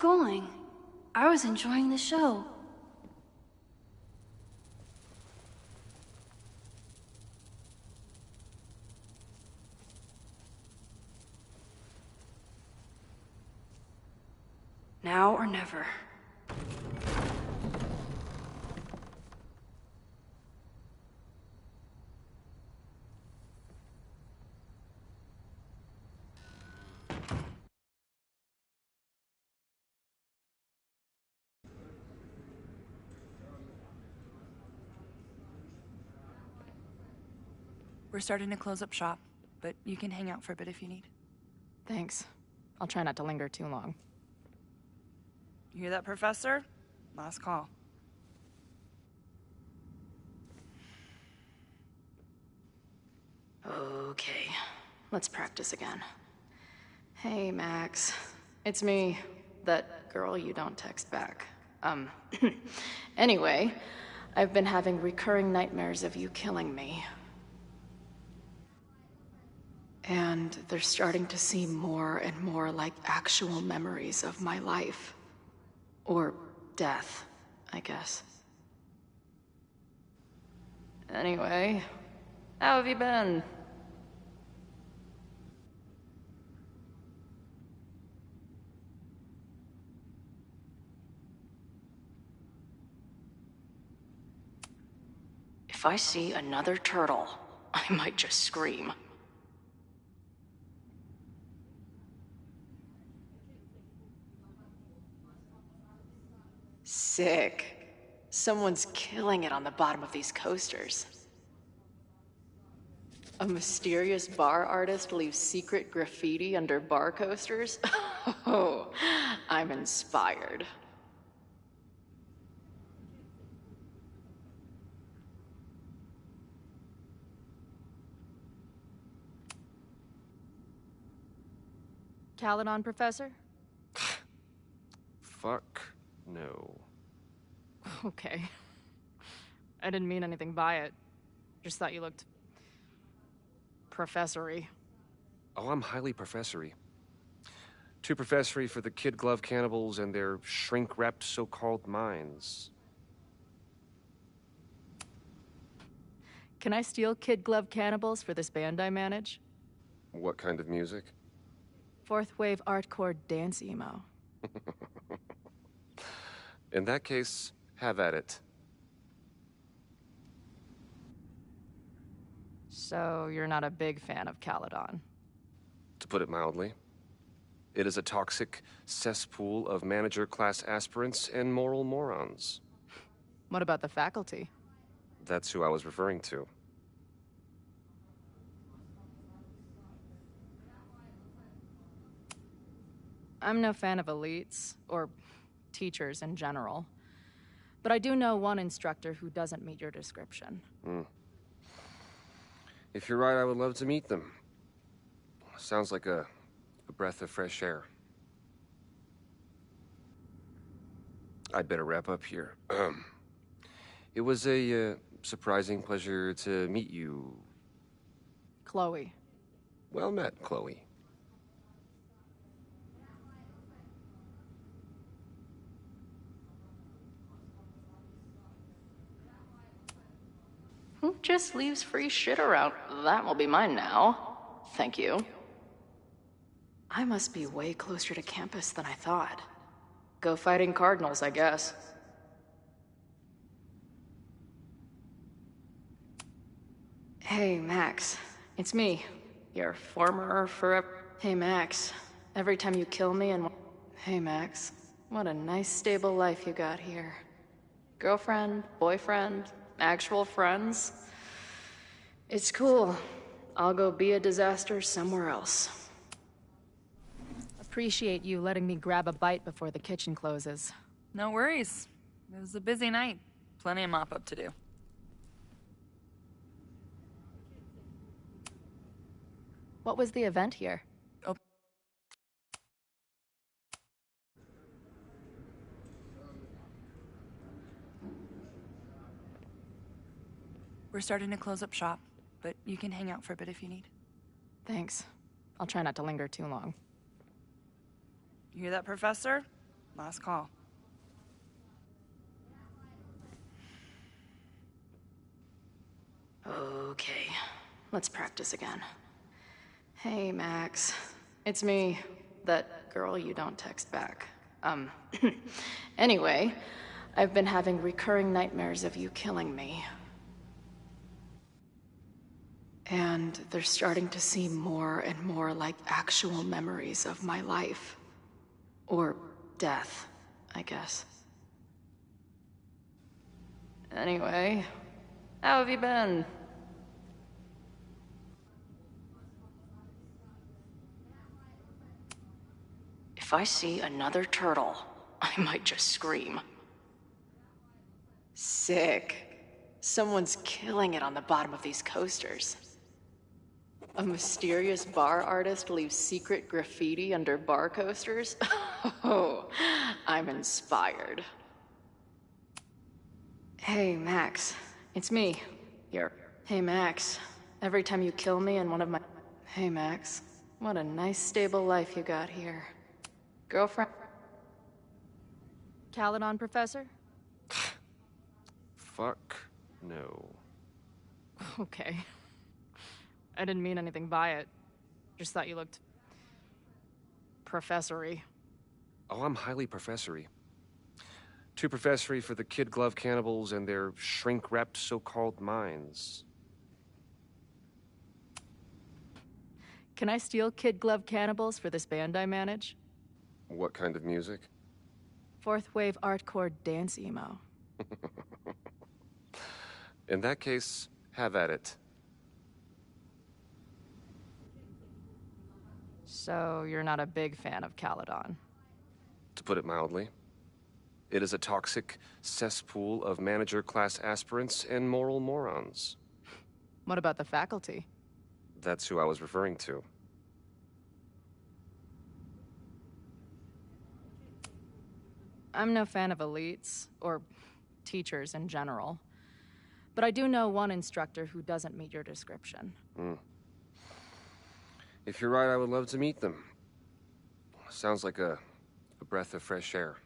Speaker 1: going. I was enjoying the show. Now or never.
Speaker 6: We're starting to close up shop, but you can hang out for a bit if you need.
Speaker 4: Thanks. I'll try not to linger too long.
Speaker 6: You hear that, Professor? Last call.
Speaker 4: Okay, let's practice again. Hey, Max. It's me, that girl you don't text back. Anyway, I've been having recurring nightmares of you killing me. And they're starting to seem more and more like actual memories of my life. Or death, I guess. Anyway, how have you been? If I see another turtle, I might just scream. Sick. Someone's killing it on the bottom of these coasters. A mysterious bar artist leaves secret graffiti under bar coasters? Oh, I'm inspired.
Speaker 2: Caledon, Professor?
Speaker 10: Fuck no.
Speaker 4: Okay. I didn't mean anything by it. Just thought you looked... professory.
Speaker 10: Oh, I'm highly professory. Too professory for the kid glove cannibals and their shrink-wrapped so-called minds.
Speaker 4: Can I steal kid glove cannibals for this band I manage?
Speaker 10: What kind of music?
Speaker 4: Fourth wave artcore dance emo.
Speaker 10: In that case, have at it.
Speaker 4: So, you're not a big fan of Caledon?
Speaker 10: To put it mildly. It is a toxic cesspool of manager-class aspirants and moral morons.
Speaker 4: What about the faculty?
Speaker 10: That's who I was referring to.
Speaker 4: I'm no fan of elites, or teachers in general. But I do know one instructor who doesn't meet your description.
Speaker 10: If you're right, I would love to meet them. Sounds like a breath of fresh air. I'd better wrap up here. It was a surprising pleasure to meet you.
Speaker 4: Chloe.
Speaker 10: Well met, Chloe.
Speaker 4: Who just leaves free shit around? That will be mine now. Thank you. I must be way closer to campus than I thought. Go fighting Cardinals, I guess. Hey, Max. It's me. Your former forever... Hey, Max. Every time you kill me and... Hey, Max. What a nice, stable life you got here. Girlfriend, boyfriend, actual friends. It's cool. I'll go be a disaster somewhere else. Appreciate you letting me grab a bite before the kitchen closes.
Speaker 6: No worries. It was a busy night. Plenty of mop-up to do.
Speaker 4: What was the event here?
Speaker 6: Oh. We're starting to close up shop, but you can hang out for a bit if you need.
Speaker 4: Thanks. I'll try not to linger too long.
Speaker 6: You hear that, Professor? Last call.
Speaker 4: Okay, let's practice again. Hey, Max. It's me, that girl you don't text back. Anyway, I've been having recurring nightmares of you killing me. And they're starting to seem more and more like actual memories of my life. Or death, I guess. Anyway, how have you been? If I see another turtle, I might just scream. Sick. Someone's killing it on the bottom of these coasters. A mysterious bar artist leaves secret graffiti under bar coasters? Oh, I'm inspired. Hey, Max. It's me. Here. Hey, Max. Every time you kill me in one of my... Hey, Max. What a nice, stable life you got here. Girlfriend?
Speaker 2: Caledon, Professor?
Speaker 10: Fuck no.
Speaker 2: Okay. I didn't mean anything by it. Just thought you looked... professory.
Speaker 10: Oh, I'm highly professory. Too professory for the kid glove cannibals and their shrink-wrapped so-called minds.
Speaker 2: Can I steal kid glove cannibals for this band I manage?
Speaker 10: What kind of music?
Speaker 2: Fourth wave artcore dance emo.
Speaker 10: In that case, have at it.
Speaker 2: So you're not a big fan of Caledon?
Speaker 10: To put it mildly. It is a toxic cesspool of manager-class aspirants and moral morons.
Speaker 2: What about the faculty?
Speaker 10: That's who I was referring to.
Speaker 2: I'm no fan of elites, or teachers in general. But I do know one instructor who doesn't meet your description.
Speaker 10: If you're right, I would love to meet them. Sounds like a breath of fresh air.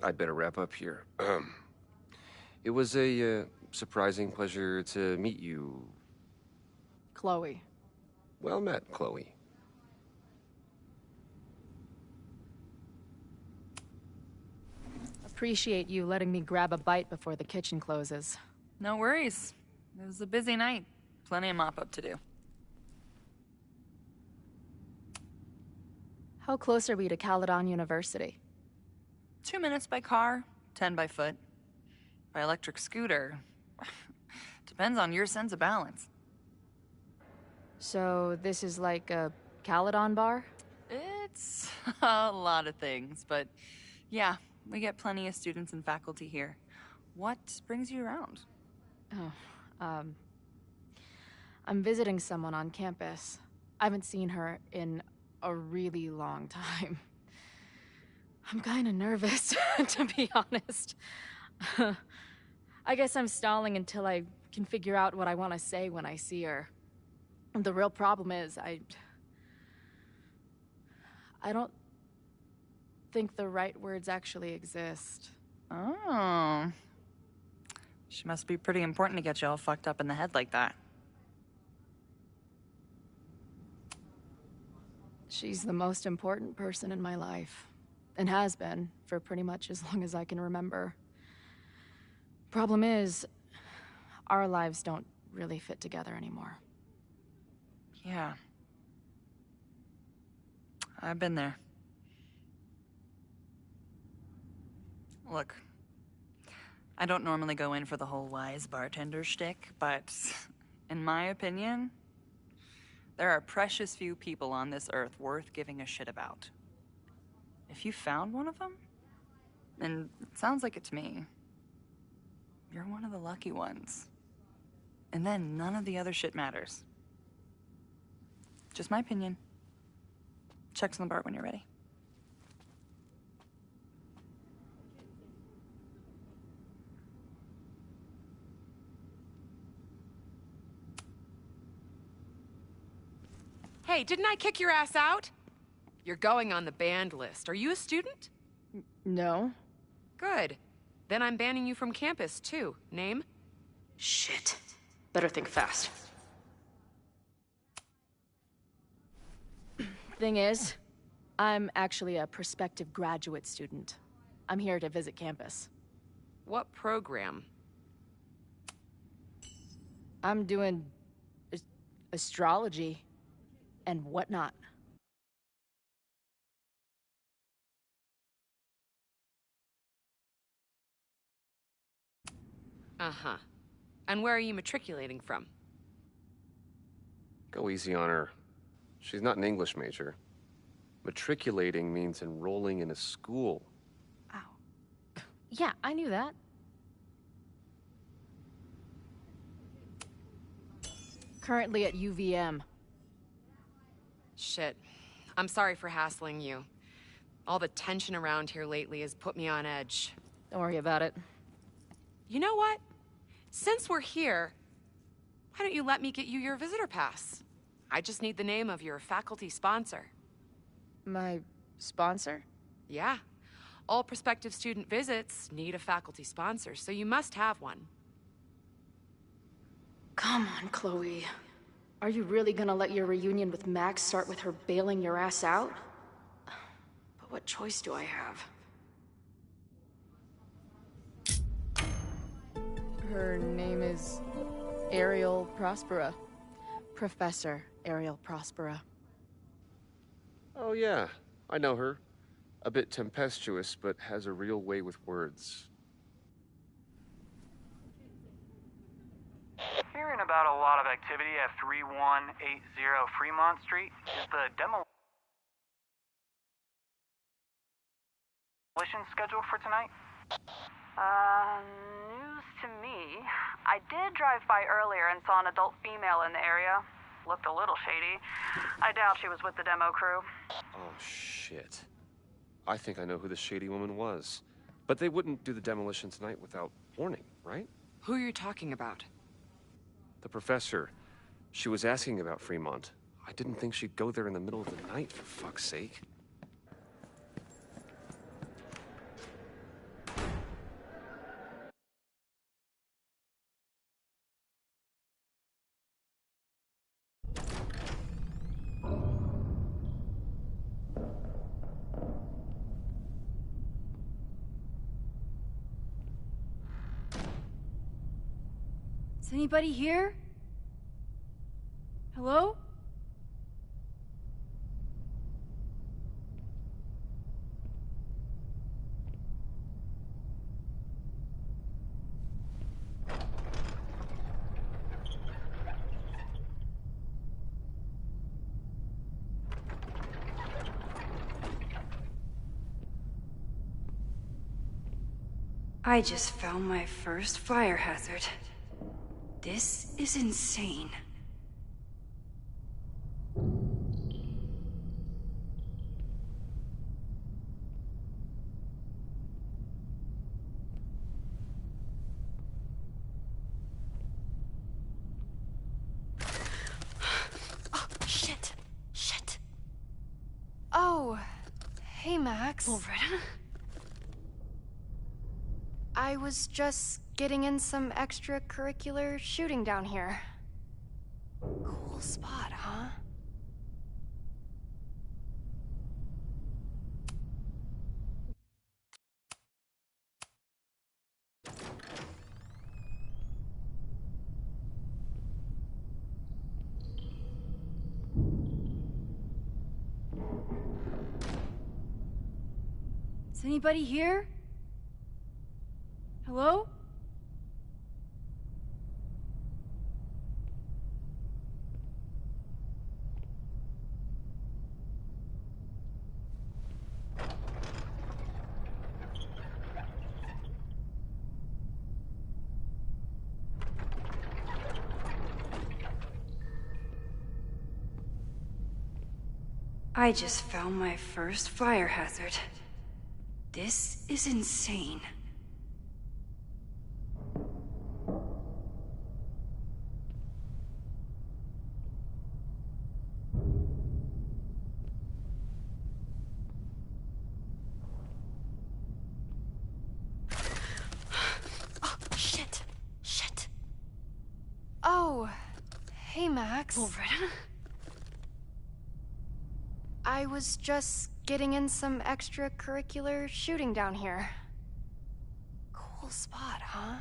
Speaker 10: I'd better wrap up here. It was a surprising pleasure to meet you.
Speaker 2: Chloe.
Speaker 10: Well met, Chloe.
Speaker 2: Appreciate you letting me grab a bite before the kitchen closes.
Speaker 6: No worries. It was a busy night. Plenty of mop-up to do.
Speaker 2: How close are we to Caledon University?
Speaker 6: 2 minutes by car, 10 by foot. By electric scooter. Depends on your sense of balance.
Speaker 2: So this is like a Caledon bar?
Speaker 6: It's a lot of things, but yeah, we get plenty of students and faculty here. What brings you around?
Speaker 2: Oh, I'm visiting someone on campus. I haven't seen her in a really long time. I'm kinda nervous, to be honest. I guess I'm stalling until I can figure out what I want to say when I see her. The real problem is, I don't think the right words actually exist.
Speaker 6: Oh. She must be pretty important to get you all fucked up in the head like that.
Speaker 2: She's the most important person in my life, and has been for pretty much as long as I can remember. Problem is, our lives don't really fit together anymore.
Speaker 6: Yeah. I've been there. Look, I don't normally go in for the whole wise bartender shtick, but in my opinion, there are precious few people on this earth worth giving a shit about. If you found one of them, and it sounds like it to me, you're one of the lucky ones. And then none of the other shit matters. Just my opinion. Checks on the bar when you're ready. Hey, didn't I kick your ass out?
Speaker 12: You're going on the banned list. Are you a student?
Speaker 4: No.
Speaker 12: Good. Then I'm banning you from campus, too. Name?
Speaker 4: Shit. Better think fast. Thing is, I'm actually a prospective graduate student. I'm here to visit campus.
Speaker 12: What program?
Speaker 4: I'm doing astrology and whatnot.
Speaker 12: Uh-huh. And where are you matriculating from?
Speaker 10: Go easy on her. She's not an English major. Matriculating means enrolling in a school.
Speaker 4: Yeah, I knew that. Currently at UVM.
Speaker 12: Shit. I'm sorry for hassling you. All the tension around here lately has put me on edge.
Speaker 4: Don't worry about it.
Speaker 12: You know what? Since we're here, why don't you let me get you your visitor pass? I just need the name of your faculty sponsor.
Speaker 4: My sponsor?
Speaker 12: Yeah. All prospective student visits need a faculty sponsor, so you must have one.
Speaker 4: Come on, Chloe. Are you really gonna let your reunion with Max start with her bailing your ass out? But what choice do I have? Her name is Ariel Prospera. Professor Ariel Prospera.
Speaker 10: Oh yeah, I know her. A bit tempestuous, but has a real way with words.
Speaker 15: Hearing about a lot of activity at 3180 Fremont Street. Is the demolition scheduled for tonight?
Speaker 23: News to me. I did drive by earlier and saw an adult female in the area. Looked a little shady. I doubt she was with the demo crew.
Speaker 10: Oh, shit. I think I know who the shady woman was. But they wouldn't do the demolition tonight without warning, right?
Speaker 12: Who are you talking about?
Speaker 10: The professor. She was asking about Fremont. I didn't think she'd go there in the middle of the night, for fuck's sake.
Speaker 8: Is anybody here? Hello?
Speaker 1: I just found my first fire hazard. This is insane.
Speaker 8: Oh, shit. Shit. Oh, hey, Max.
Speaker 1: Loretta?
Speaker 8: I was just getting in some extracurricular shooting down here. Cool spot, huh? Is anybody here? Hello?
Speaker 1: I just found my first fire hazard. This is insane.
Speaker 8: Hey, Max.
Speaker 1: Loretta?
Speaker 8: I was just getting in some extracurricular shooting down here. Cool spot, huh?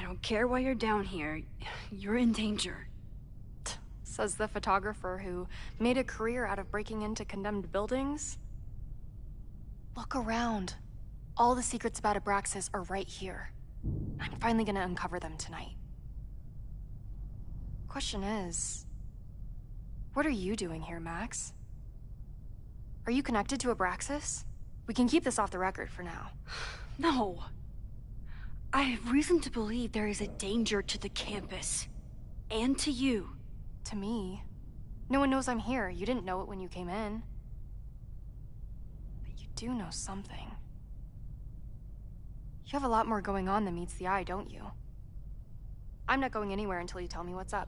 Speaker 1: I don't care why you're down here. You're in danger.
Speaker 8: Says the photographer who made a career out of breaking into condemned buildings. Look around. All the secrets about Abraxas are right here. I'm finally gonna uncover them tonight. Question is, what are you doing here, Max? Are you connected to Abraxas? We can keep this off the record for now.
Speaker 1: No. I have reason to believe there is a danger to the campus. And to you.
Speaker 8: To me? No one knows I'm here. You didn't know it when you came in. But you do know something. You have a lot more going on than meets the eye, don't you? I'm not going anywhere until you tell me what's up.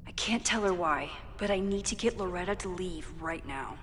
Speaker 1: I can't tell her why, but I need to get Loretta to leave right now.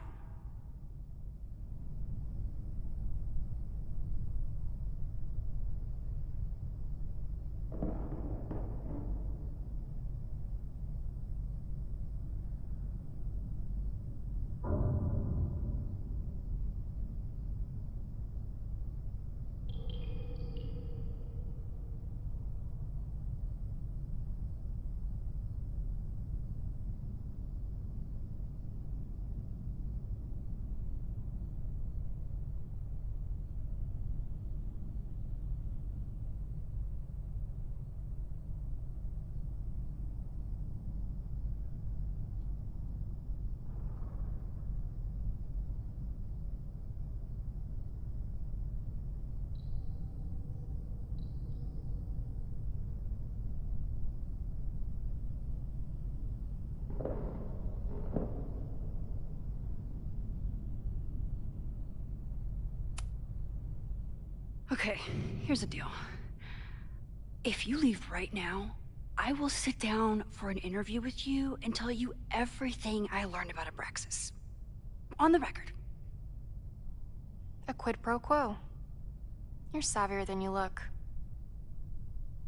Speaker 1: Okay, here's the deal. If you leave right now, I will sit down for an interview with you and tell you everything I learned about Abraxas. On the record.
Speaker 8: A quid pro quo. You're savvier than you look.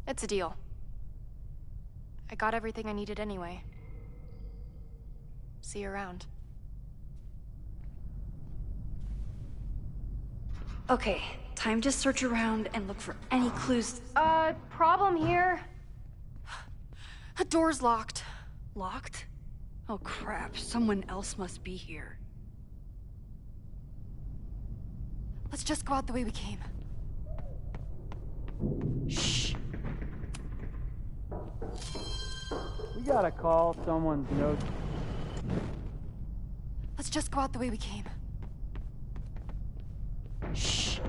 Speaker 8: It's a deal. I got everything I needed anyway. See you around.
Speaker 1: Okay, time to search around and look for any clues.
Speaker 8: Problem here. The door's locked.
Speaker 1: Locked? Oh crap, someone else must be here.
Speaker 8: Let's just go out the way we came.
Speaker 1: Shh.
Speaker 13: We gotta call someone's note.
Speaker 8: Let's just go out the way we came.
Speaker 1: Shh.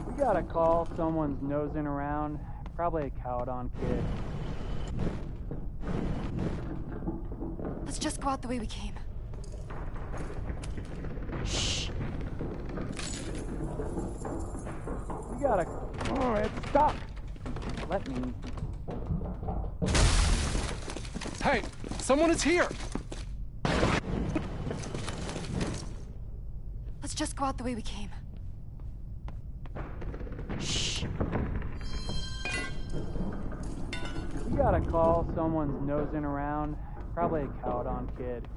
Speaker 13: We gotta call someone's nosing around. Probably a Caledon kid.
Speaker 8: Let's just go out the way we came.
Speaker 1: Shh.
Speaker 13: We gotta... Oh, it's stuck! Let me...
Speaker 7: Hey! Someone is here!
Speaker 8: Let's just go out the way we came.
Speaker 1: Shh.
Speaker 13: We gotta call someone's nosing around. Probably a Caledon kid.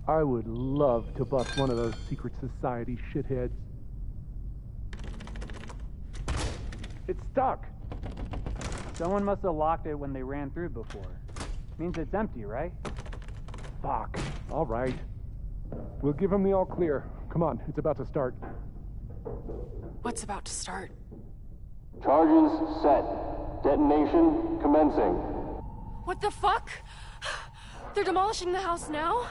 Speaker 18: I would love to bust one of those secret society shitheads.
Speaker 13: It's stuck! Someone must have locked it when they ran through before. Means it's empty, right?
Speaker 18: Fuck. All right. We'll give him the all clear. Come on, it's about to start.
Speaker 8: What's about to start?
Speaker 19: Charges set. Detonation commencing.
Speaker 8: What the fuck? They're demolishing the house now?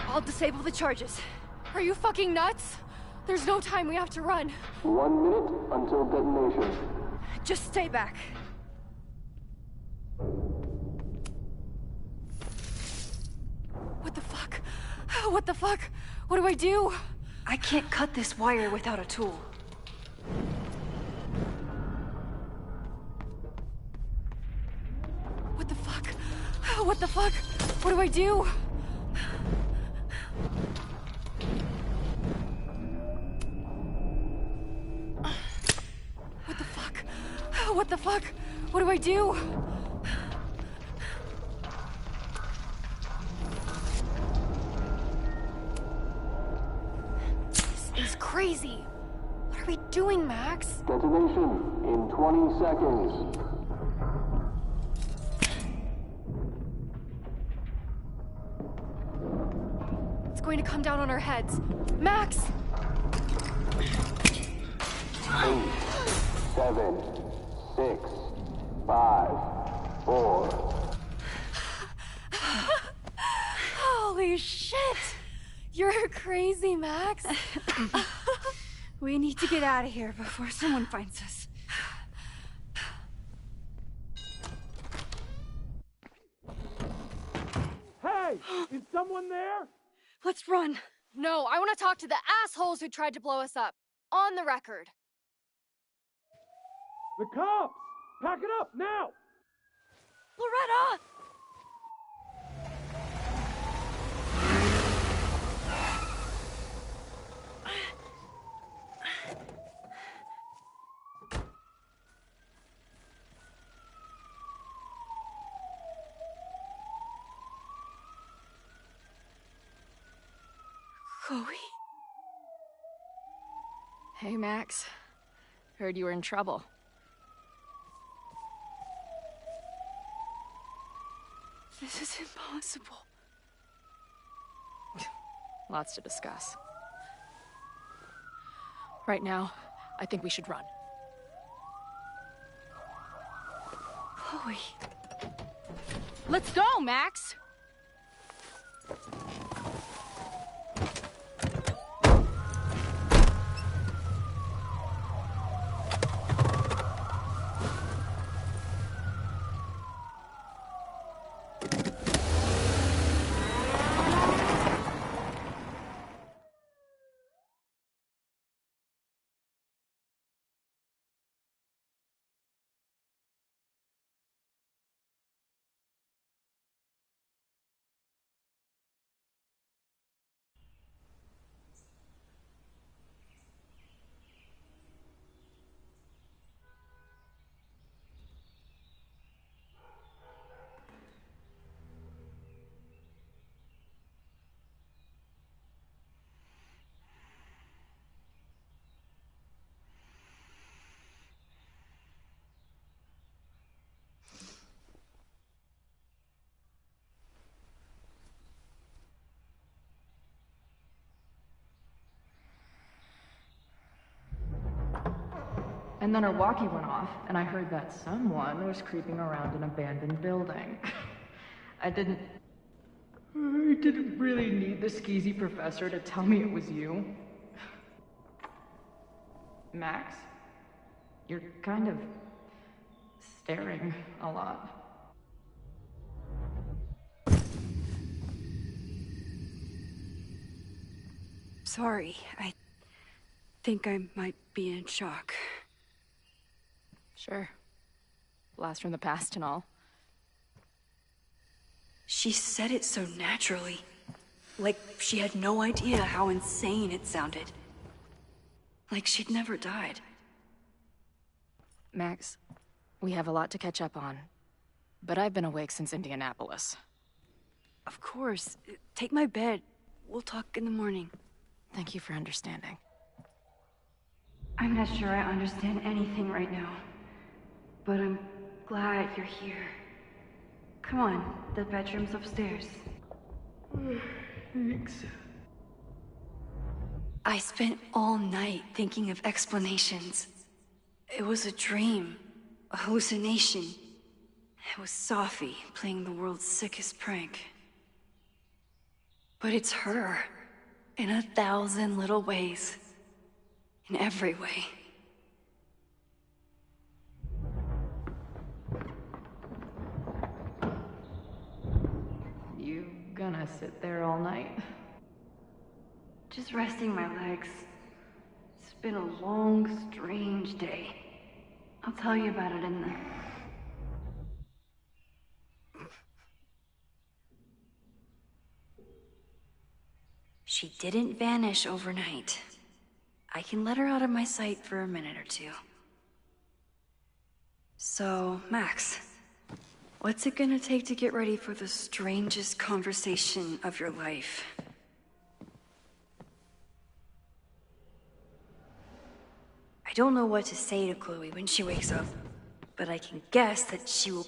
Speaker 1: I'll disable the charges.
Speaker 8: Are you fucking nuts? There's no time, we have to run.
Speaker 19: 1 minute until detonation.
Speaker 1: Just stay back.
Speaker 8: What the fuck? What the fuck? What do I do?
Speaker 1: I can't cut this wire without a tool.
Speaker 8: What the fuck? What the fuck? What do I do? What the fuck? What the fuck? What do I do? crazy. What are we doing, Max?
Speaker 19: Detonation in 20 seconds.
Speaker 8: It's going to come down on our heads. Max!
Speaker 19: 8, 7, 6, 5, 4.
Speaker 8: Holy shit! You're crazy, Max.
Speaker 1: We need to get out of here before someone finds us.
Speaker 18: Hey! Is someone there?
Speaker 1: Let's run.
Speaker 8: No, I want to talk to the assholes who tried to blow us up. On the record.
Speaker 18: The cops! Pack it up, now!
Speaker 1: Loretta! Chloe?
Speaker 8: Hey, Max. Heard you were in trouble.
Speaker 1: This is impossible.
Speaker 8: Lots to discuss. Right now, I think we should run.
Speaker 1: Chloe.
Speaker 2: Let's go, Max!
Speaker 4: And then our walkie went off, and I heard that someone was creeping around an abandoned building. I didn't really need the skeezy professor to tell me it was you. Max, you're kind of staring a lot.
Speaker 1: Sorry, I think I might be in shock.
Speaker 8: Sure. Blast from the past and all.
Speaker 1: She said it so naturally. Like she had no idea how insane it sounded. Like she'd never died.
Speaker 8: Max, we have a lot to catch up on. But I've been awake since Indianapolis.
Speaker 1: Of course. Take my bed. We'll talk in the morning.
Speaker 8: Thank you for understanding.
Speaker 1: I'm not sure I understand anything right now. But I'm glad you're here. Come on, the bedroom's upstairs.
Speaker 4: Thanks.
Speaker 1: I spent all night thinking of explanations. It was a dream, a hallucination. It was Sophie playing the world's sickest prank. But it's her, in 1,000 little ways. In every way.
Speaker 4: You gonna sit there all night?
Speaker 1: Just resting my legs. It's been a long, strange day. I'll tell you about it in the... She didn't vanish overnight. I can let her out of my sight for a minute or two. So, Max, what's it gonna take to get ready for the strangest conversation of your life? I don't know what to say to Chloe when she wakes up, but I can guess that she will...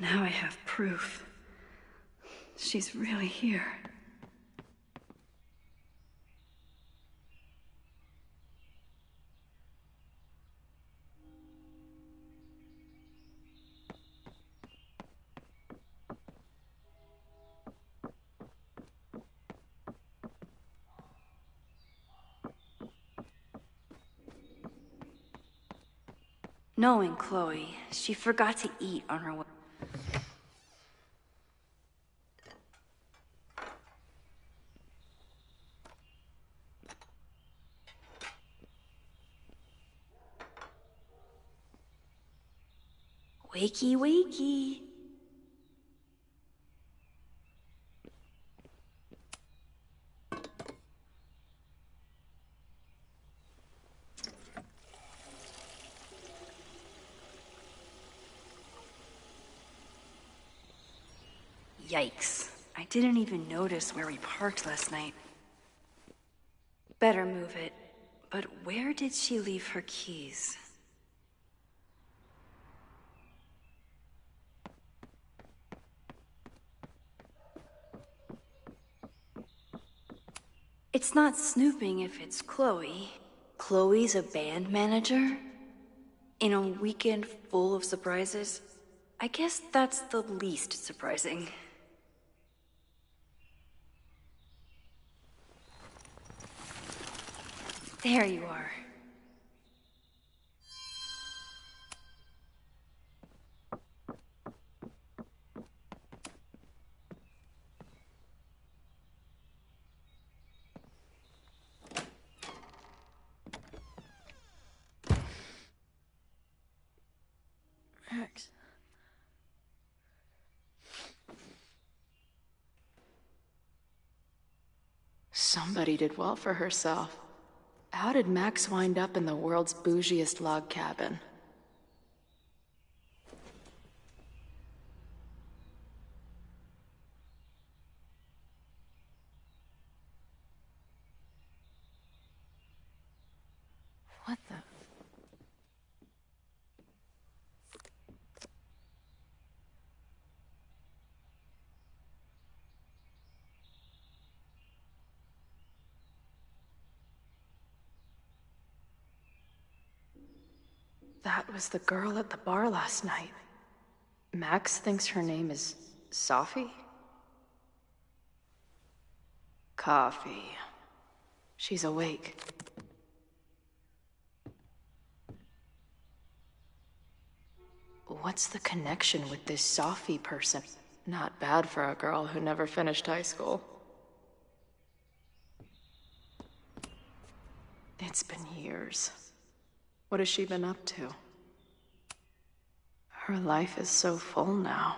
Speaker 1: Now I have proof. She's really here. Knowing Chloe, she forgot to eat on her way. Wakey, wakey. Yikes. I didn't even notice where we parked last night. Better move it. But where did she leave her keys? It's not snooping if it's Chloe. Chloe's a band manager? In a weekend full of surprises? I guess that's the least surprising. There you are.
Speaker 4: Max. Somebody did well for herself. How did Max wind up in the world's bougiest log cabin? What the... That was the girl at the bar last night. Max thinks her name is Sophie? Coffee. She's awake. What's the connection with this Sophie person? Not bad for a girl who never finished high school. It's been years. What has she been up to? Her life is so full now.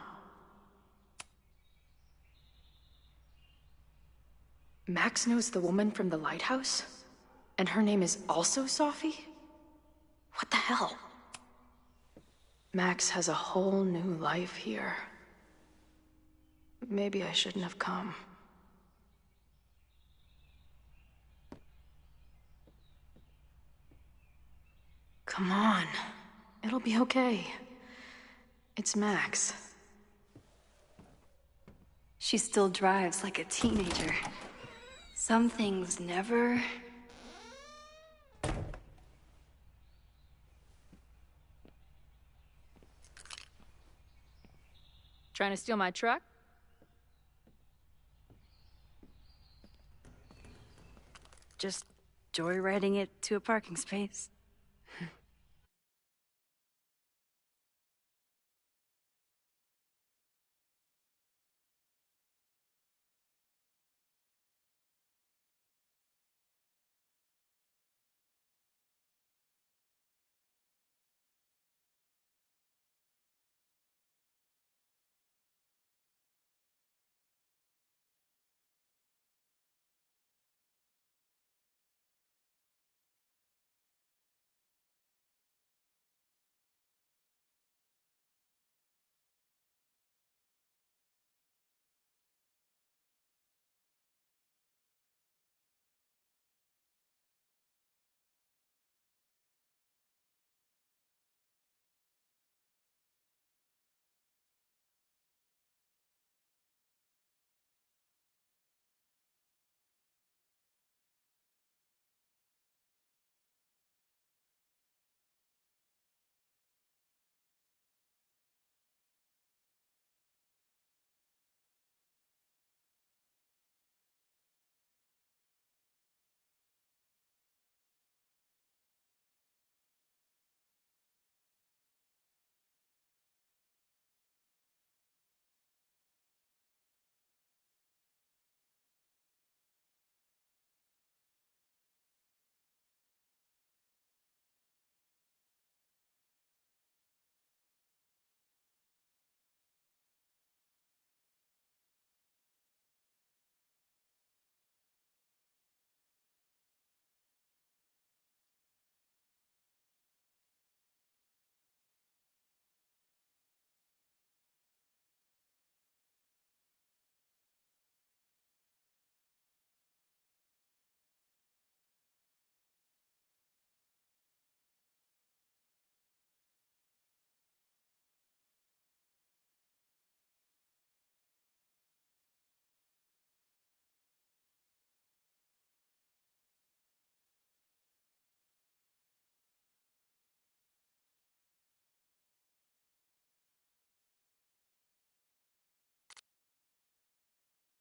Speaker 4: Max knows the woman from the lighthouse? And her name is also Sophie? What the hell? Max has a whole new life here. Maybe I shouldn't have come. Come on. It'll be okay. It's Max.
Speaker 1: She still drives like a teenager. Some things never...
Speaker 2: Trying to steal my truck?
Speaker 1: just joyriding it to a parking space.